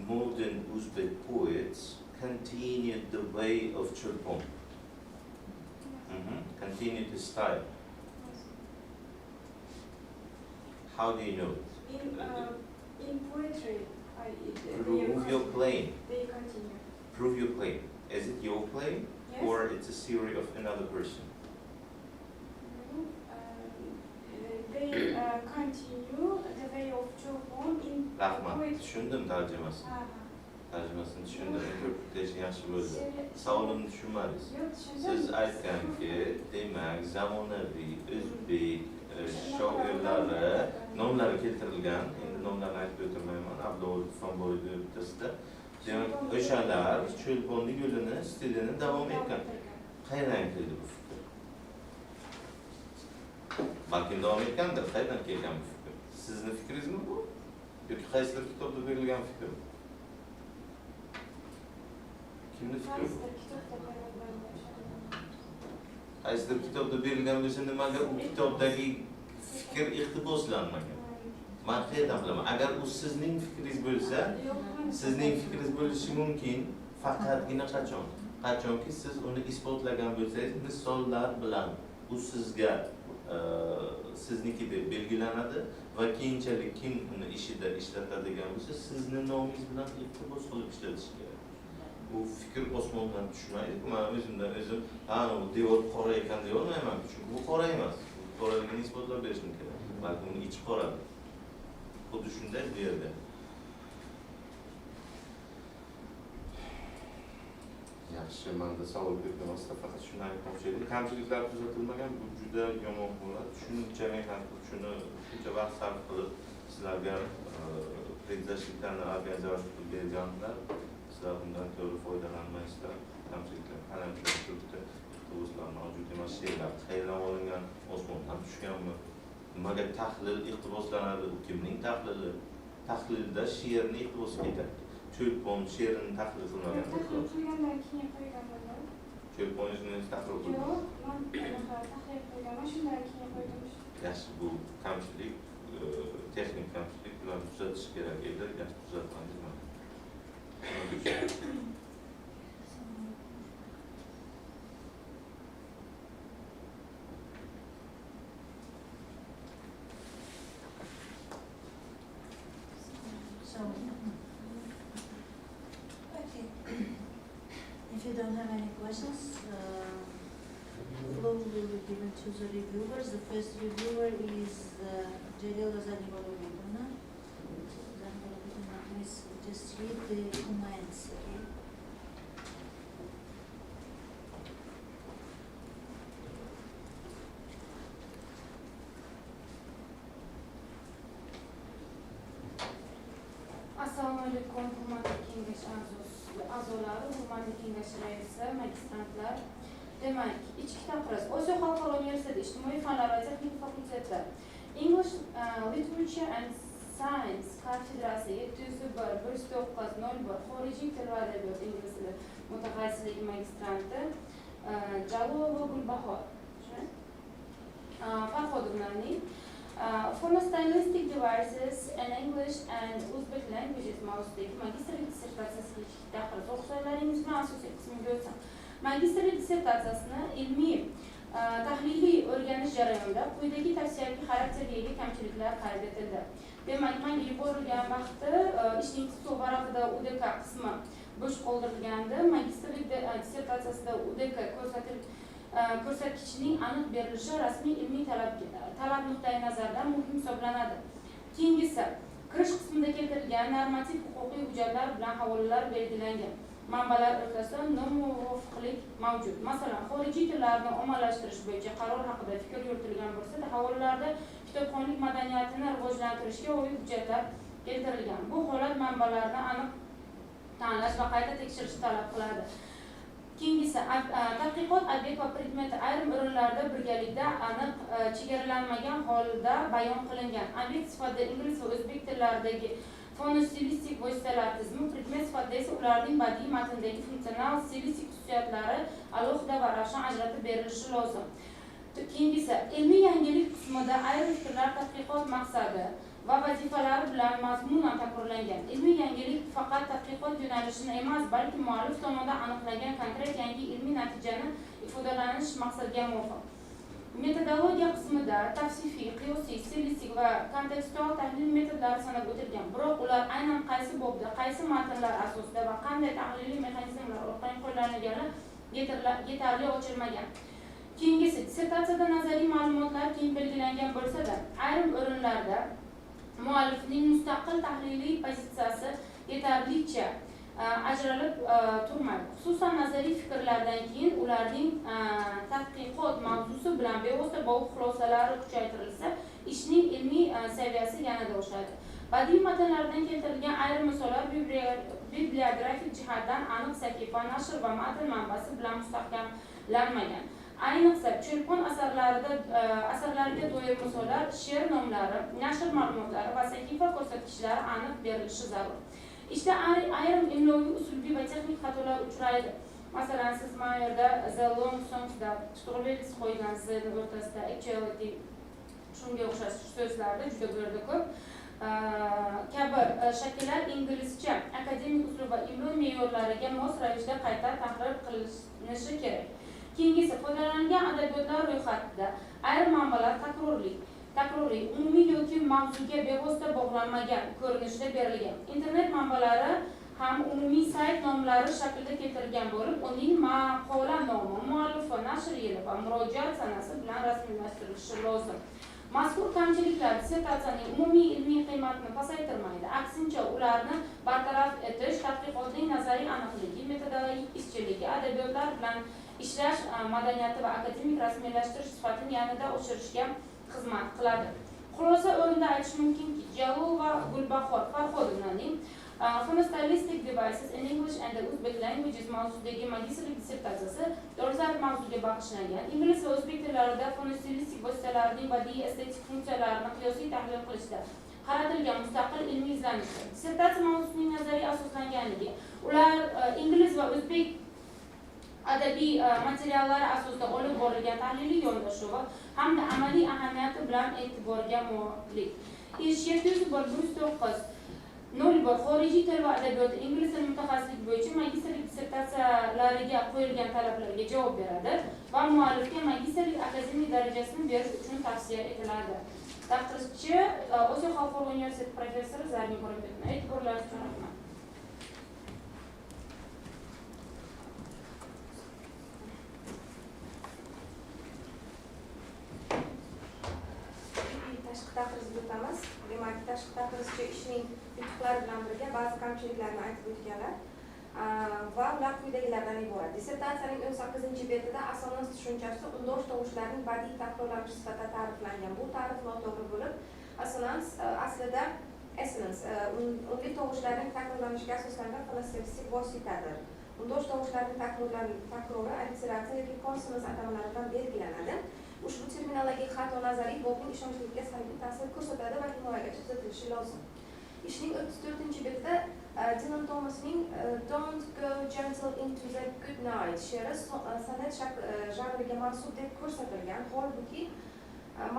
modern Uzbek poets continued the way of Cho'lpon. Continued the style. How do you know it? In poetry, Prove your claim. They continue. Prove your claim. Is it your claim, Yes. or it's a theory of another person? They continue the way of Cho'lpon in Rahmat. poetry. Tushundim tarjimasini. Tarjimasini tushundim. Interpretation yaxshi bo'ldi. Savolimni tushunmadingiz. Siz aytganki, demak, zamonaviy o'zbek shoirlari nomlari keltirilgan. Endi nomlarni aytib o'tirmayman. Abdul Fanboyni o'rtasida. Demak, o'shalar Cho'lponning yo'lini, stilini davom etgan. Qayerdan keldi bu fikr? Balki davom etgandir. Qayerdan kelgan bu fikr? Sizning fikringizmi bu? Yoki qaysidir kitobda berilgan fikr? Kimning fikri bu? Qaysidir kitobda berilgan bo'lsa, nimaga u kitobdagi fikr iqtiboslanmagan? Men qayerdan bilaman? Agar u sizning fikringiz bo'lsa, sizning fikringiz bo'lishi mumkin, faqatgina qachon? Qachonki siz uni isbotlagan bo'lsangiz, misollar bilan u sizga sizniki deb belgilanadi va keyinchalik kim uni ishida ishlatadigan bo'lsa, sizni nomingiz bilan iqtibos qilib ishlatish kerak. Bu fikr osmondan tushmaydi. Men o'zimdan o'zim, bu devor qora ekan deb olmayman, chunki bu qora emas. Bu qoraligini isbotlab berishim kerak. Balki uni ichi qora. Xuddi shunday bu yerda. Yaxshi, menda savol bermasdan faqat shuni aytmoqchi edim. Kamchiliklar tuzatilmagan, bu juda yomon holat. Shuncha mehnat qilib, shuncha vaqt sarf qilib sizlarga prezentasiyalarni organizatsiya qilib berganlar. Sizlar bundan to'g'ri foydalanmaysizlar. Kamchiliklar qalamchilar turibdi. Iqtiboslar mavjud emas, she'rlar qayerdan olingan, osmondan tushganmi? Nimaga tahlil iqtiboslanadi? Bu kimning tahlili? Tahlilda she'rni iqtibos ketadi. Cho'lpon she'rini tahlil qilmagan. Tahlil qilgandan keyin qo'yganman. Cho'lpon she'rini tahlil qilgan. Yo'q, men tahlil qilganman, shundan keyin qo'ydim. Yaxshi, bu kamchilik, texnik kamchilik, bularni tuzatish kerak edi. Yaxshi tuzatmadingizmi? So, okay. If you don't have any questions, floor will be given to the reviewers. The first reviewer is Jalil Zanibalogiduna. Just read the comments, okay? Assalomu alaykum, hurmatli kengash a'zolari, hurmatli kengash raisi, magistrantlar. Demak, ichki taqriz. Osiyo xalqaro universiteti ijtimoiy fanlar va texnik fakulteti English Literature and Science kafedrasi 701-1901 xorijiy til va adabiyot ingliz tili mutaxassisligi magistranti Jalolova Gulbahor. Farhodovnaning for stylistic devices in English and Uzbek languages mavzudagi magistrlik dissertatsiyasiga taqriz o'qisalaringiz bilan asosiy qismiga o'tsam. Magistrlik dissertatsiyasini ilmiy tahliliy o'rganish jarayonida quyidagi tavsiyaviy xarakterga ega kamchiliklar qayd etildi. Demak, menga yuborilgan vaqtda ishning tutuq varaqida UDK qismi bo'sh qoldirilgandi. Magistrlik dissertatsiyasida UDK ko'rsatkichining aniq berilishi rasmiy ilmiy talab nuqtai nazaridan muhim hisoblanadi. Keyingisi, kirish qismida keltirilgan normativ huquqiy hujjatlar bilan havolalar belgilangan. Manbalar o'rtasida nomuvofiqlik mavjud. Masalan, xorijiy tillarni ommalashtirish bo'yicha qaror haqida fikr yuritilgan bo'lsa, havolalarda kitobxonlik madaniyatini rivojlantirishga oid hujjatlar keltirilgan. Bu holat manbalarni aniq tanlash va qayta tekshirishni talab qiladi. Keyingisi, tadqiqot obyekt va predmeti ayrim o'rinlarda birgalikda aniq chegaralanmagan holda bayon qilingan. Obyekt sifatida ingliz va o'zbek tillaridagi fonostilistik vositalar tizimi, predmet sifatida esa ularning badiiy matndagi funksional stilistik xususiyatlari alohida va ravshan ajratib berilishi lozim. Keyingisi, ilmiy yangilik qismida ayrim fikrlar tadqiqot maqsadi va vazifalari bilan mazmunan takrorlangan. Ilmiy yangilik faqat tadqiqot yo'nalishini emas, balki muallif tomonidan aniqlangan konkret yangi ilmiy natijani ifodalanish maqsadiga muvofiq. Metodologiya qismida tavsifiy, qiyosiy, stilistik va kontekstual tahlil metodlari sanab o'tilgan. Biroq ular aynan qaysi bobda, qaysi matnlar asosida va qanday tahliliy mexanizmlar orqali qo'llanilgani yetarli ochilmagan. Keyingisi, dissertatsiyada nazariy ma'lumotlar keng belgilangan bo'lsa-da, ayrim o'rinlarda muallifning mustaqil tahliliy pozitsiyasi yetarlicha ajralib turmaydi. Xususan nazariy fikrlardan keyin ularning tadqiqot mavzusi bilan bevosita bog'liq xulosalari kuchaytirilsa, ishning ilmiy saviyasi yanada oshadi. Badiiy matnlardan keltirilgan ayrim misollar bibliografik jihatdan aniq sahifa, nashr va matn manbasi bilan mustahkamlanmagan. Ayniqsa, cho'lpon asarlariga doir misollar, she'r nomlari, nashr ma'lumotlari va sahifa ko'rsatkichlari aniq berilishi zarur. Ishda ayrim imloviy uslubiy va texnik xatolar uchraydi. Masalan, siz mana yerda the long songsda tutuqlik qo'ygan z'ni o'rtasida actuality shunga o'xshash so'zlarda juda ko'p kabi shakllar inglizcha akademik uslub va imlo me'yorlariga mos ravishda qayta tahrir qilinishi kerak. Keyingisi, foydalanilgan adabiyotlar ro'yxatida ayrim manbalar takroriy, umumiy yoki mavzuga bevosita bog'lanmagan ko'rinishda berilgan. Internet manbalari ham umumiy sayt nomlari shaklida keltirilgan bo'lib, uning maqola nomi, muallifi, nashr yili va murojaat sanasi bilan rasmiylashtirilishi lozim. Mazkur kamchiliklar dissertatsiyaning umumiy ilmiy qiymatini pasaytirmaydi. Aksincha, ularni bartaraf etish tadqiqotning nazariy aniqligi, metodologik izchilligi, adabiyotlar bilan ishlash madaniyati va akademik rasmiylashtirish sifatini yanada oshirishga xizmat qiladi. Xulosa o'rinda aytish mumkinki, Jalolova Gulbahor Farhodovnaning Phonostylistic Devices in English and the Uzbek Languages mavzudagi magistrlik dissertatsiyasi dolzarb mavzuga bag'ishlangan. Ingliz va o'zbek tillarida fonostilistik vositalarning badiiy estetik funksiyalarini qiyosiy tahlil qilishda qaratilgan mustaqil ilmiy izlanishdir. Dissertatsiya mavzusining nazariy asoslanganligi, ular ingliz va o'zbek adabiy materiallari asosida olib borilgan tahliliy yondashuvi hamda amaliy ahamiyati bilan e'tiborga molik. Ish 701-1901 xorijiy til va adabiyoti ingliz tili mutaxassisligi bo'yicha magistrlik dissertatsiyalariga qo'yilgan talablarga javob beradi va muallifga magistrlik akademik darajasini berish uchun tavsiya etiladi. Taqdirchi Osiyo xalqaro universiteti professori Zarni Qo'rabekov. E'tiborlaringiz uchun rahmat. tashqi tadrischi ishining yutuqlari bilan birga ba'zi kamchiliklarni aytib o'tganlar va ular quyidagilardan iborat. Dissertatsiyaning 18-betida assonans tushunchasi undosh tovushlarning badiiy takrorlanishi sifatida ta'riflangan. Bu ta'rif noto'g'ri bo'lib, assonans aslida unli tovushlarning takrorlanishiga asoslangan fonologistik vositadir. Undosh tovushlarning takrori alliteratsiya yoki konsonans atamalari bilan belgilanadi. Ushbu terminologik xato nazariy bobning ishonchligiga salbiy ta'sir ko'rsatadi va himoyagacha tuzatilishi lozim. Ishning 34-betida Dylan Thomasning Don't Go Gentle into the Good Night she'ri san'at janriga mansub deb ko'rsatilgan, holbuki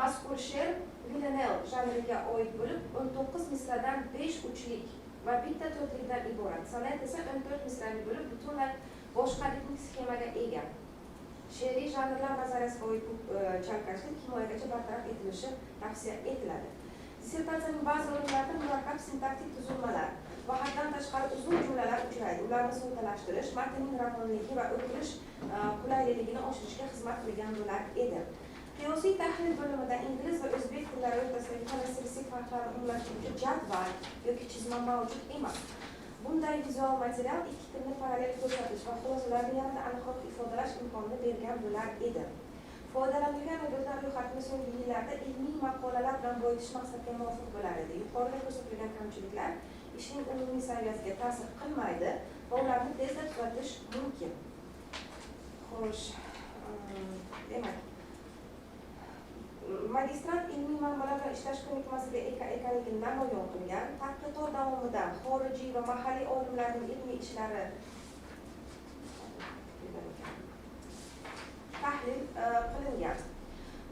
mazkur she'r villanelle janriga oid bo'lib, 19 misradan 5 uchlik va bitta to'rtlikdan iborat. San'at esa 14 misrali bo'lib, butunlay boshqa ritmik sxemaga ega. She'riy janrlar nazariyasiga oid bu chalkashlik himoyagacha bartaraf etilishi tavsiya etiladi. Dissertatsiyaning ba'zi o'rinlarida murakkab sintaktik tuzilmalar va haddan tashqari uzun jumlalar uchraydi. Ularni soddalashtirish matnning ravonligi va o'qilish qulayligini oshirishga xizmat qilgan bo'lar edi. Qiyosiy tahlil bo'limida ingliz va o'zbek tillari o'rtasidagi fonologistik farqlarni umumlashtiruvchi jadval yoki chizma mavjud emas. Bunday vizual material ikki tilni parallel ko'rsatish va xulosalarni yanada aniqroq ifodalash imkonini bergan bo'lar edi. Foydalanilgan obyektlar ro'yxatini so'nggi yillarda ilmiy maqolalar bilan boyitish maqsadga muvofiq bo'lar edi. Yuqorida ko'rsatilgan kamchiliklar ishning umumiy saviyasiga ta'sir qilmaydi va ularni tezda tuzatish mumkin. Xo'sh, demak, magistrant ilmiy manbalar bilan ishlash ko'nikmasiga ekanligini namoyon qilgan, tadqiqot davomida xorijiy va mahalliy olimlarning ilmiy ishlari tahlil qilingan.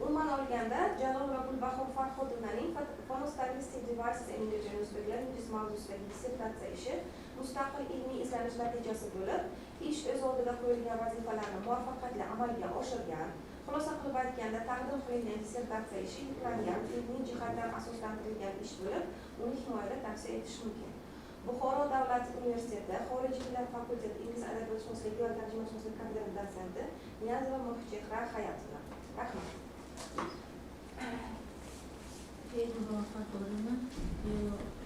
Umuman olganda, Jalol va Gulbahor Farhodinaning Phonostylistic Devices in Indigenous Languages mavzusidagi dissertatsiya ishi mustaqil ilmiy izlanish natijasi bo'lib, ish o'z oldiga qo'yilgan vazifalarni muvaffaqiyatli amalga oshirgan. Xulosa qilib aytganda, taqdim qilingan dissertatsiya ishi yuklangan, ilmiy jihatdan asoslantirilgan ish bo'lib, uni himoyada tavsiya etish mumkin. Buxoro davlat universiteti xorijiy tillar fakulteti ingliz adabiyoti va tarjimashunoslik kafedrasi dotsenti Niyazova Mohchehra Hayatova. Rahmat. Your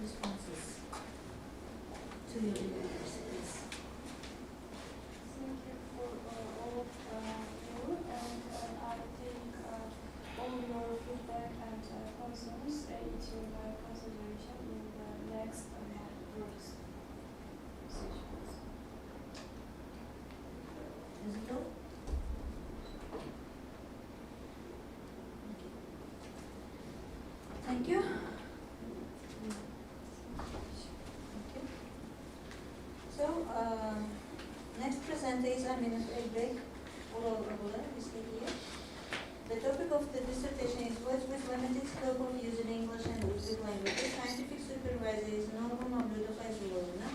responses to your readers, please. Thank you for all of you, and I take all your feedback and concerns into my consideration in the next works sessions. Is it all? Thank you. So, next presenter is Aminat Elbek, oral is here. The topic of the dissertation is Words with Limited Scope of Use in English and Uzbek languages. Scientific supervisor is Norman Mamludova Zilovna,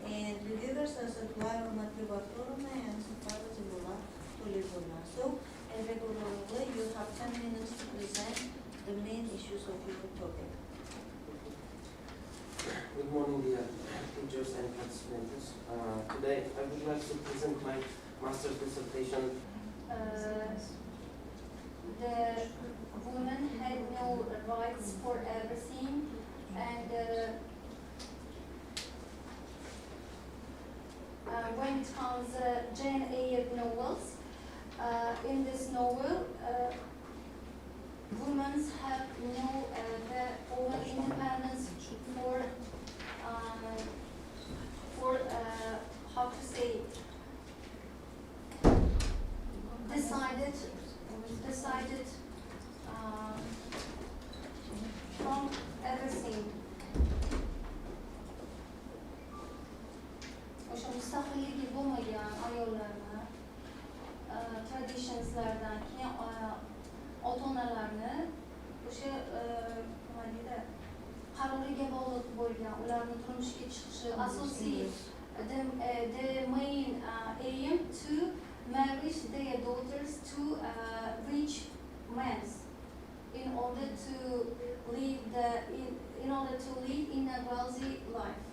and reviewers are Satlaya Matviva Florovna and Safara Zilova Tulivona. So, Elbek Orovna, you have 10 minutes to present the main issues of your topic. Good morning, dear teachers and participants. Today I would like to present my master's dissertation. The woman had no rights for everything, and when it comes Jane Eyre novels, in this novel, women have no their own independence for how to say decided from everything. O'sha mustaqilligi bo'lmagan ayollarni traditionslardan keyin ota-onalarni o'sha nima deydi qaroriga bog'liq bo'lgan ularning turmushga chiqishi asosiy the main aim to marry their daughters to rich men in order to live in a wealthy life.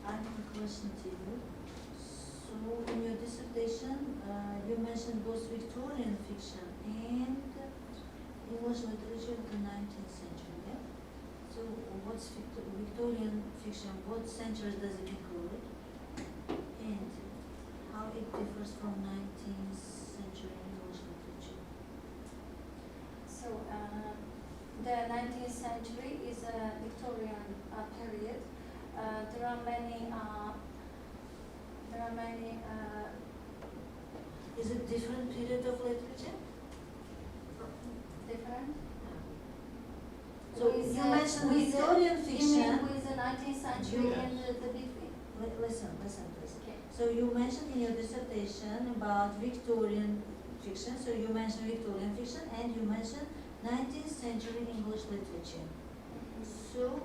I have a question to you. So, in your dissertation, mentioned both Victorian fiction and English literature of the 19th century, yeah? So what's Victorian fiction? What centuries does it include? And how it differs from 19th century English literature? So the 19th century is a Victorian period. There are many. Is it different period of literature? Different. So With, you with mentioned the- Victorian You fiction. mean with the 19th century Yes. and the between? Listen, please. Okay. So you mentioned in your dissertation about Victorian fiction. So you mentioned Victorian fiction and you mentioned 19th century English literature. So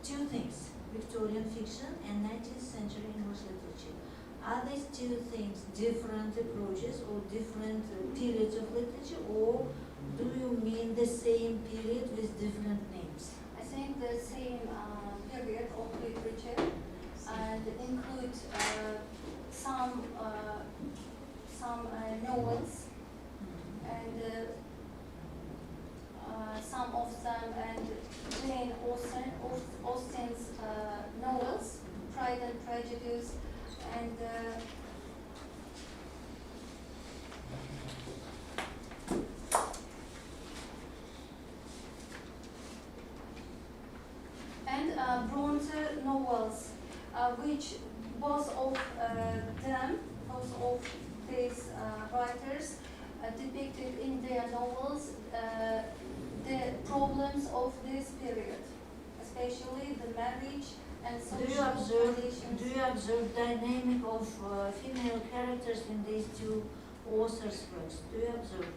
two things: Victorian fiction and 19th century English literature. Are these two things different approaches or different periods of literature, or do you mean the same period with different names? I think the same period of literature and include some novels and some of them and Jane Austen's novels, Pride and Prejudice, and Bronte novels, which both of these writers depicted in their novels the problems of this period, especially the marriage and social relations. Do you observe dynamic of female characters in these two authors' works? Do you observe?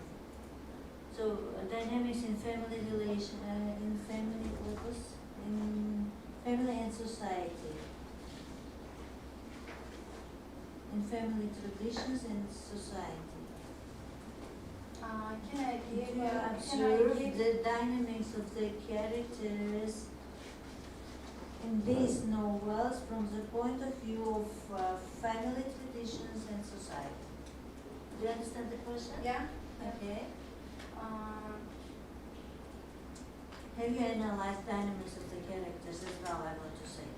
So dynamics in family relation, in family purpose, in family and society, in family traditions and society. Can I Do give? you observe the dynamics of the characters in these novels from the point of view of family traditions and society? Do you understand the question? Yeah. Okay. Have you analyzed dynamics of the characters as well, I want to say?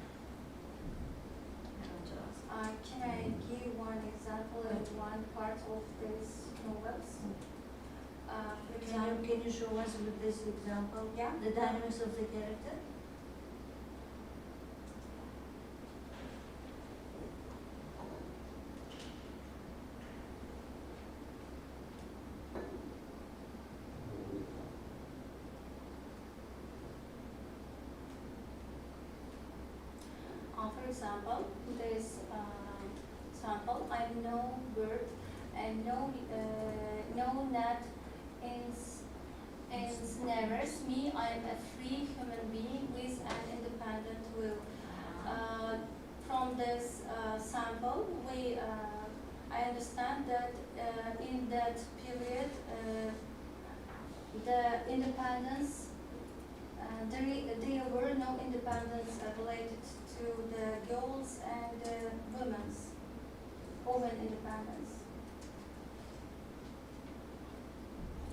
I want to ask. Can I give one example of one part of these novels? For example, Can you show us with this example? Yeah. The dynamics of the character? for example, this sample, I'm no bird and no net ensnares me. I'm a free human being with an independent will. From this sample, I understand that in that period, the independence, there were no independence related to the girls and women's independence.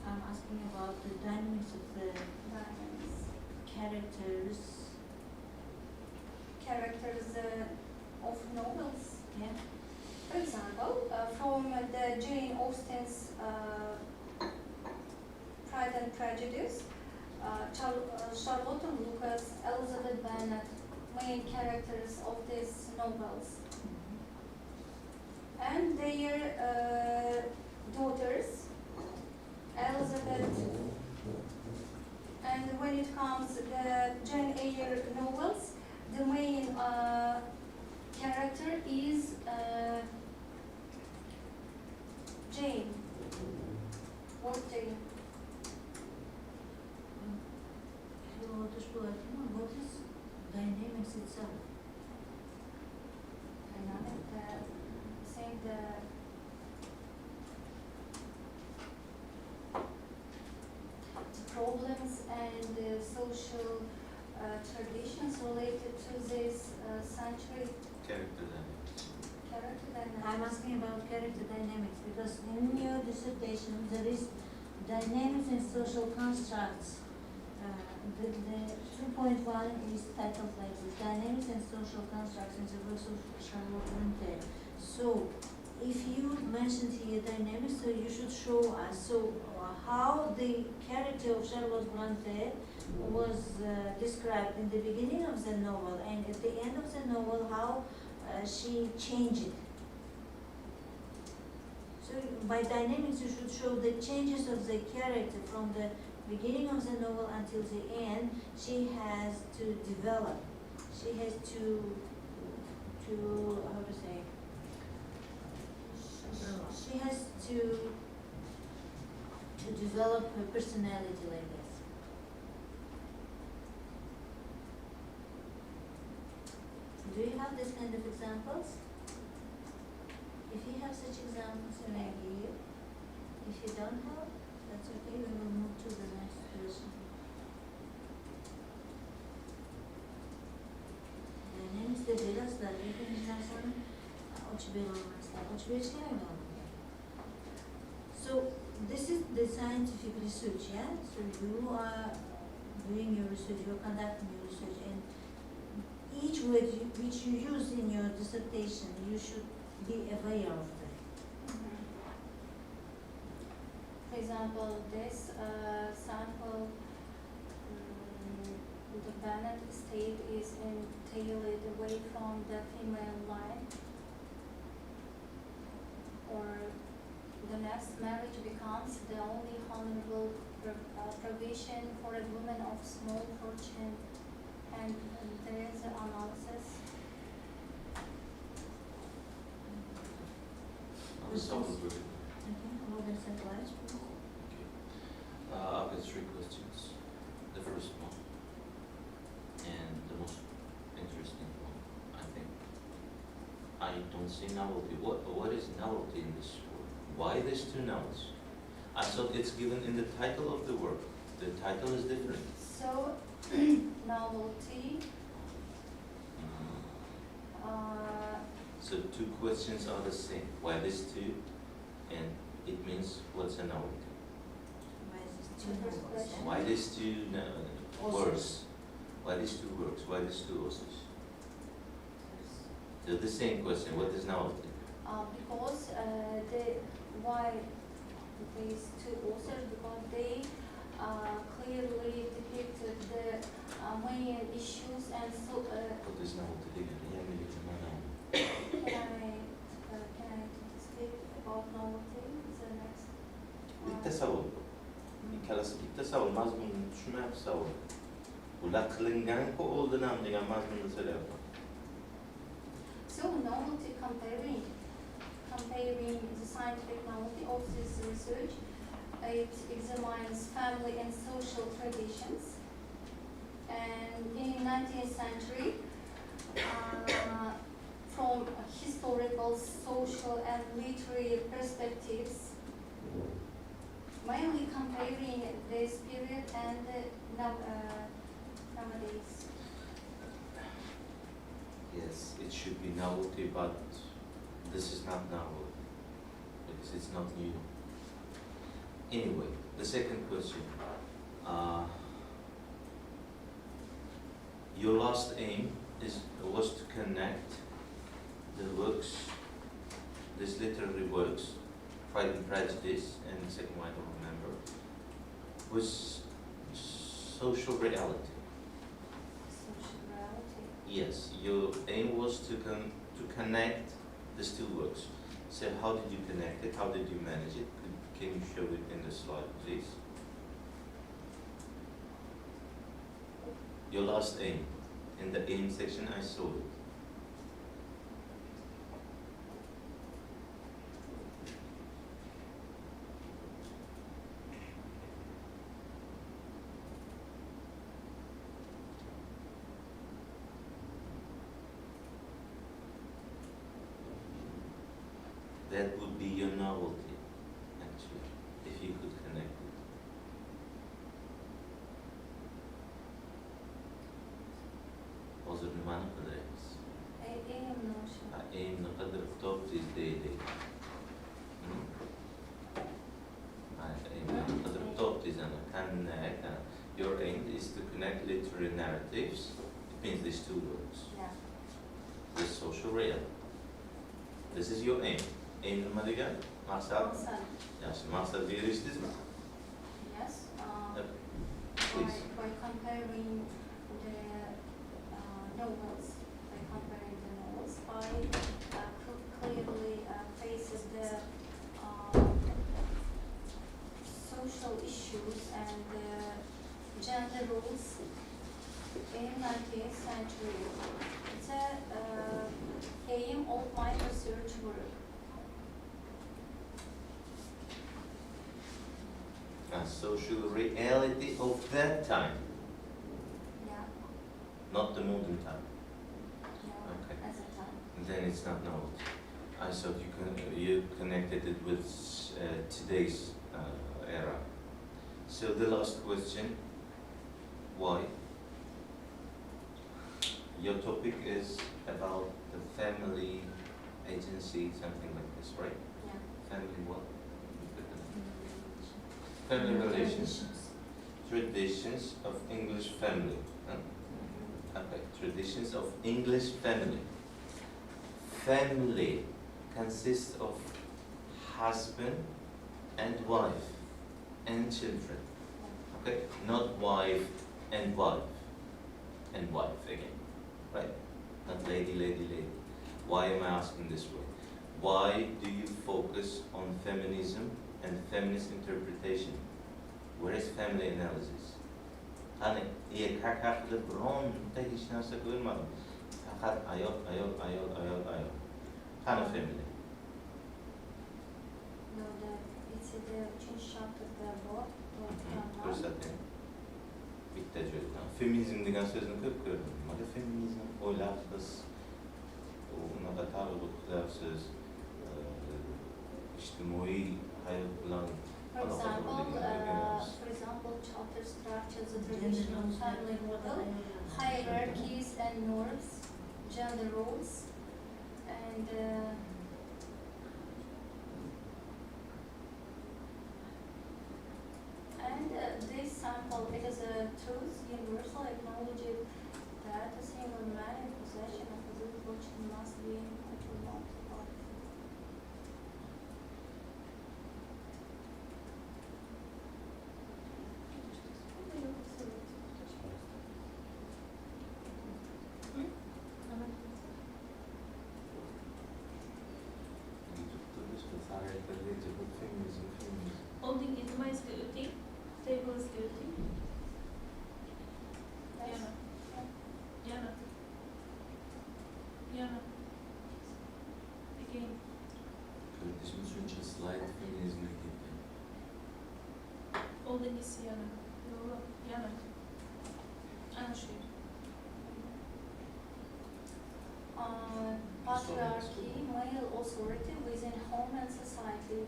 I'm asking about the dynamics of the characters of novels. Yeah. For example, from the Jane Austen's Pride and Prejudice, Charlotte Lucas, Elizabeth Bennet, main characters of these novels, and their daughters, Elizabeth. And when it comes to the Jane Eyre novels, the main character is Jane. What Jane? What is dynamics itself? Saying the problems and social traditions related to this century. Character dynamics. character dynamics. I'm asking about character dynamics because in your dissertation there is dynamics in social constructs. The 2.1 is titled like this, Dynamics and Social Constructs in the Works of Charlotte Bronte. So, if you mentioned here dynamics, so you should show us how the character of Charlotte Bronte was described in the beginning of the novel and at the end of the novel, how she changed it. So by dynamics, you should show the changes of the character from the beginning of the novel until the end. She has to develop. She has to how to say? She has to develop her personality like this. Do you have this kind of examples? If you have such examples, then I give you. If you don't have, that's okay. We will move to the next person. Denizde biraz da hepimizden sonra uçbel olmazlar. Uçbel şey mi? So this is the scientific research, yeah? So you are doing your research, you are conducting your research, and each word which you use in your dissertation, you should be aware of that. For example, this sample, the Bennett state is entailed away from the female line, or the next marriage becomes the only honorable provision for a woman of small fortune, and there is an analysis. Hold on a second. I've got 3 questions. The first one, and the most interesting one, I think. I don't see novelty. What is novelty in this work? Why these 2 novels? I thought it's given in the title of the work. The title is different. So, novelty. So 2 questions are the same. Why these 2? And it means what's a novelty? Why these 2 works? Why these 2 works? Why these 2 authors? So the same question. What is novelty? Because why these 2 authors? Because they clearly depicted the main issues and so. What is novelty? Can I speak about novelty? The next. التسول ikkalasi tasavvur mazmunini tushunmayapti savol. Ular qilingan-ku oldin ham degan mazmunni so'rayapman. So novelty comparing the scientific novelty of this research, it examines family and social traditions. And in 19th century, from historical, social, and literary perspectives, mainly comparing this period and nowadays. Yes, it should be novelty, but this is not novel because it's not new. Anyway, the second question. Your last aim was to connect the works, these literary works, Pride and Prejudice, and the second one I don't remember, with social reality. Social reality. Yes, your aim was to connect these 2 works. So how did you connect it? How did you manage it? Can you show it in the slide, please? Your last aim. In the aim section, I saw it. That would be your novelty, actually, if you could connect it. Hozir nimani qilyapmiz? Aim notion. Aimni qidirib your aim is to connect literary narratives. It means these two words. Yeah. The social reality. This is your aim. Aim nima degan? Maqsad? Yaxshi, maqsadga erishdingizmi? Yes. Please. By comparing the novels, I clearly faces the social issues and gender roles in 19th century. It's a aim of my research work. A social reality of that time, Yeah. not the modern time. No, Okay. as a time. Then it's not novel. I thought you connected it with today's era. So the last question, why? Your topic is about the family agency, something like this, right? Yeah. Family what? Family relations. Traditions of English family. Huh? Okay, traditions of English family. Family consists of husband and wife and children. Okay, not wife and wife and wife again, right? Not lady, lady, lady. Why am I asking this way? Why do you focus on feminism and feminist interpretation? Where is family analysis? Hani erkak haqida bironta hech narsa ko'rmadim. Faqat ayol. Qani family? No, it's the change chapterda bor. Ko'rsating. Bitta joydan. Feminizm degan so'zni ko'p ko'rdim. Nimaga feminizm o'ylabsiz? Unaqa targ'ibot qilyapsiz. Ijtimoiy hayot bilan For example, chapter structures the traditional family model, hierarchies and norms, gender roles, and this sample, it is a truth, universal, acknowledging that a single man in possession of a good fortune must be not about. Holding it, my security, table security. Yes. Yana. Again. Kardeşim şunca slide feminizm'e gitti. Holding is Yana. Yana. Ana şey. Patriarchy, male authority within home and society.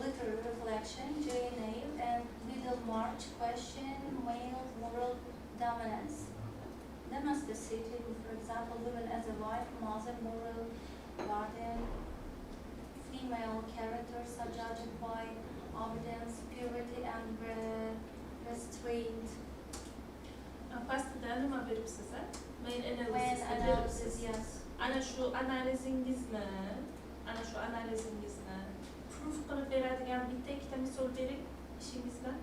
Literary reflection, Jane Eyre, and Middlemarch question male moral dominance. Domesticity, for example, women as a wife, mother, moral guardian. Female characters are judged by obedience, purity, and restraint. Pastada nima berib size? Main When analysis, yes. Ana shu analizingizni proof qilib beradigan bitta ikkita misol bering ishingizdan.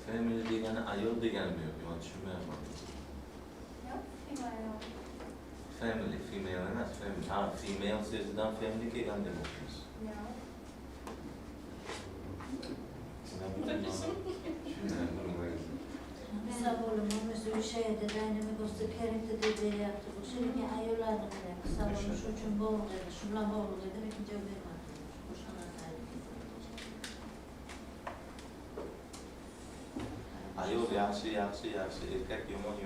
Family degani ayol deganmi yo'q? Men tushunmayapman. No, female. Family, female emas, family. Ha, female so'zidan family kelgan demoqchimiz. No. Savolum o'sha şeyde dynamikosda kerakli deb beryapti. Bu shunga ayollarni qilyapti. Savolum shu uchun bog'liq edi. Shu bilan bog'liq edi, lekin javob bermadi. O'sha narsani. Ayol yaxshi, erkak yomon.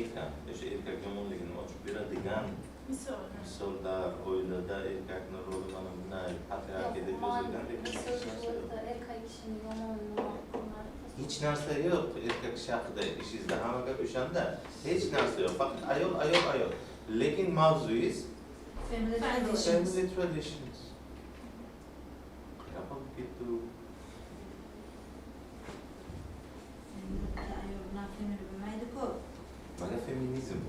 Ekan, o'sha erkak yomonligini ochib beradigan misollar, oilada erkakni roli mana bunday patriarxiya deb yozilgan deb Erkak kishini yomonligini Hech narsa yo'q erkak kishi haqida ishingizda hamma gap o'shanda. Hech narsa yo'q. Faqat ayol. Lekin mavzuyingiz Family family traditions. Qanaqa bo'lib ketdi u? ayollar family bilmaydi-ku. Mana feminizm.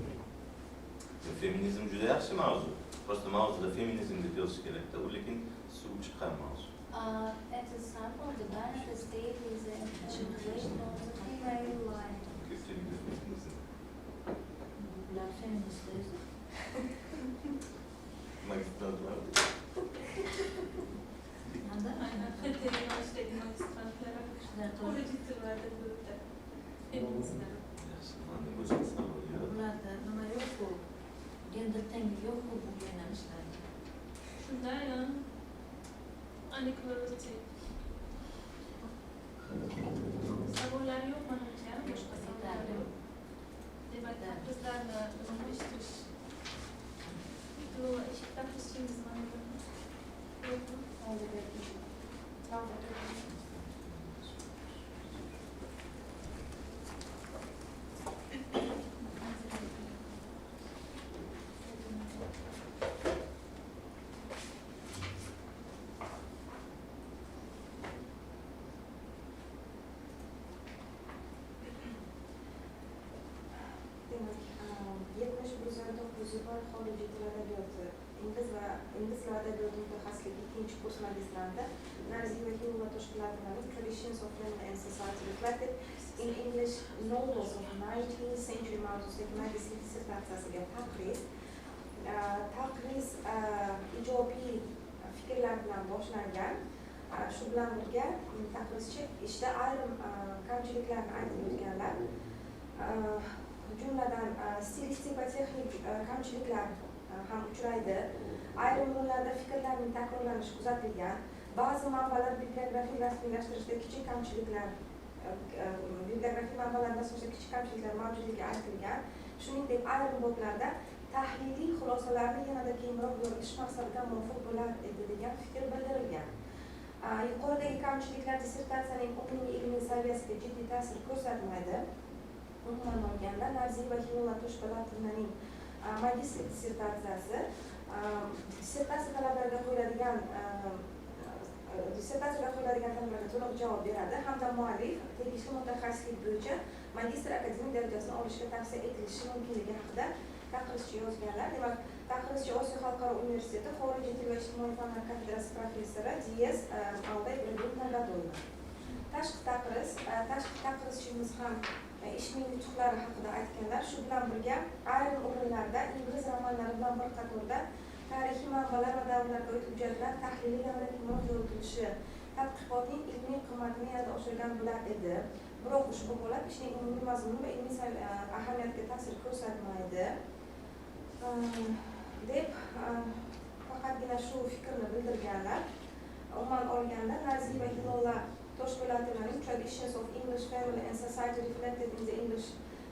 Feminizm juda yaxshi mavzu. Prosta mavzuda feminizm deb yozish kerak-da, u lekin suv chiqqan mavzu. As a sample, the United States is a situation of the female line. Ko'pchilikda feminizm. Ular feministlar. Magistrantlarda. Nada? Aynen. Kaliteli üniversitedeki magistrantlara koleji tırlarda grupta feministler. Yaxshi, mana o'zim savol yo'q. Ularda nima yo'q-ku? Gender tengligi yo'q-ku bu yo'nalishlarda. Shunda aynan unequality. Savollar yo'q menimcha, boshqa savollar yo'q. Demak, takliflarni eshitish. Bu eshik taklifchingiz yo'qmi? Demak, 71 bor xorijiy til adabiyoti, ingliz va adabiyoti mutaxassisligi ikkinchi kurs magistranti Xorijiy va Traditions of Women and Society reflected in English novels of 19th century mavzusidagi magistrlik dissertatsiyasiga taqriz ijobiy fikrlar bilan boshlangan. Shu bilan birga taqrizchi ishda ayrim kamchiliklarni aytib o'tganlar. Jumladan stilistik va texnik kamchiliklar ham uchraydi. Ayrim yo'llarda fikrlarning takrorlanishi kuzatilgan. Ba'zi manbalar bibliografik rasmiylashtirishda kichik kamchiliklar mavjudligi aytilgan. Shuningdek, ayrim boblarda tahliliy xulosalarni yanada kengroq yoritish maqsadida muvofiq bo'lar edi degan fikr bildirilgan. Yuqoridagi kamchiliklar dissertatsiyaning umumiy ilmiy saviyasiga jiddiy ta'sir ko'rsatmaydi. Umuman olganda, Xorijiy va Himoyasi magistrlik dissertatsiyasi dissertatsiya talablariga qo'yiladigan talablarga to'liq javob beradi hamda muallif tegishli mutaxassislik bo'yicha magistr akademik darajasini olishga tavsiya etilishi mumkinligi haqida taqrizchi yozganlar. Demak, taqrizchi Osiyo xalqaro universiteti xorijiy til va ijtimoiy fanlar kafedrasi professori D.S. Tashqi taqrizchimiz ham ishning yutuqlari haqida aytganlar. Shu bilan birga ayrim o'rinlarda ingliz romanlari bilan bir qatorda tarixiy manbalar va davrlarga oid hujjatlar tahlili yanada kengroq yoritilishi tadqiqotning ilmiy qiymatini yanada oshirgan bo'lar edi. Biroq ushbu holat ishning umumiy mazmuni va ilmiy ahamiyatiga ta'sir ko'rsatmaydi deb faqatgina shu fikrni bildirganlar. Umuman olganda, Xorijiy va Himoyasi Traditions of English Family and Society reflected in the English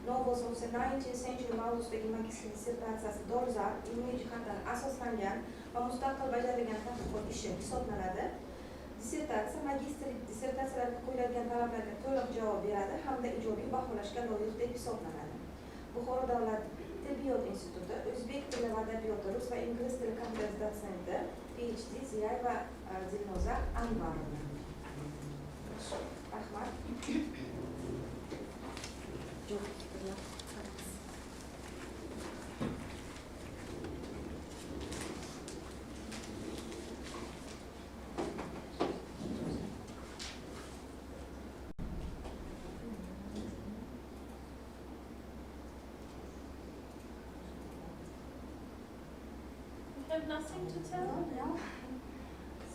novels of the 19th century mavzusidagi magistrlik dissertatsiyasi dolzarb, ilmiy jihatdan asoslangan va mustaqil bajarilgan tadqiqot ishi hisoblanadi. Dissertatsiya magistrlik dissertatsiyalarga qo'yiladigan talablarga to'liq javob beradi hamda ijobiy baholashga loyiq deb hisoblanadi. Buxoro davlat tibbiyot instituti, o'zbek tili va adabiyoti, rus va ingliz tili kafedrasi dotsenti, PhD Ziyay va Dilnoza Anvarova. Rahmat. Have nothing to tell? No.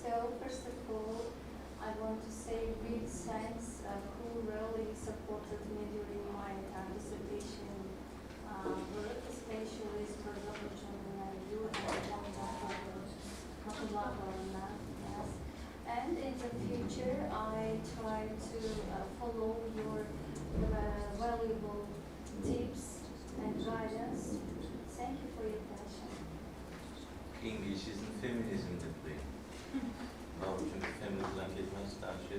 So first of all, I want to say big thanks who really supported me during my dissertation work, especially for Dr. you and and in the future I try to follow your valuable tips and guidance. Thank you for your attention. English isn't feminism that way. Çünkü feminizm ketmez, karşı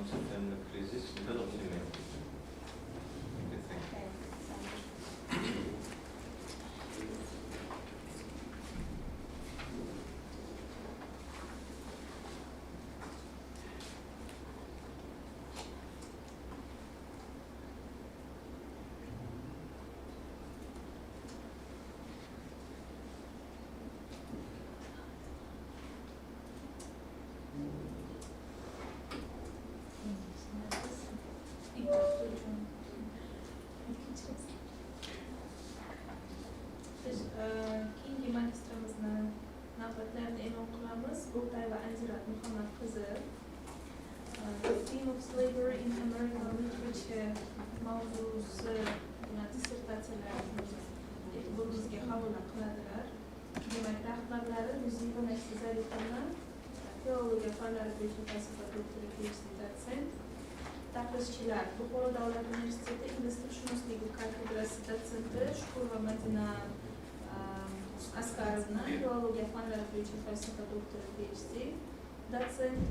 concept and the crisis little female. Okay, thank you. Biz keyingi magistrimizni navbatlarida e'lon qilamiz. Bo'g'day va Anzirat Muhammad qizi The Theme of Slavery in American Literature mavzusi bilan dissertatsiyalarni e'tiboringizga havola qiladilar. Demak, rahbarlari Xorijiy Zarifovna, filologiya fanlari bo'yicha falsafa doktori, PhD dotsent. Tahlilchilar Buxoro davlat universiteti ingliz tilshunosligi kafedrasi dotsenti Shukur va Madina Askarovna, filologiya fanlari bo'yicha falsafa doktori, PhD dotsent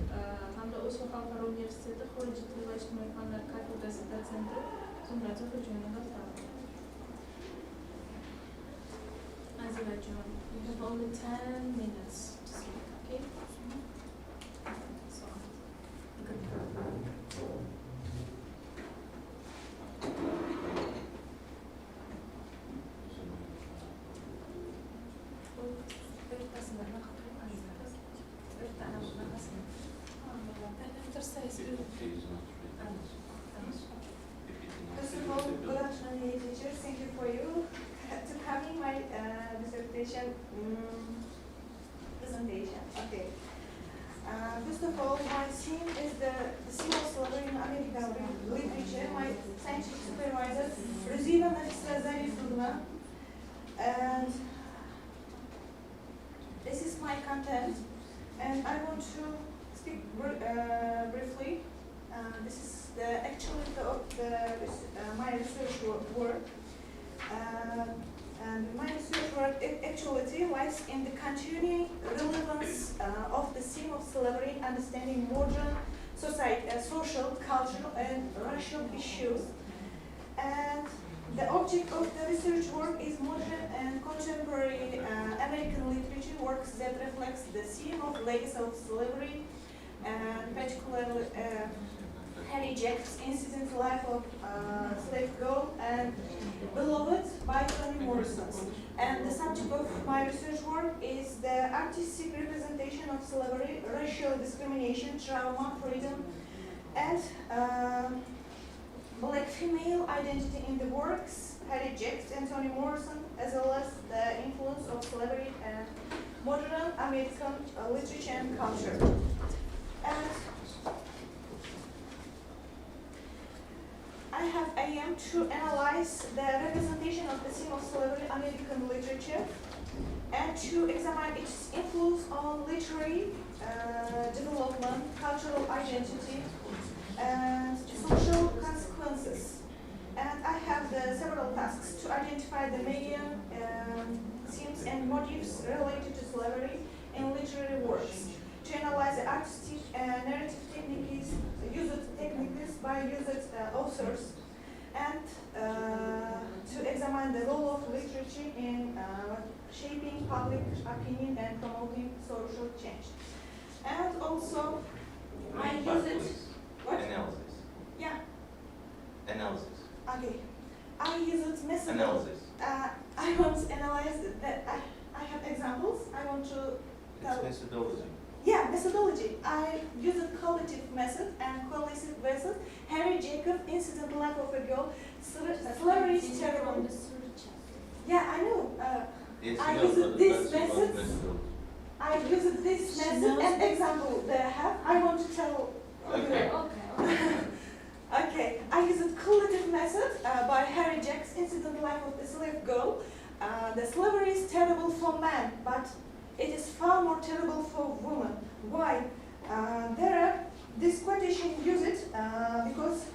hamda Oslo xalqaro universiteti xorijiy til va ijtimoiy fanlar kafedrasi dotsenti Zumrad Zohirjonova. Azirajon, you have only 10 minutes to speak, okay? So, First of all, good afternoon, teachers. Thank you for you to coming my dissertation presentation. Okay. First of all, my theme is the theme of slavery in American literature. My scientific supervisor, Xorijiy Zarifovna, and this is my content. And I want to speak briefly. This is the actuality of my research work. And my research work actuality lies in the continuing relevance of the theme of slavery, understanding modern society, social, cultural, and racial issues. And the object of the research work is modern and contemporary American literature works that reflects the theme of legacy of slavery, and particularly Harry Jack's incident life of slave girl and Beloved by Toni Morrison. And the subject of my research work is the artistic representation of slavery, racial discrimination, trauma, freedom, and black female identity in the works, Harry Jacks and Toni Morrison, as well as the influence of slavery and modern American literature and culture. And I have aimed to analyze the representation of the theme of slavery in American literature and to examine its influence on literary development, cultural identity, and social consequences. And I have several tasks to identify the main themes and motifs related to slavery in literary works, to analyze the artistic and narrative techniques used by authors, and to examine the role of literature in shaping public opinion and promoting social change. And also, I use it. What? Analysis. Yeah. Analysis. Okay. I use it method. Analysis. I want to analyze that. I have examples. I want to tell. It's methodology. Yeah, methodology. I use a collective method and cohesive method. Harry Jacob, incident life of a girl. Slavery is terrible. Yeah, I know. Yes, I you use know, this that's method. methodology. I use this method and example that I have. I want to tell. Okay. Okay, I use a collective method by Harry Jack's incident life of the slave girl. The slavery is terrible for men, but it is far more terrible for women. Why? This quotation use it because,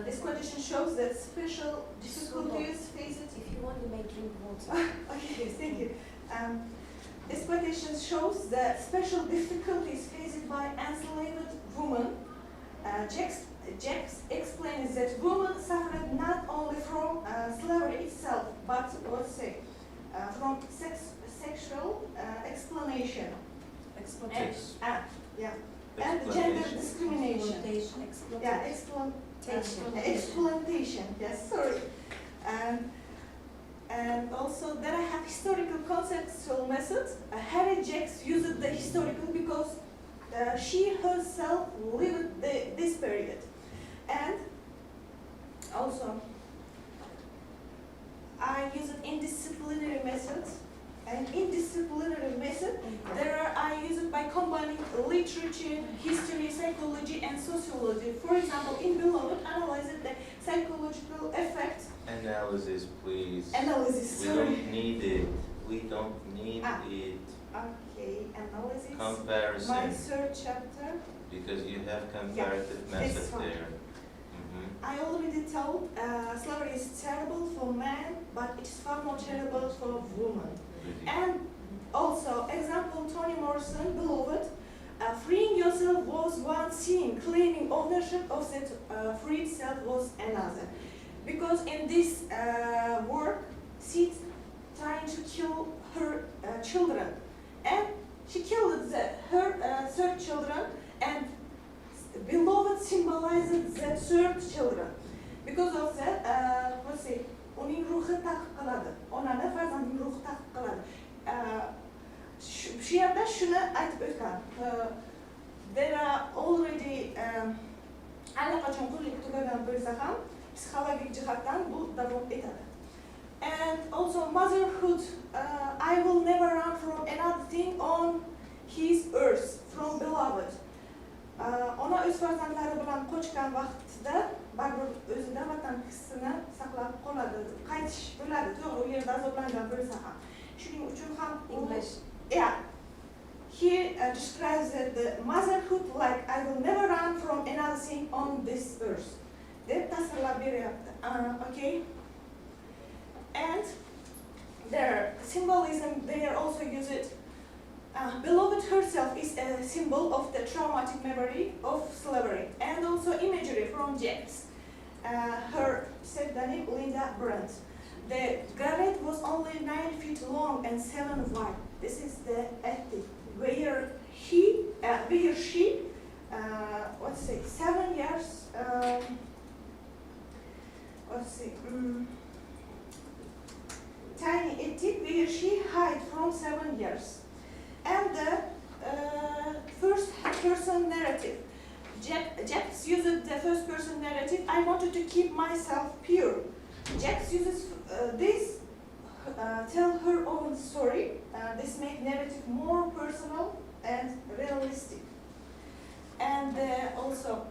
this quotation shows that special difficulties faced. If you want, you may drink water. Okay, thank you. Exploitation shows the special difficulties faced by enslaved women. Jax explains that women suffered not only from slavery itself, but from sexual explanation. And gender discrimination. Exploitation. Yes, sorry. And also there I have historical contextual methods. Harry Jax used the historical because she herself lived this period. And also I use it in disciplinary methods. And in disciplinary method, I use it by combining literature, history, psychology, and sociology. For example, in Beloved, analyzing the psychological effects. Analysis, please. Analysis, We sorry. don't need it. We don't need it. Okay, analysis. Comparison. My third chapter. Because you have comparative method there. I already told slavery is terrible for men, but it's far more terrible for women. And also, example, Toni Morrison, Beloved, freeing yourself was one thing, claiming ownership of that freed self was another. Because in this work, she's trying to kill her children. And she killed her third children, and Beloved symbolizes the third children. Because of that, uning ruhi ta'qib qiladi. Onani farzandining ruhi ta'qib qiladi. Shu yerda shuni aytib o'tgan. There are already allaqachon qullik tugagan bo'lsa ham psixologik jihatdan bu davom etadi. And also motherhood, I will never run from another thing on his earth, from Beloved. Ona o'z farzandlari bilan qochgan vaqtida baribir o'zida vatan hissini saqlab qoladi. Qaytish bo'ladi, to'g'ri, u yerda azoblangan bo'lsa ham. Shuning uchun ham English. Yeah. He describes the motherhood like I will never run from another thing on this earth. Deb tasvirlab beryapti. Okay. And their symbolism, they also use it. Beloved herself is a symbol of the traumatic memory of slavery, and also imagery from Jax. Her pseudonym Linda Brandt. The garret was only 9 feet long and 7 wide. This is the ethic where she, 7 years. Tiny ethic where she hid from 7 years. And the first person narrative. Jax uses the first person narrative. I wanted to keep myself pure. Jax uses this, tell her own story. This makes narrative more personal and realistic. And also,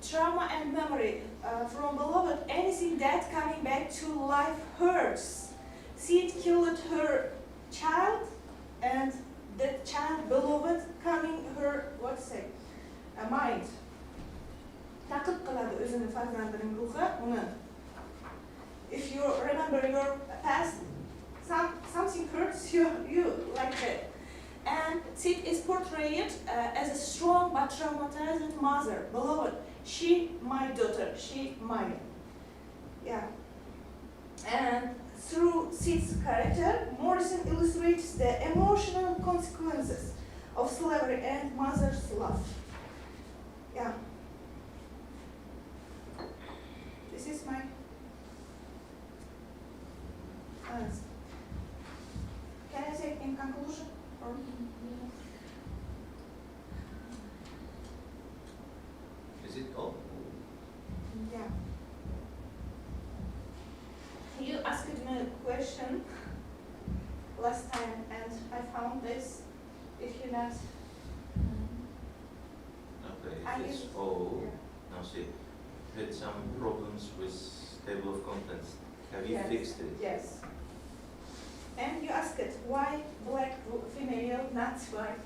trauma and memory. From Beloved, anything that coming back to life hurts. Sid killed her child, and the child Beloved coming her, mind. Taqib qiladi o'zini farzandining ruhi uni. If you remember your past, something hurts you like that. And Sid is portrayed as a strong but traumatized mother. Beloved, she my daughter, she mine. Yeah. And through Sid's character, Morrison illustrates the emotional consequences of slavery and mother's love. Yeah. This is my answer. Can I say in conclusion? Or? Is it all? Yeah. You asked me a question last time, and I found this. If you not, Okay, it's all. Now see, you had some problems with table of contents. Have you fixed it? Yes. And you asked it, why black female, not white?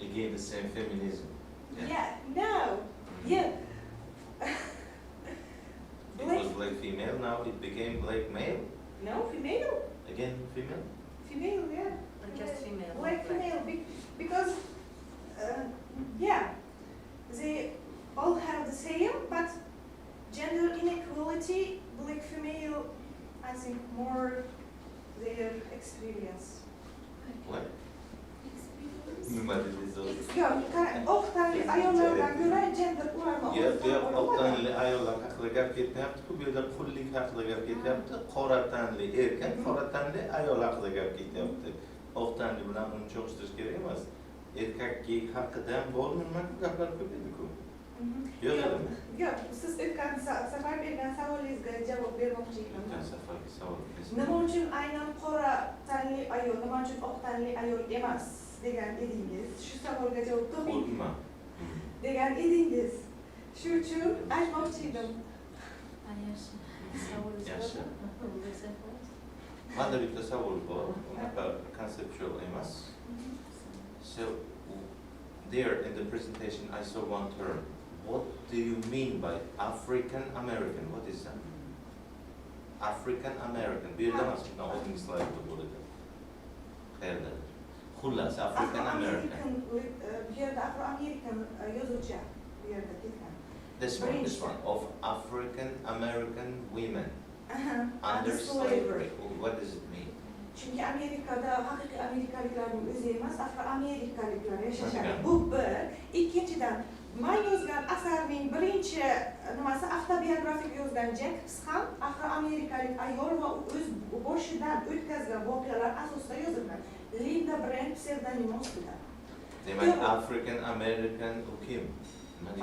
Again, the same feminism. No. Yeah. It was black female, now it became black male. No, female. Again, female? Female, yeah. Just female. think more their experience. What? Experience. Nima dedingiz o'zi? Yo'q, qarang, o'qitali ayollardan ko'ra gender ularni Yo'q, oq tanli ayollar haqida gap ketmayapti-ku, bu yerda qullik haqida gap ketyapti. Qora tanli erkak, qora tanli ayol haqida gap ketyapti. Oq tanli bilan uni cho'qishtirish kerak emas. Erkaklik haqida ham bo'lmayman gaplar ko'p edi-ku. Yo'q, yo'q, siz o'tgan safar bergan savolingizga javob bermoqchi edim. o'tgan safargi savol. Nima uchun aynan qora tanli ayol, nima uchun oq tanli ayol emas degan edingiz? Shu savolga javob toping degan edingiz. Shu uchun aytmoqchi edim. Yaxshi. Manda bitta savol bor, unaqa conceptual emas. So there in the presentation I saw one term. What do you mean by African American? What is that? African American. Bu yerda emas, bundan oldingi slaydda bo'ladi. Qayerda? Xullas, African American. Bu yerda Afro-American yozuvchi bu yerda ketgan. This one of African American women under slavery. slavery. What does it mean? Chunki Amerikada haqiqiy amerikaliklarning o'zi emas, afro-amerikaliklar yashashadi. Bu bir. Ikkinchidan, men yozgan asarning birinchi nimasi avtobiografik yozgan Jacobs ham afro-amerikalik ayol va o'z boshidan o'tkazgan voqealar asosida yozilgan. Linda Brand psevdonimi ostida. Demak, African American u kim?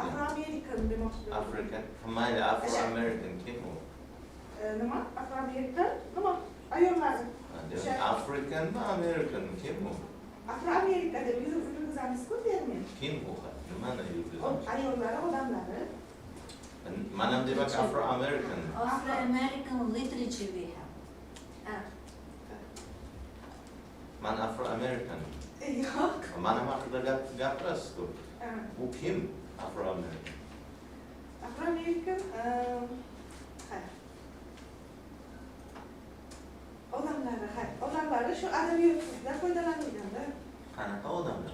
Afro-american demoqchi. African. Mayli, Afro-American kim u? Nima? Afro-american? Nima? Ayollar. African mi American kim u? Afro-Amerika deb yurgizamiz-ku termin. Kim u? Nimani yurgizamiz? Ayollari, odamlari. Mana demak Afro-American. Afro-American literature we have. Man Afro-American. Yo'q. Mana haqida gapirasiz-ku. Bu kim Afro-American? Afro-American odamlari shu adabiyotda foydalanilganda. Qanaqa odamlar?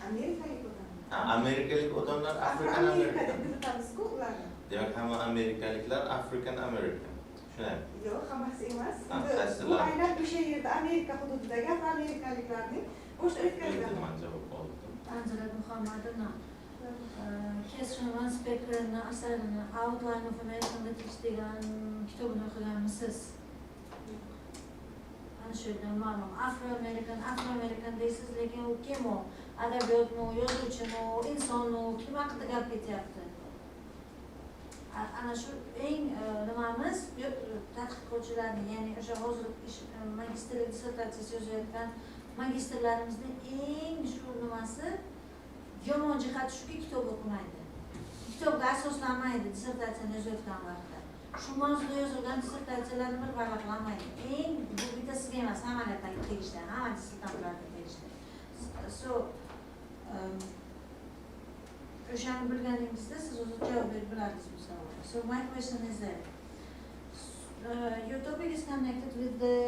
Amerikalik odamlar. Amerikalik odamlar African American. Deb yuritamiz-ku ularni. Demak, hamma amerikaliklar African American. Shunday. Yo'q, hammasi emas. qaysilar? Bu aynan o'sha yerda Amerika hududidagi afro-amerikaliklarning o'sha o'tkazgan. Men javob oldim. Angela Muhammadovna, Catherine Van Speker'ning asarini Outline of American Literature degan kitobini o'qiganmisiz? Ana shu yerdan ma'lum. Afro-American deysiz, lekin u kim u? Adabiyotmi, yozuvchimi, insonmi, kim haqida gap ketyapti? Ana shu eng nimamiz tadqiqotchilarning, ya'ni o'sha hozir magistrlik dissertatsiyasi yozayotgan magistrlarimizning eng shu nimasi yomon jihati shuki, kitob o'qimaydi. Kitobga asoslanmaydi dissertatsiyani yozayotgan vaqtda. Shu mavzuda yozilgan dissertatsiyalarni bir varaqlamaydi. Eng bu bittasiga emas, hammaga tegishli, hamma dissertantlarga tegishli. So o'shani bilganingizda siz o'zi javob berib bilardingiz bu savolga. So my question is that your topic is connected with the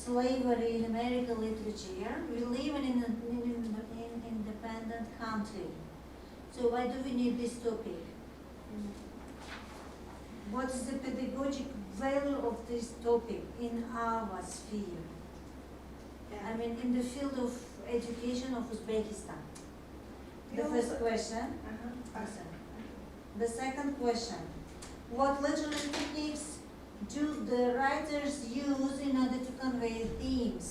slavery in American literature. We live in an independent country. So why do we need this topic? What is the pedagogic value of this topic in our sphere? I mean, in the field of education of Uzbekistan. The first question. The second question. What literary techniques do the writers use in order to convey themes?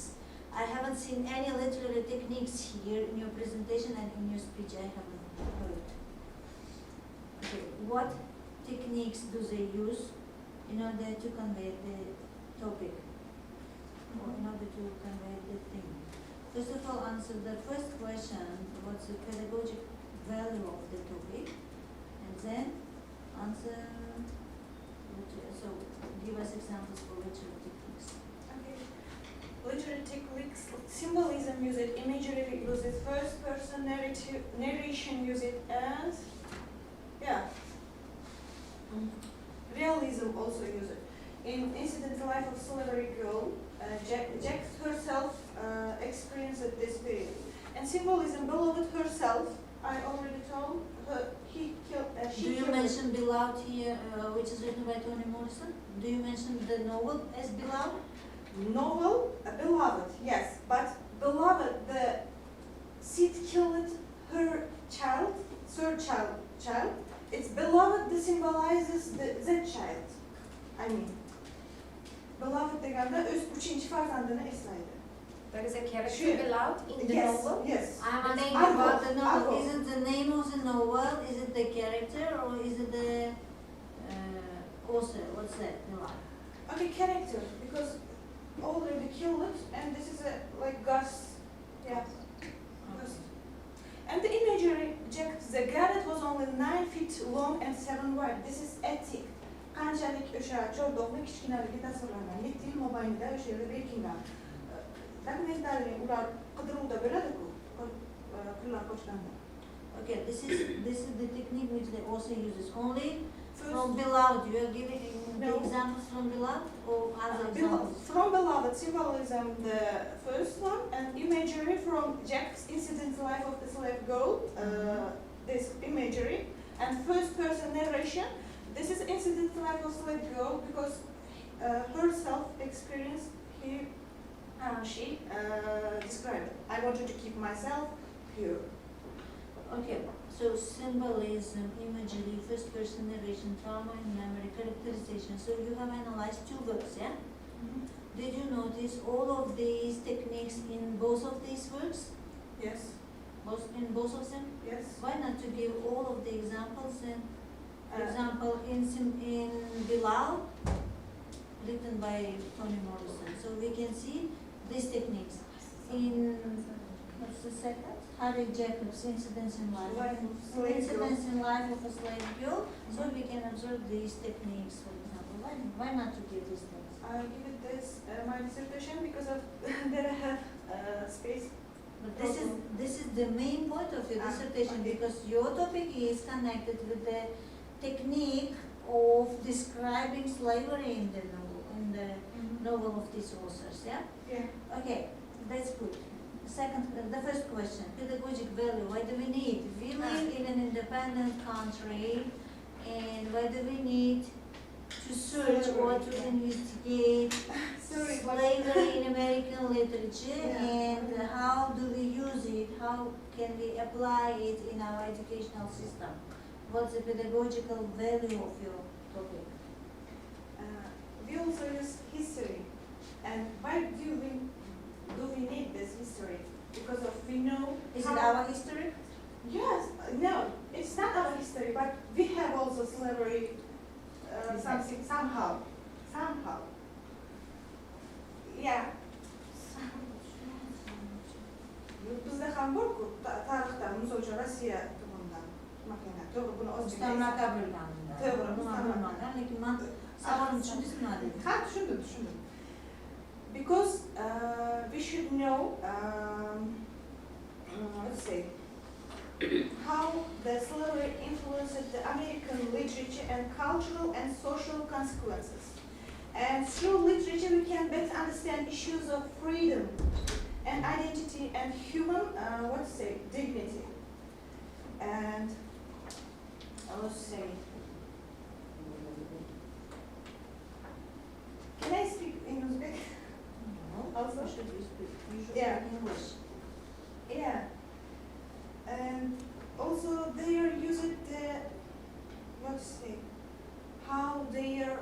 I haven't seen any literary techniques here in your presentation and in your speech. I haven't heard. Okay, what techniques do they use in order to convey the topic, or in order to convey the theme? First of all, answer the first question, what's the pedagogic value of the topic, and then answer, so give us examples for literary techniques. Okay. Literary techniques, symbolism use it, imagery use it, first person narration use it, and realism also use it. In Incident the Life of Slavery Girl, Jack herself experienced this period. And symbolism, Beloved herself, I already told her, she Do you mention Beloved Beloved here, which is written by Toni Morrison? Do you mention the novel as Beloved? Novel, beloved, yes, but beloved, the Sid killed her child, third child. It's beloved that symbolizes that child. I mean, beloved deganda öz üçüncü farzandını eslaydı. There is a character beloved in the Yes, novel. yes. I'm asking Argo, about the novel. Argo. Is it the name of the novel? Is it the character or is it the author? What's that? Beloved. Okay, character, because already killed it, and this is a like Gus, yeah. Gus. And the imagery, the garret was only 9 feet long and 7 wide. This is ethic. Qanchalik o'sha chordoqni kichkinaligi tasvirlangan. 7 yil mobaynida o'sha yerda berkingan. Dokumentariyni ular qidiruvda bo'ladi-ku, qullar qochganda. Okay, this is the technique which the author uses. Only from Beloved. You are giving the examples from Beloved or other examples? From Beloved symbolism, the first one, and imagery from Jack's incident life of the slave girl. This imagery and first person narration. This is incident life of slave girl because herself experienced she described it. I wanted to keep myself pure. Okay, so symbolism, imagery, first person narration, trauma and memory, characterization. So you have analyzed 2 works, yeah? Did you notice all of these techniques in both of these works? Yes. In both of them? Yes. Why not to give all of the examples in, for example, in Bilal, written by Toni Morrison. So we can see these techniques. In, what's the second? Harry Jacobs, Incidents in Life. Incidents in Life of a Slave Girl. So we can observe these techniques, for example. Why not to give these things? I give it this my dissertation because of that I have space. But this is the main point of your dissertation because your topic is connected with the technique of describing slavery in the novel of these authors. Yeah. Yeah. Okay, that's good. The first question: pedagogic value. Why do we need? We live in an independent country, and why do we need to search or to investigate slavery in American literature, and how do we use it? How can we apply it in our educational system? What's the pedagogical value of your topic? We also use history, and why do we need this history? Because we know. Is it our history? Yes. No, it's not our history, but we have also slavery. Something somehow. Yeah. Bizda ham bor-ku tarixda, misol uchun Rossiya tomonidan maqlangan. To'g'ri, buni ozgina. Mustamlaka bo'lganida. To'g'ri, mustamlaka. Lekin men savolim tushundingizmi? Ha, tushundim. Because we should know, let's say, how the slavery influenced the American literature and cultural and social consequences. And through literature we can better understand issues of freedom and identity and human, dignity. And let's say, can I speak in Uzbek? No, Also? you should speak English. Yeah. And also they are using how they are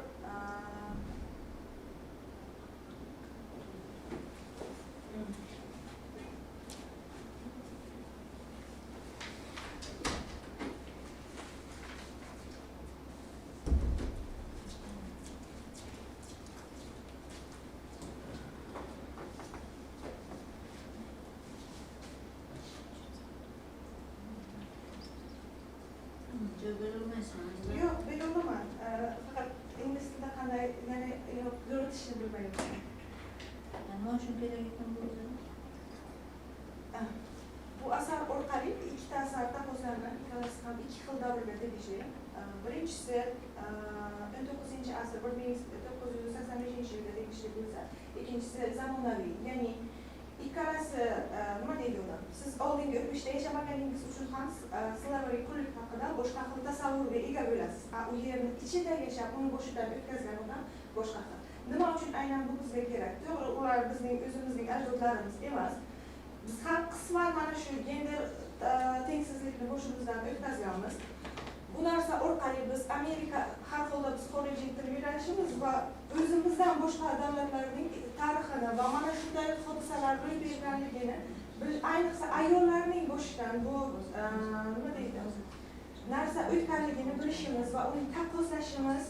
Yo'q, bilolmayman. Faqat ingliz tilida qanday, ya'ni yo'ritishni bilmayman. Nima uchun kerak ekan bu o'zi? Bu asar orqali ikkita asar taqqoslangan, ikkalasi ham 2 xil davrga tegishli. Birinchisi 19-asr, 1985-yilga tegishli bo'lsa, ikkinchisi zamonaviy. Ya'ni ikkalasi nima deydi uni? Siz oldingi o'tmishda yashamaganingiz uchun ham slavery qullik haqida boshqa xil tasavvurga ega bo'lasiz. U yerni ichida yashab, uni boshidan o'tkazgan odam boshqa xil. Nima uchun aynan bu bizga kerak? To'g'ri, ular bizning o'zimizning ajdodlarimiz emas. Biz ham qisman mana shu gender tengsizlikni boshimizdan o'tkazganmiz. Bu narsa orqali biz Amerika har holda biz xorijiy til o'rganishimiz va o'zimizdan boshqa davlatlarning tarixini va mana shunday hodisalar ro'y berganligini ayniqsa ayollarning boshidan bu nima deydi narsa o'tganligini bilishimiz va uni taqqoslashimiz,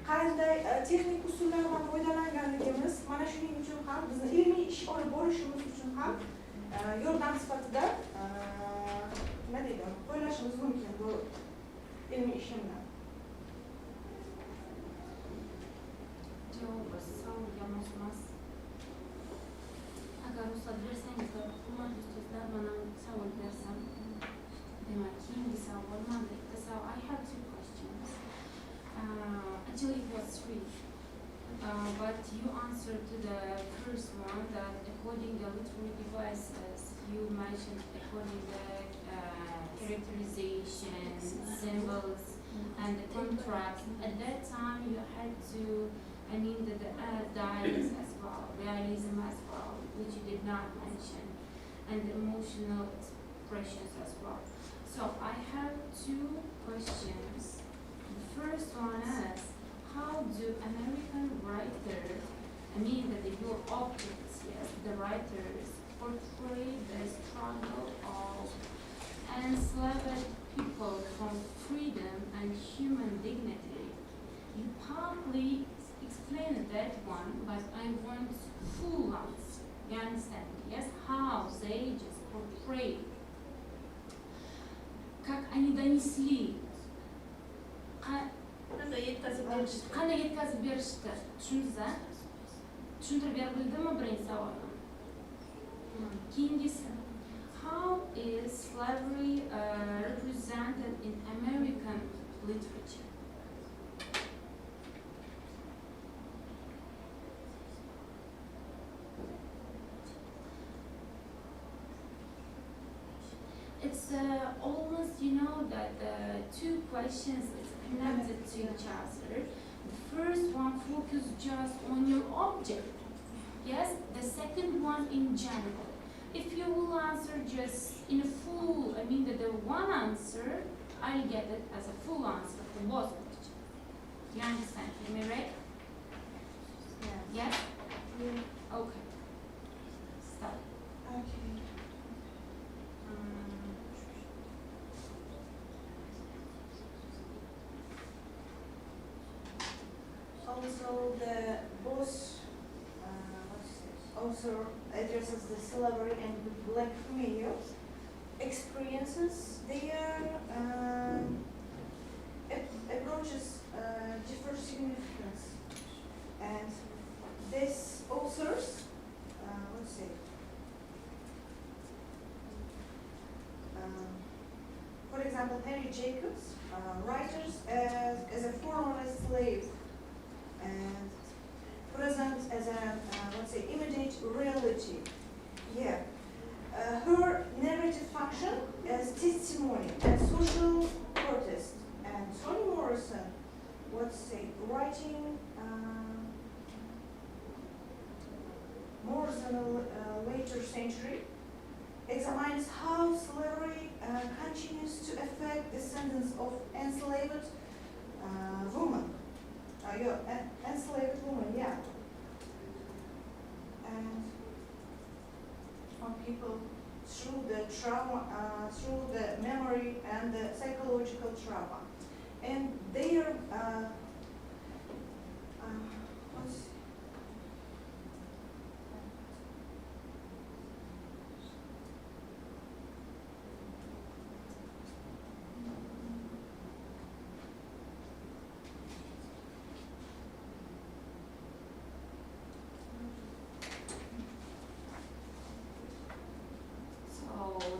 qanday texnik usullardan foydalanganligimiz mana shuning uchun ham bizni ilmiy ish olib borishimiz uchun ham yordam sifatida nima deydi qo'llashimiz mumkin bu ilmiy ishimni. Javob savolga mos. Agar ruxsat bersangizlar, hurmatli ustozlar, mana savol bersam. Demak, keyingi savol mana bitta savol. I have two questions. Actually, it was three. But you answered to the first one that according to the literary devices, you mentioned according to the characterization, symbols, and the contrast. At that time, you had to, the dialects as well, realism as well, which you did not mention, and the emotional expressions as well. So I have two questions. The first one is, how do American writers, your objects, yes, the writers, portray the struggle of enslaved people for freedom and human dignity? You partly explained that one, but I want full answer. You understand? Yes, how they just portray, как они донесли, qanday yetkazib berishdi? Tushundingiz-a? Tushuntirib berdimmi birinchi savolni? Keyingisi, how is slavery represented in American literature? It's almost, that two questions is connected to each other. The first one focuses just on your object. Yes, the second one in general. If you will answer just in a full, the one answer, I'll get it as a full answer for both questions. You understand? Am I right? Yeah. Yes? Yeah. Okay. Start. Okay. Also, the both also addresses the slavery and the black females experiences. Their approaches differ significance, and these authors, for example, Henry Jacobs, writers as a former slave and present as an immediate reality. Yeah. Her narrative function as testimony and social protest. And Toni Morrison, writing more than a later century, examines how slavery continues to affect descendants of enslaved women. Enslaved women, yeah. And on people through the trauma, through the memory and the psychological trauma. And their,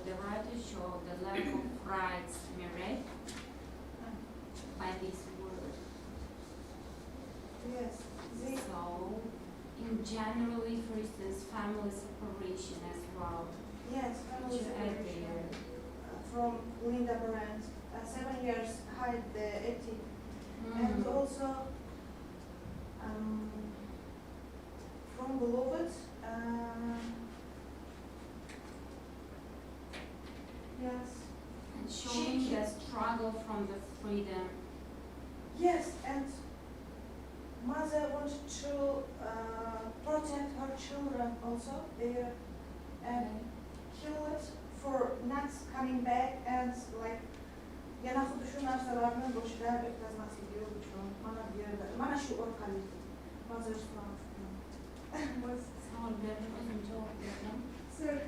The writers show the lack of rights, am I right? By this word. Yes. So, in generally, for instance, family separation as well. Yes, family Which you add separation. there. From Linda Brandt, 7 layers hide the ethic. And also from beloved, yes. And showing the struggle from the freedom. Yes, and mother wanted to protect her children also there and kill it for not coming back and like yana xuddi shu narsalarni boshlab o'tkazmasligi uchun mana bu yerda mana shu orqali mother's love. Savol berdim, o'zim javob berdim. Sorry.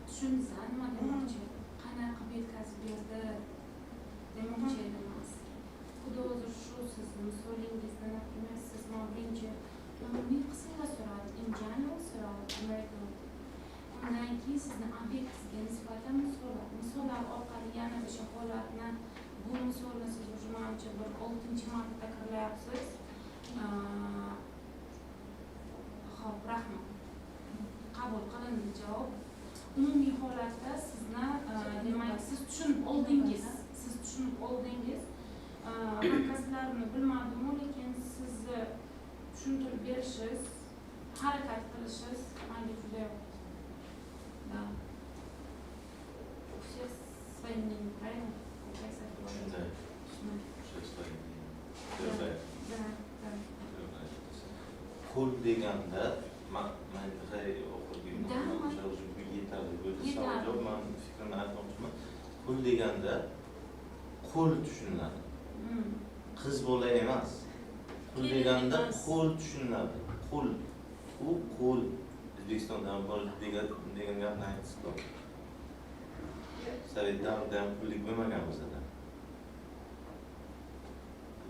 Tushunsa nima demoqchi? Qanaqa qilib yetkazib berdi demoqchi emas. Xudo o'zi shu sizni misolingizni, например, siz birinchi umumiy qismda so'radi, in general so'radi, American. Undan keyin sizni obyektingizga nisbatan misollar orqali yana o'sha holatni, bu misolni siz уже manimcha bir 6-chi marta takrorlayapsiz. Xo'p, rahmat. Qabul qilindi javob. Umumiy holatda sizni demak siz tushunib oldingiz. Hamkasblarimni bilmadim, lekin sizni tushuntirib berishingiz, harakat qilishingiz menga juda yoqdi. Да. У всех свои мнения, правильно? Да. Всех свои мнения. Да. Qul deganda men fikrimni aytmoqchiman. Qul deganda qo'l tushuniladi. Qiz bola emas. Qul deganda qo'l tushuniladi. Qo'l. U qo'l. O'zbekistonda bor degan gapni aytishdi. Sovet davrida ham qullik bo'lmagan bizda.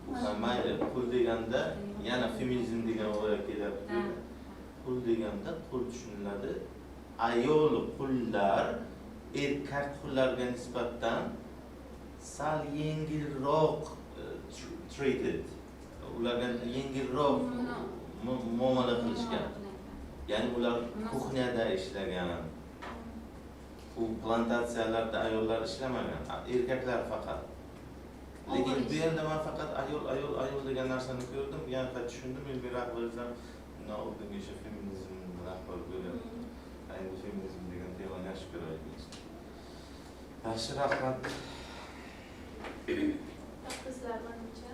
Bu ham mayli. Qul deganda yana feminizm degan o'yga kelyapti. Qul deganda qo'l tushuniladi. Ayol qullar erkak qullarga nisbatan sal yengilroq treated. Ularga yengilroq muomala qilishgan. Ya'ni ular kuxnyada ishlagan. U plantatsiyalarda ayollar ishlamagan, erkaklar faqat. Lekin bu yerda men faqat ayol degan narsani ko'rdim, yana tushundim, men rahbarlar oldingi o'sha feminizm rahbar bo'lyapti. Ayni feminizm degan temani yaxshi ko'raylik. Yaxshi, rahmat. Qizlar menimcha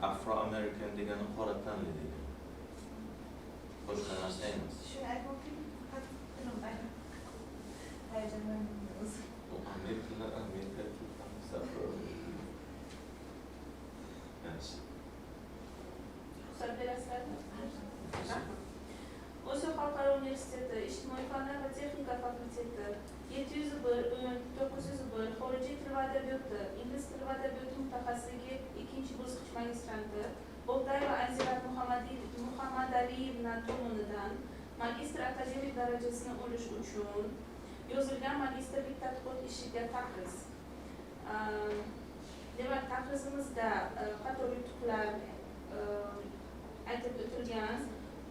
Afro-American degani qora tanli degan. Boshqa narsa emas. Shuni aytmoqchi Amerika ruxsat berasizlarmi? Osiyo xalqaro universiteti ijtimoiy fanlar va texnika fakulteti 701 901 xorijiy til va adabiyoti, ingliz tili va adabiyoti mutaxassisligi 2-bosqich magistranti Boltayeva Anzirat Muhammadaliyevna tomonidan magistr akademik darajasini olish uchun yozilgan magistrlik tadqiqot ishiga taqriz. Demak, taqrizimizda qator yutuqlar aytib o'tilgan.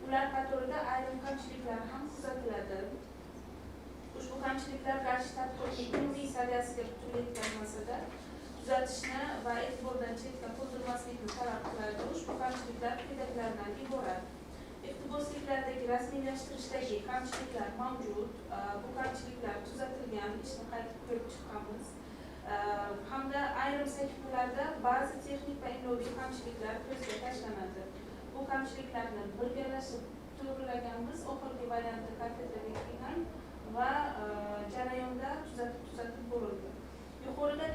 Ular qatorida ayrim kamchiliklar ham kuzatiladi. Ushbu kamchiliklar garchi tadqiqotning umumiy saviyasiga putur yetkazmasa-da, tuzatishni va e'tibordan chetga qoldirmaslikni talab qiladi. Ushbu kamchiliklar quyidagilardan iborat. Iqtibosliklardagi rasmiylashtirishdagi kamchiliklar mavjud. Bu kamchiliklar tuzatilgan, ishni qaytib ko'rib chiqqanmiz. Hamda ayrim sahifalarda ba'zi texnik va imloviy kamchiliklar ko'zga tashlanadi. Bu kamchiliklarni birgalashib to'g'rilaganmiz, oxirgi variantda kafedraga kelgan va jarayonda tuzatib bo'ldi. Yuqorida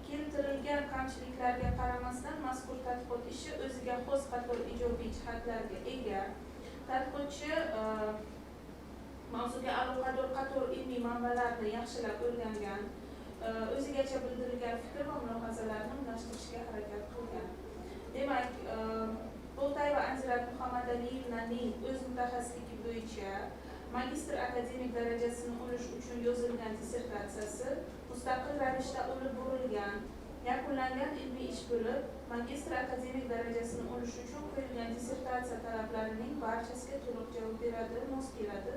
keltirilgan kamchiliklarga qaramasdan mazkur tadqiqot ishi o'ziga xos qator ijobiy jihatlarga ega. Tadqiqotchi mavzuga aloqador qator ilmiy manbalarni yaxshilab o'rgangan, o'zigacha bildirilgan fikr va mulohazalarni unashtirishga harakat qilgan. Demak, Boltayeva Anzirat Muhammadaliyevnaning o'z mutaxassisligi bo'yicha magistr akademik darajasini olish uchun yozilgan dissertatsiyasi mustaqil ravishda olib borilgan, yakunlangan ilmiy ish bo'lib, magistr akademik darajasini olish uchun qo'yilgan dissertatsiya talablarining barchasiga to'liq javob beradi, mos keladi.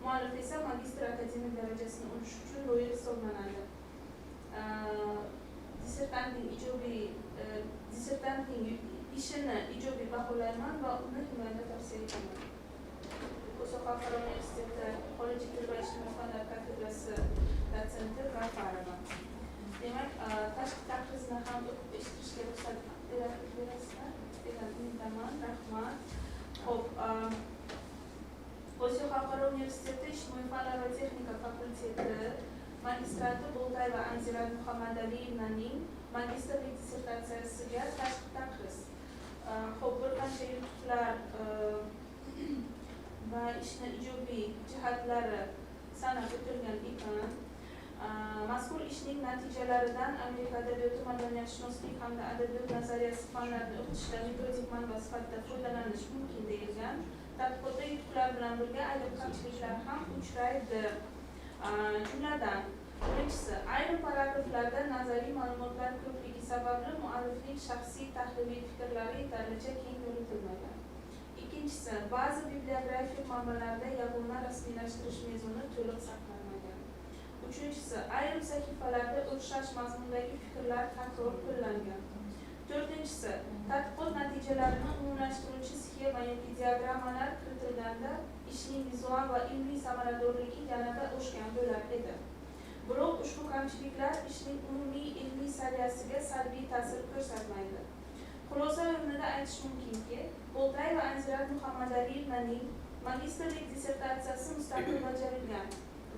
Muallif esa magistr akademik darajasini olish uchun loyiq hisoblanadi. Dissertantning ishini ijobiy baholayman va uni himoyada tavsiya etaman. O'sha Xalqaro universiteti xorijiy til va ijtimoiy fanlar kafedrasi dotsenti G'affarova. Demak, tashqi taqrizni ham o'qib eshitishga ruxsat berasizlar? Degan umiddaman. Rahmat. Xo'p, Osiyo Xalqaro universiteti ijtimoiy fanlar va texnika fakulteti magistranti Bo'ltay va Anzirat Muhammadaliyevnaning magistrlik dissertatsiyasiga tashqi taqriz. Xo'p, bir qancha yutuqlar va ishni ijobiy jihatlari sanab o'tilgan ekan. Mazkur ishning natijalaridan Amerika adabiyoti, madaniyatshunoslik hamda adabiyot nazariyasi fanlarini o'qitishda metodik manba sifatida foydalanish mumkin deyilgan. Tadqiqotda yutuqlar bilan birga ayrim kamchiliklar ham uchraydi. Jumladan, birinchisi, ayrim paragraflarda nazariy ma'lumotlar ko'pligi sababli muallifning shaxsiy tahliliy fikrlari yetarlicha keng yoritilmagan. Ikkinchisi, ba'zi bibliografik manbalarda yagona rasmiylashtirish mezoni to'liq saqlanmagan. Uchinchisi, ayrim sahifalarda o'xshash mazmundagi fikrlar takror qo'llangan. To'rtinchisi, tadqiqot natijalarini umumlashtiruvchi sxema yoki diagrammalar kiritilganda ishning vizual va ilmiy samaradorligi yanada oshgan bo'lar edi. Biroq ushbu kamchiliklar ishning umumiy ilmiy saviyasiga salbiy ta'sir ko'rsatmaydi. Xulosa o'rnida aytish mumkinki, Bo'ltay va Anzirat Muhammadaliyevnaning magistrlik dissertatsiyasi mustaqil bajarilgan,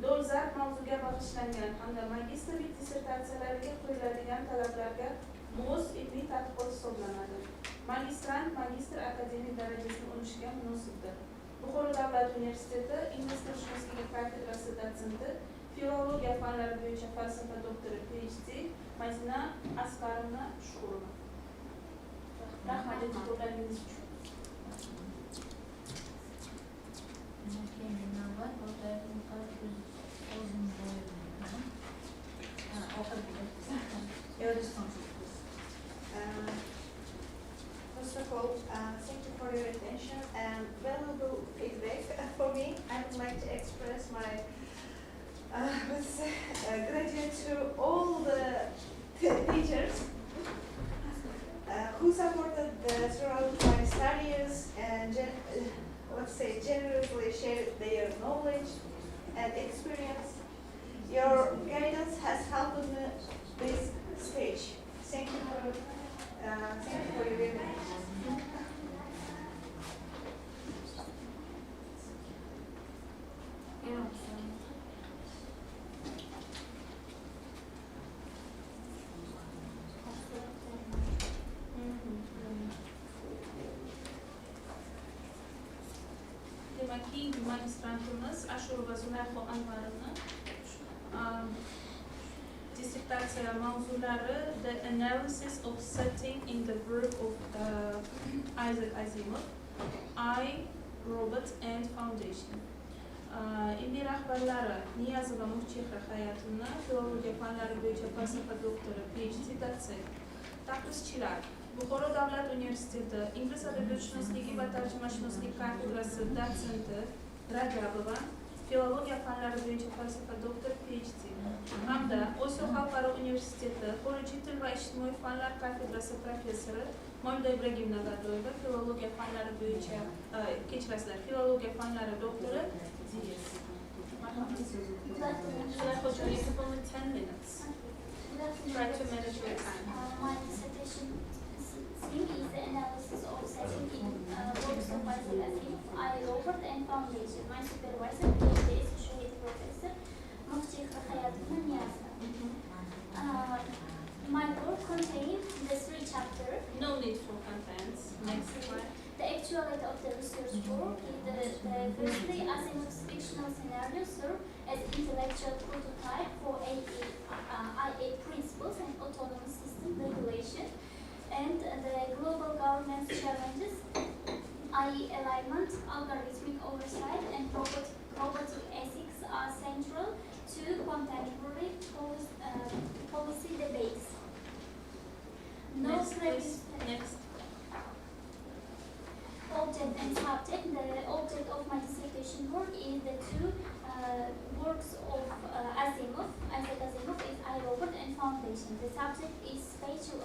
dolzarb mavzuga bag'ishlangan hamda magistrlik dissertatsiyalariga qo'yiladigan talablarga mos ilmiy tadqiqot hisoblanadi. Magistrant magistr akademik darajasini olishga munosibdir. Buxoro davlat universiteti ingliz tilshunosligi kafedrasi dotsenti, filologiya fanlari bo'yicha falsafa doktori PhD Madina Asqarovna Shukurova. Rahmat e'tiborlaringiz uchun. First of all, thank you for your attention and valuable feedback. For me, I would like to express my gratitude to all the teachers who supported throughout my studies and generously shared their knowledge and experience. Your guidance has helped me this stage. Thank you for your invitation. Demak, keyingi magistrantimiz Ashurova Zulayho Anvarovna dissertatsiya mavzulari The Analysis of Setting in the Work of Isaac Asimov, I, Robert and Foundation. Ilmiy rahbarlari Niyazova Muhchehra Hayatullo, filologiya fanlari bo'yicha falsafa doktori, PhD dotsent. Taqrizchilar Buxoro davlat universiteti ingliz adabiyotshunosligi va tarjimashunoslik kafedrasi dotsenti Rajabova, filologiya fanlari bo'yicha falsafa doktor, PhD hamda Osiyo Xalqaro universiteti xorijiy til va ijtimoiy fanlar kafedrasi professori Molda Ibragimna Gadoyeva, filologiya fanlari bo'yicha filologiya fanlari doktori DS. You have only 10 minutes. Try to manage your time. My dissertation theme is the analysis of setting in works of Isaac Asimov, I, Robert and Foundation. My supervisor, PhD associate professor, Muhchehra Hayatullo Niyazova. My work contains the 3 chapters. No need for contents. Next slide. The actuality of the research work is firstly, Asimov's fictional scenario serve as intellectual prototype for IA principles and autonomous system regulation, and the global governance challenges, i.e. alignment, algorithmic oversight, and robot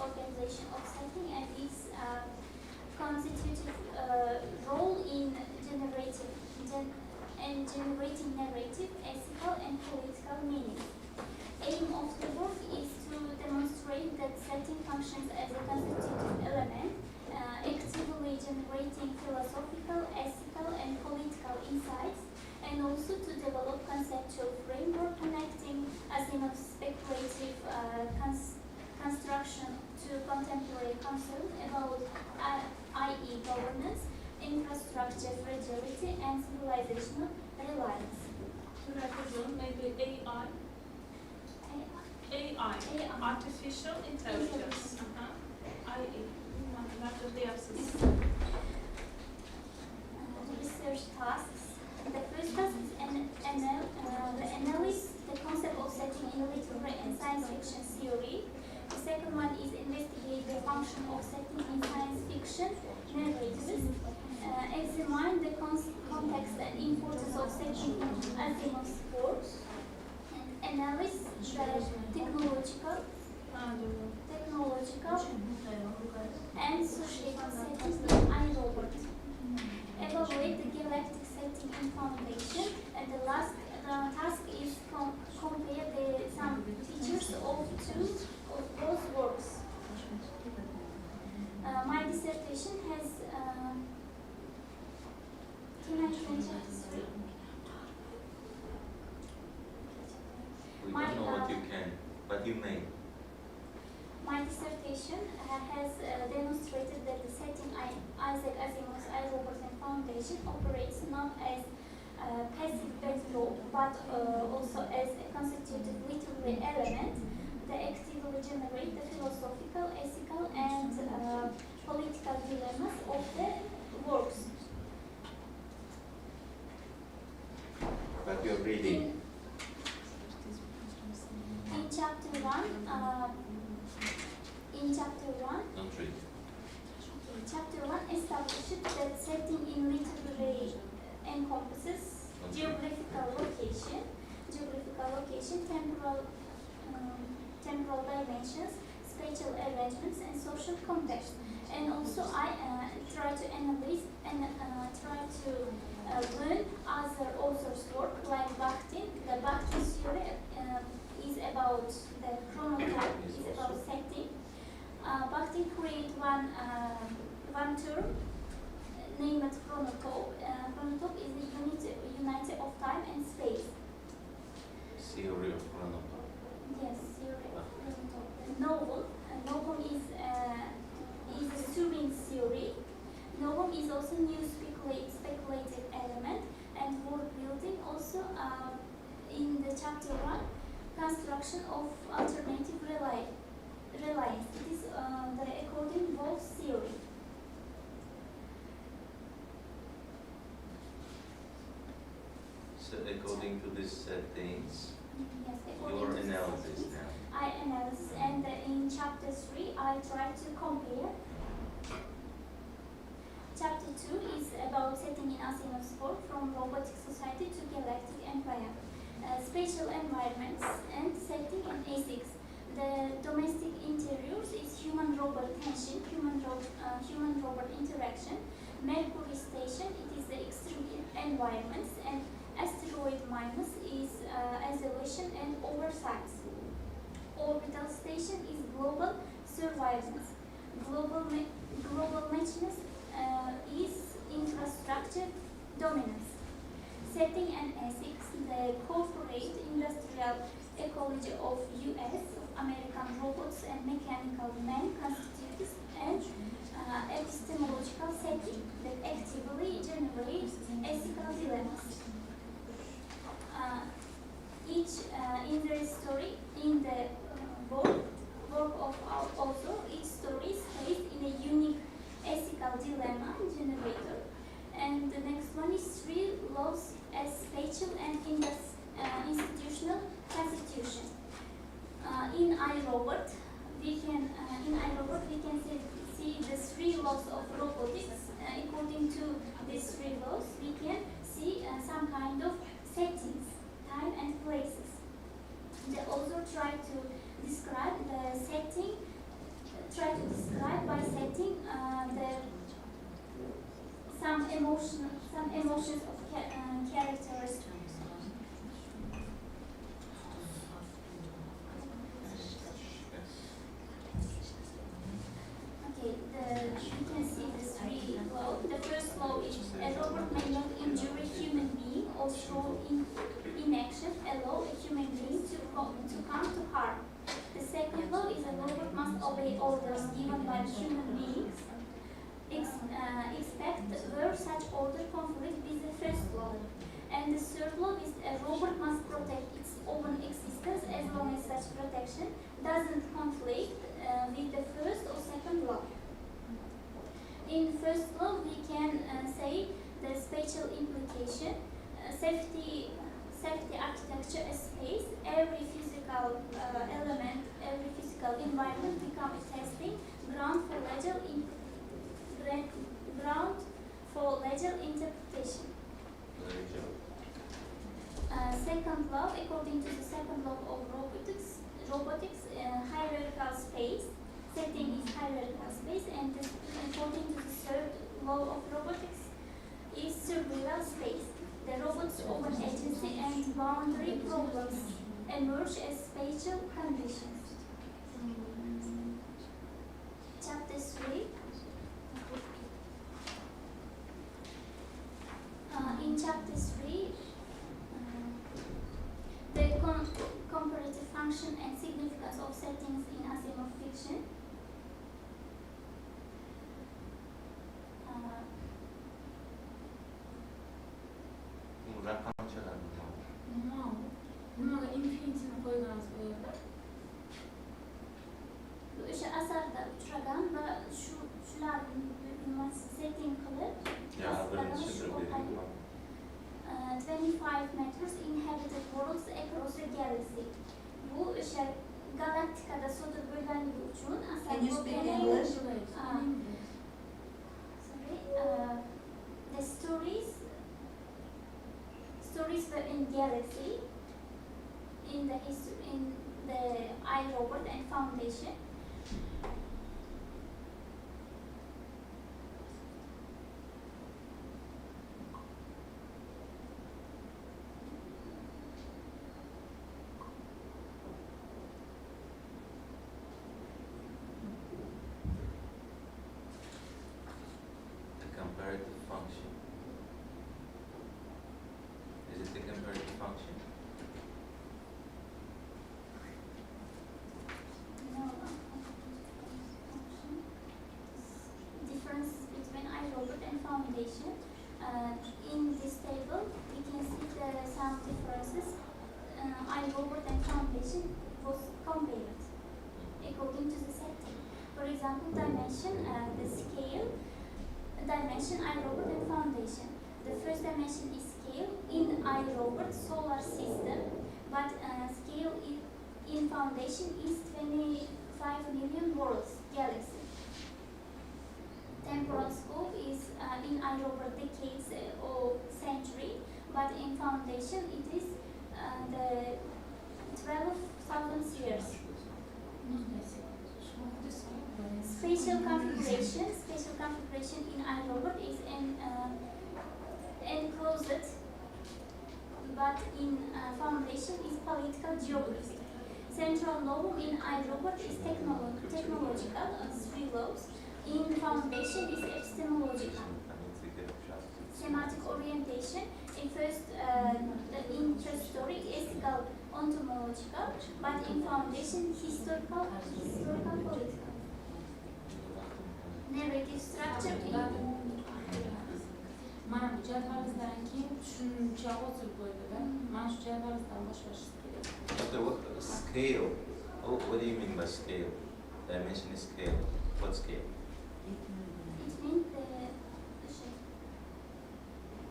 organization of setting and its constitutive role in generating narrative, ethical, and political meaning. Aim of the work is to demonstrate that setting functions as a constitutive element, actively generating philosophical, ethical, and political insights, and also to develop conceptual framework connecting Asimov's speculative construction to contemporary concerns about i.e. governance, infrastructure fragility, and civilizational reliance. Could I presume maybe AI? AI, artificial intelligence. IE, not the absence. Research tasks. The first task is the analysis, the concept of setting in literary and science fiction theory. The second one is investigate the function of setting in science fiction narratives. Examine the context and importance of setting Asimov's works. And analyze the technological and societal settings in iRobot. Evaluate the galactic setting in Foundation, and the last task is compare some features of two of those works. My dissertation has can I finish it? We don't know what you can, but you may. My dissertation has demonstrated that the setting Isaac Asimov's iRobot and Foundation operates not as a passive backdrop but also as a constitutive literary element that actively generate the philosophical, ethical, and political dilemmas of the works. But you're reading. In chapter 1, Don't read. Chapter 1 establishes that setting in literary encompasses geographical location, temporal dimensions, spatial arrangements, and social context. And also I try to analyze and try to learn other authors' work like Bakhtin. The Bakhtin theory is about the chronotype, is about setting. Bakhtin created one term named chronotype. Chronotype is the unity of time and space. Theory of chronotype. Yes, theory of chronotype. Novel is a Turing theory. Novel is also new speculative element, and world building also in the chapter 1, construction of alternative reliance. It is the according Wolf's theory. So according to these settings, Yes, your according to analysis settings, now. I analyze, and in chapter 3 I try to compare. Chapter 2 is about setting in Asimov's work from robotic society to galactic empire, spatial environments and setting and ethics. The domestic interiors is human-robot tension, human-robot interaction. Mercury station, it is the extreme environments, and asteroid minus is isolation and oversight. Orbital station is global surveillance. Global matchness is infrastructure dominance. Setting and ethics, the corporate industrial ecology of US, American robots and mechanical men constitutes an epistemological setting that actively generates ethical dilemmas. In the story, in the work of our author, each story is placed in a unique ethical dilemma generator. And the next one is 3 laws as spatial and institutional constitution. In iRobot, we can see the 3 laws of robotics. According to these 3 laws, we can see some kind of settings, time and places. The author tried to describe the setting, emotions of characteristics. Okay, you can see the three laws. The first law is a robot may not injure a human being or throw in action allow a human being to come to harm. The second law is a robot must obey orders given by human beings, except where such order conflict with the first law. And the third law is a robot must protect its own existence as long as such protection doesn't conflict with the first or second law. In first law, we can say the spatial implication, safety architecture as space, every physical element, every physical environment become a testing ground for legal interpretation. Second law, according to the second law of robotics, hierarchical space, setting is hierarchical space, and according to the third law of robotics, is cerebral space. The robot's own agency and boundary problems emerge as spatial conditions. Chapter 3. In chapter 3, the comparative function and significance of settings in Asimov fiction. Nimaga infinityni qo'ygansiz bu yerda? O'sha asarda uchragan va shularni setting qilib, 25 meters inhabited worlds across the galaxy. Bu o'sha galaktikada sodir bo'lganligi uchun Can you speak English? The stories were in galaxy, in the iRobot and Foundation. The comparative function. Is it the comparative function? No, differences between iRobot and Foundation. In this table, we can see some differences. iRobot and Foundation was compared according to the setting. For example, dimension, the scale, dimension, iRobot and Foundation. The first dimension is scale in iRobot solar system, but scale in Foundation is 25 million worlds galaxy. Temporal scope is in iRobot decades or century, but in Foundation it is the 12,000 years. Spatial configuration in iRobot is enclosed, but in Foundation is political geography. Central law in iRobot is technological, 3 laws. In Foundation is epistemological. Semantic orientation, in first, the interest story is ethical, ontological, but in Foundation historical, political. Narrative structure Mana bu jadvalimizdan keyin tushuncha o'tib bo'ldi-da. Mana shu jadvalimizdan boshlash kerak. Okay, what scale? Oh, what do you mean by scale? Dimension is scale. What scale? it means the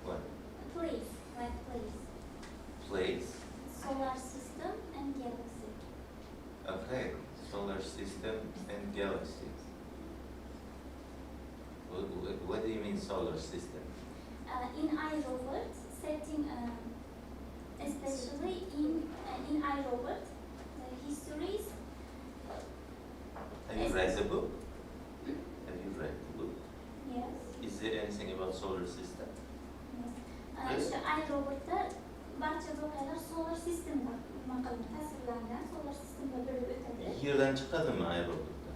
What? place, like place. Place? Solar system and galaxy. Okay, solar system and galaxy. What do you mean solar system? In iRobot, setting, especially in iRobot, the histories. Have you read the book? Have you read the book? Yes. Is there anything about solar system? iRobot'da barcha voqealar solar sistemda nima qilingan, tasvirlangan, solar sistemda bo'lib o'tadi. Yerdan chiqadimi aeroportda?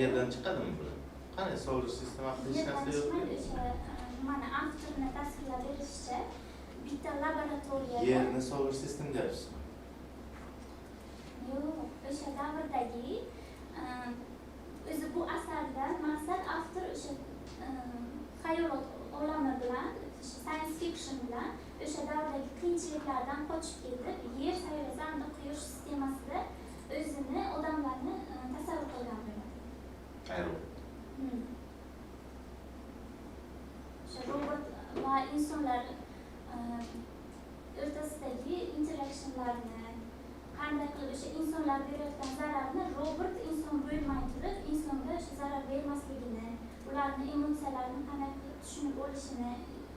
Yerdan chiqadimi bu? Qanday solar sistem haqida hech Yerdan narsa yo'q. chiqmaydi, o'sha mana avtorni tasvirlab berishicha bitta laboratoriyada Yerni solar sistem deyapsizmi? yo'q, o'sha davrdagi o'zi bu asardan maqsad avtor o'sha xayolot olami bilan, science fiction bilan o'sha davrdagi qiyinchiliklardan qochib ketib, yer sayyorasi hamda quyosh sistemasida o'zini odamlarni tasavvur qilgan bo'ladi. Aeroport. O'sha robot va insonlar o'rtasidagi interaksionlarni qanday qilib o'sha insonlar berayotgan zararni robot inson bo'lmay turib insonga o'sha zarar bermasligini, ularni emotsiyalarini qanday qilib tushunib olishini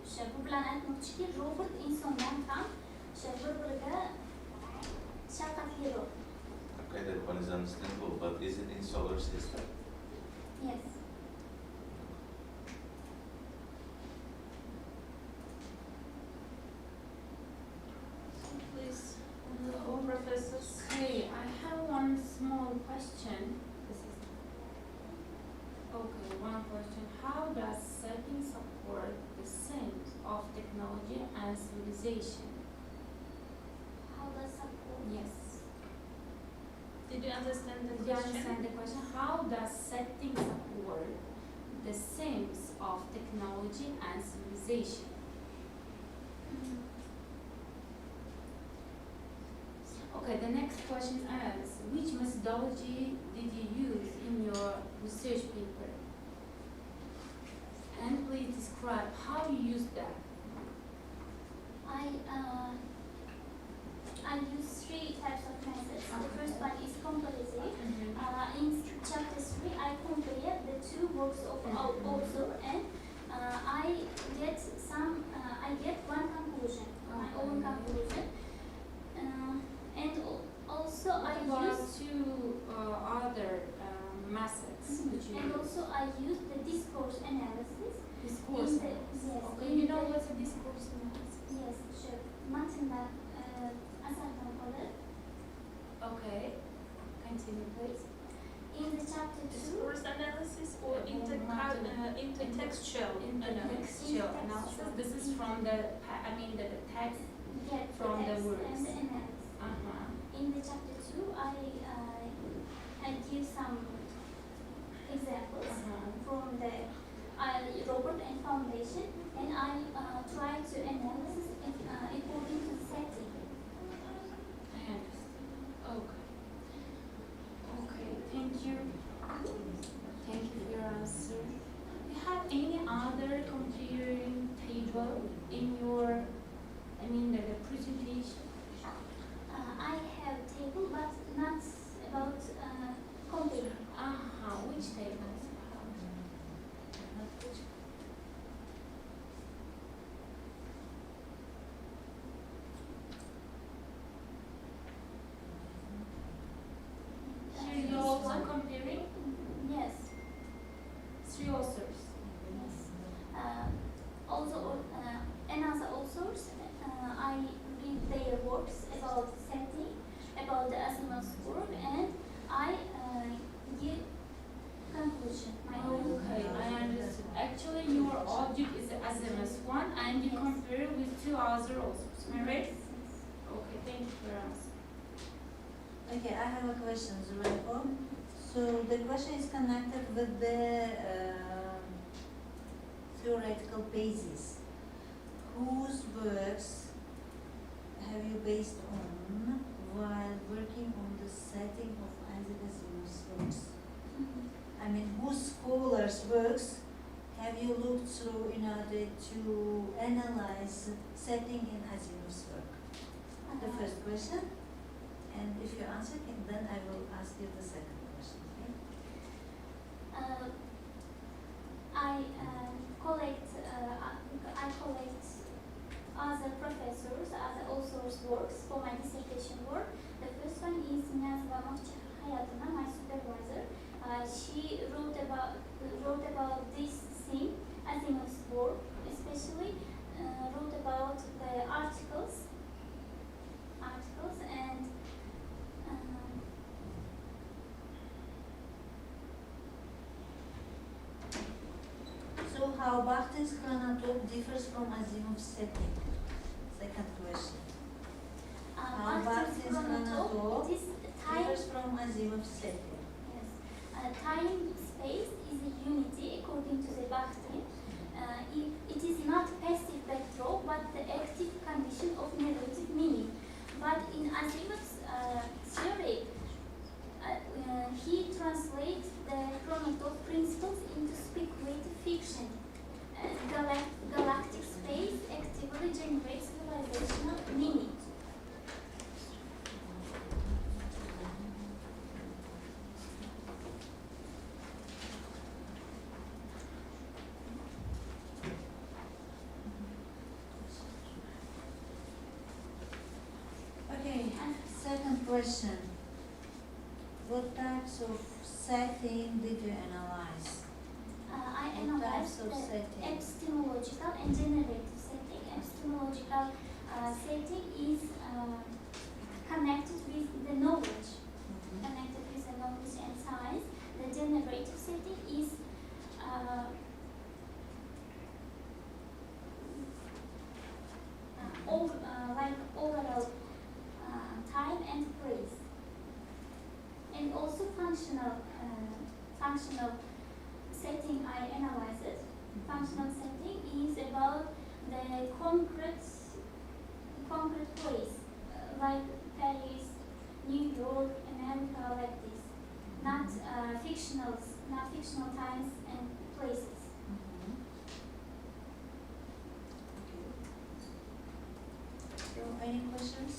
o'sha bu bilan aytmoqchiki, robot insondan ham o'sha bir-biriga shafqatliroq. Okay, that one is understandable, but is it in solar system? Yes. Please, all professors. Okay, I have one small question. This is okay. One question: how does setting support the sense of technology and civilization? How does support? Yes. Did you understand the Did you question? understand the question? How does setting support the sense of technology and civilization? Okay, the next question is, which methodology did you use in your research paper? And please describe how you used that. I use three types of methods. The first one is comparative. In chapter 3, I compare the two works of author and I get one conclusion, my own conclusion. And also I What use about two other methods? Which you and use? also I use the discourse analysis. Discourse in the- analysis. yes, Okay, in you know the- what's a discourse analysis? Yes, sure. Matnlar asardan olib. Okay, continue please. In the chapter 2, Discourse analysis or intertextual analysis? Intertextual analysis. This is from the the text get from the text words. and the analysis. In the chapter 2, I give some examples from the robot and foundation, and I try to analyze it according to setting. I understand. Okay. Okay, thank you. Thank you for your answer. Do you have any other comparing table in your, the presentation? I have table, but not about comparing. Which table? Here you're also comparing Yes. three authors. Yes. Also, another authors, I read their works about setting, about the Asimov's work, and I give conclusion. My own Okay, I understood. Actually, your object is the Asimov's one, and you Yes. compare with two other authors. Am I right? Yes. Okay, thank you for your answer. Okay, I have a question, Zulaiko. So the question is connected with the theoretical basis. Whose works have you based on while working on the setting of Isaac Asimov's works? I mean, whose scholars' works have you looked through in order to analyze setting in Asimov's work? The first question. And if you answer, then I will ask you the second question. Okay? I collect other professors, other authors' works for my dissertation work. The first one is Hayatuna, my supervisor. She wrote about this theme, Asimov's work, especially How Bachtin's chronotop differs from Asimov's setting? Second question. How Bachtin's chronotop it is time. differs from Asimov's setting? Yes. Time space is a unity according to the Bakhtin. It is not passive backdrop but the active condition of narrative meaning. But in Asimov's theory, he translates the chronotop principles into speculative fiction. Galactic space actively generates civilizational meaning. Okay, second question. What types of setting did you analyze? I What analyzed types of the setting? epistemological and generative setting. Epistemological setting is connected with the knowledge, connected with the knowledge and science. The generative setting is like overall time and place, and also functional setting. I analyze it. Functional setting is about the concrete place, like Paris, New York, America, like this. Not fictional times and places. So, any questions?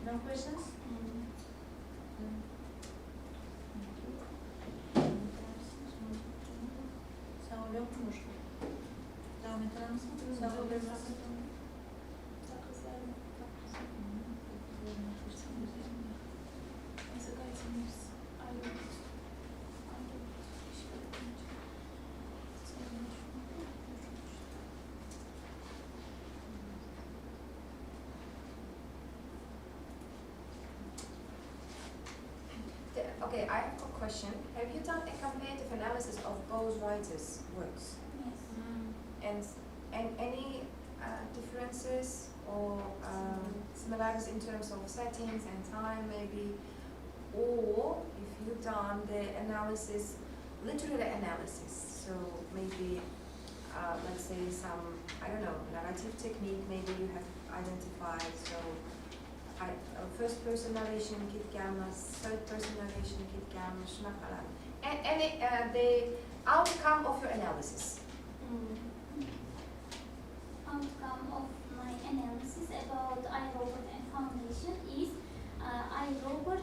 No questions? Sağ yok mu? Devam eder misin? Sağ olabilir misin? Okay, I have a question. Have you done a comparative analysis of both writers' works? Yes. And any differences or similarities in terms of settings and time, maybe? Or if you've done the analysis, literary analysis, so maybe, let's say some, I don't know, narrative technique, maybe you have identified, so first person narration kit gammas, third person narration kit gammas, and the outcome of your analysis. Outcome of my analysis about iRobot and Foundation is iRobot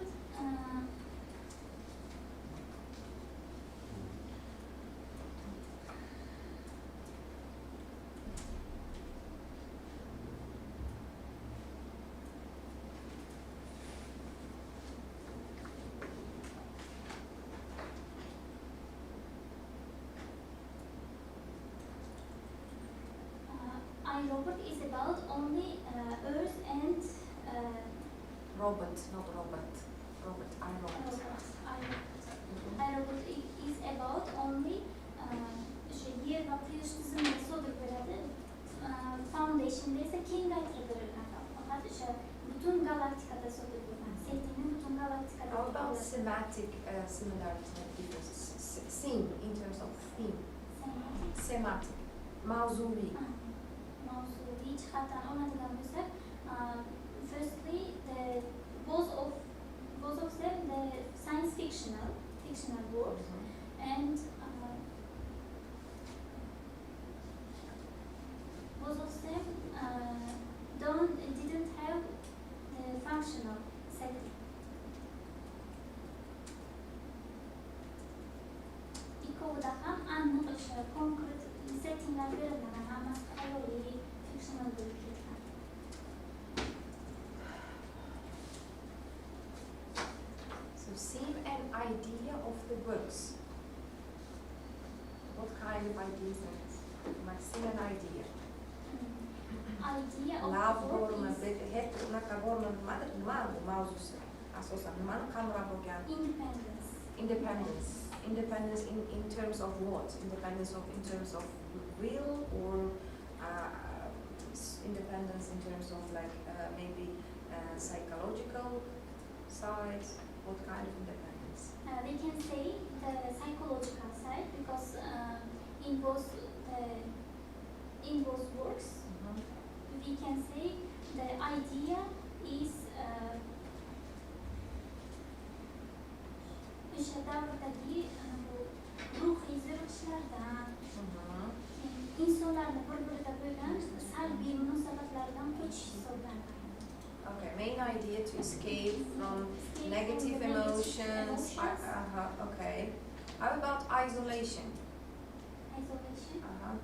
iRobot is about only Earth and Robot, not robot. Robot, iRobot. iRobot is about only yer ve kıyış dizimi sodur böyle Foundation'da ise King Aytra'dır fakat bütün galaktikada sodur böyle setinin bütün galaktikada. How about semantic similarities and differences? Theme, in terms of theme. Semantic. Mavzuri. Mavzuri çıkartan olmadığına göre firstly both of them the science fictional works and both of them didn't have the functional setting. İki da ham anlık konkret settingler verilmeden ama kalori fictional bölümler. So theme and idea of the works. What kind of ideas are it? Like theme and idea. Idea of Love the work gorma, is het naka gorma mauzus. Asosa man kamera bogan. independence. Independence. Independence in terms of what? Independence in terms of will, or independence in terms of like maybe psychological side? What kind of independence? We can say the psychological side, because in both works, we can say the idea is o'sha davrdagi ruhiy zo'riqishlardan, insonlarni bir-birida bo'lgan salbiy munosabatlardan qochish hisoblanadi. Okay, main idea to escape from negative emotions. Okay. How about isolation? Isolation.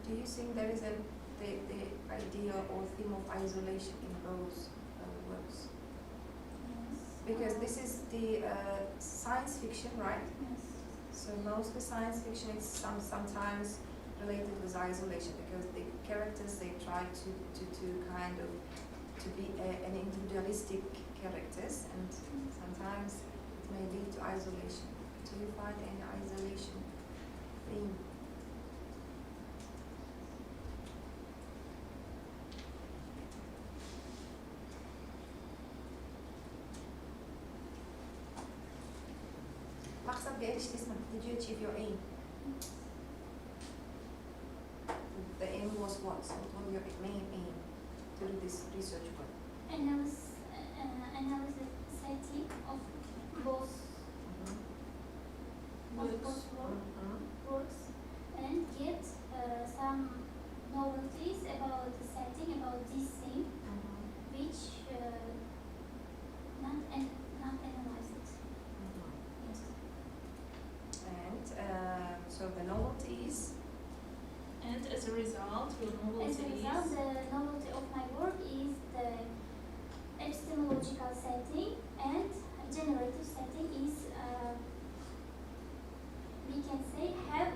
Do you think there is the idea or theme of isolation in both works? Yes. Because this is the science fiction, right? Yes. So mostly science fiction is sometimes related with isolation, because the characters, they try to kind of to be an individualistic characters, and sometimes it may lead to isolation. Do you find any isolation theme? Did you achieve your aim? The aim was what? What was your main aim to do this research work? Analysis setting of both works, and get some novelties about the setting, about this thing, which not analyze it. Yes. And so the novelties. And as a result, your novelty As a result, the novelty of my work is the epistemological setting, and generative setting is we can say have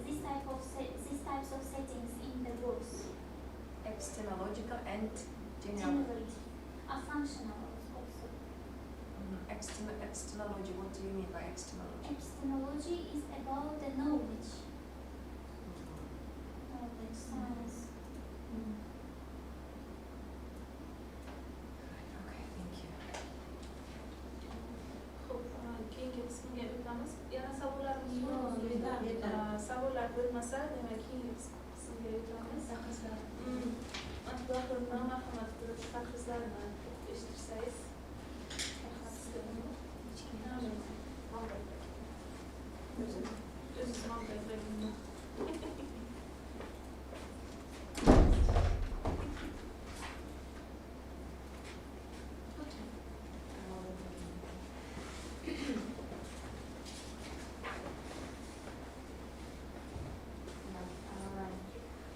these types of settings in the works. Epistemological and Generative are functional also. Epistemology, what do you mean by epistemology? Epistemology is about the knowledge. Knowledge, science. Okay, thank you. Keyingi qismga o'tamiz. Yana savollarimiz yo'q. Savollar bo'lmasa, demak keyingi qismga o'tamiz. Abdulla marhamat qilib takliflarni eshittirsangiz. Marhamat sizlarga. O'zingiz ma'lumotlarni.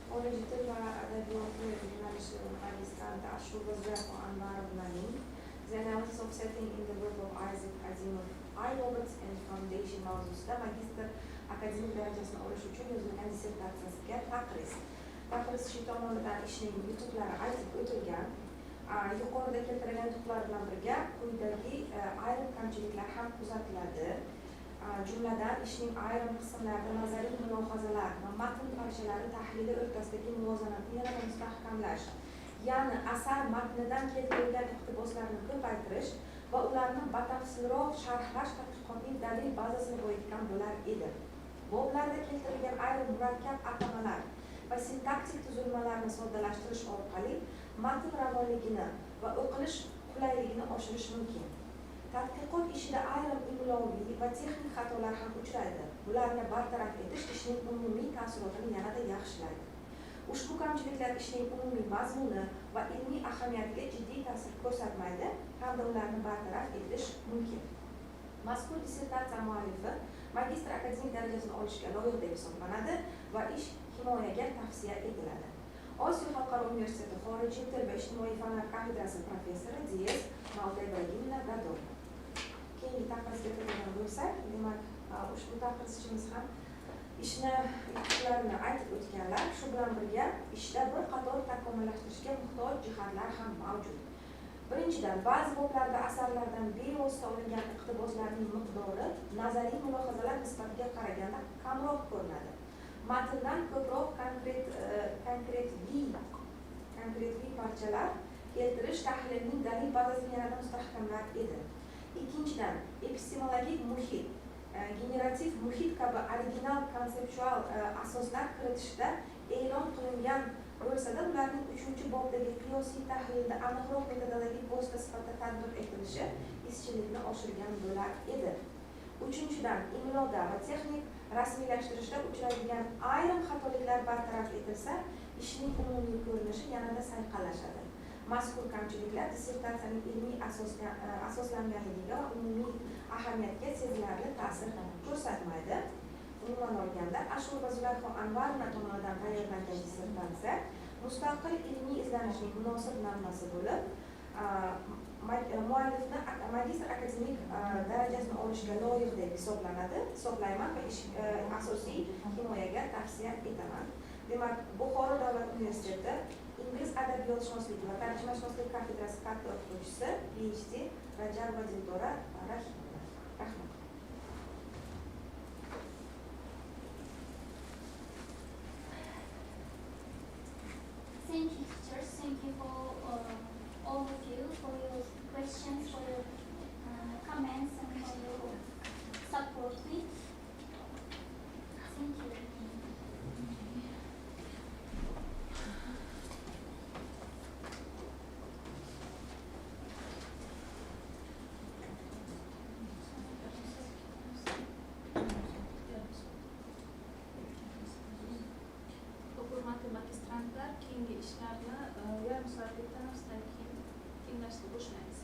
Xorijiy til va adabiyoti yo'nalishi magistranti Ashurbazoyev Anvar Abdullaning The Analysis of Setting in the Work of Isaac Asimov iRobots and Foundation mavzusida magistr akademik darajasini olish uchun yozilgan dissertatsiyasiga taqriz tomonidan ishning yutuqlari aytib o'tilgan. Yuqorida keltirilgan yutuqlar bilan birga quyidagi ayrim kamchiliklar ham kuzatiladi. Jumladan ishning ayrim qismlarida nazariy mulohazalar va matn parchalari tahlili o'rtasidagi muvozanatni yanada mustahkamlash, ya'ni asar matnidan keltirilgan iqtiboslarni ko'paytirish va ularni batafsilroq sharhlash tadqiqotning dalil bazasini boyitgan bo'lar edi. Boblarda keltirilgan ayrim murakkab atamalar va sintaktik tuzilmalarni soddalashtirish orqali matn ravonligini va o'qilish qulayligini oshirish mumkin. Tadqiqot ishida ayrim imloviy va texnik xatolar ham uchraydi. Bularni bartaraf etish ishning umumiy ta'sirotini yanada yaxshilaydi. Ushbu kamchiliklar ishning umumiy mazmuni va ilmiy ahamiyatiga jiddiy ta'sir ko'rsatmaydi hamda ularni bartaraf etish mumkin. Mazkur dissertatsiya muallifi magistr akademik darajasini olishga loyiq deb hisoblanadi va ish himoyaga tavsiya etiladi. Osiyo xalqaro universiteti xorijiy til va ijtimoiy fanlar kafedrasi professori D.S. Maldebayevna Gador. Keyingi taqrizga kirgan bo'lsak, demak, ushbu taqrizchimiz ham ishni yutuqlarini aytib o'tganlar. Shu bilan birga ishda bir qator takomillashtirishga muhtoj jihatlar ham mavjud. Birinchidan, ba'zi boblarda asarlardan bevosita olingan iqtiboslarning miqdori nazariy mulohazalar nisbatiga qaraganda kamroq ko'rinadi. Matndan ko'proq konkretviy parchalar keltirish tahlilning dalil bazasini yanada mustahkamlar edi. Ikkinchidan, epistemologik muhit, generativ muhit kabi original konseptual asoslar kiritishda e'lon qilingan bo'lsa-da, ularning 3-bobdagi qiyosiy tahlilda aniqroq metodologik vosita sifatida tatbiq etilishi izchillikni oshirgan bo'lar edi. Uchinchidan, imloda va texnik rasmiylashtirishda uchraydigan ayrim xatoliklar bartaraf etilsa, ishning umumiy ko'rinishi yanada sayqallashadi. Mazkur kamchiliklar dissertatsiyaning ilmiy asoslanganligiga va umumiy ahamiyatga sezilarli ta'sir ko'rsatmaydi. Umuman olganda, Ashur va Zulayho Anvarova tomonidan tayyorlangan dissertatsiya mustaqil ilmiy izlanishning munosib namunasi bo'lib, muallifni magistr akademik darajasini olishga loyiq deb hisoblayman va asosiy himoyaga tavsiya etaman. Demak, Buxoro davlat universiteti Ingliz adabiyotshunosligi va tarjimashunosligi kafedrasi katta o'qituvchisi, PhD Rajabova Dildora Rahimova. Rahmat. Thank you, teachers. Thank you for all of you for your questions, for your comments, and for your support. Thank you. Hurmatli magistrantlar, keyingi ishlarni yarim soatlikdan tinglashga qo'shmaymiz.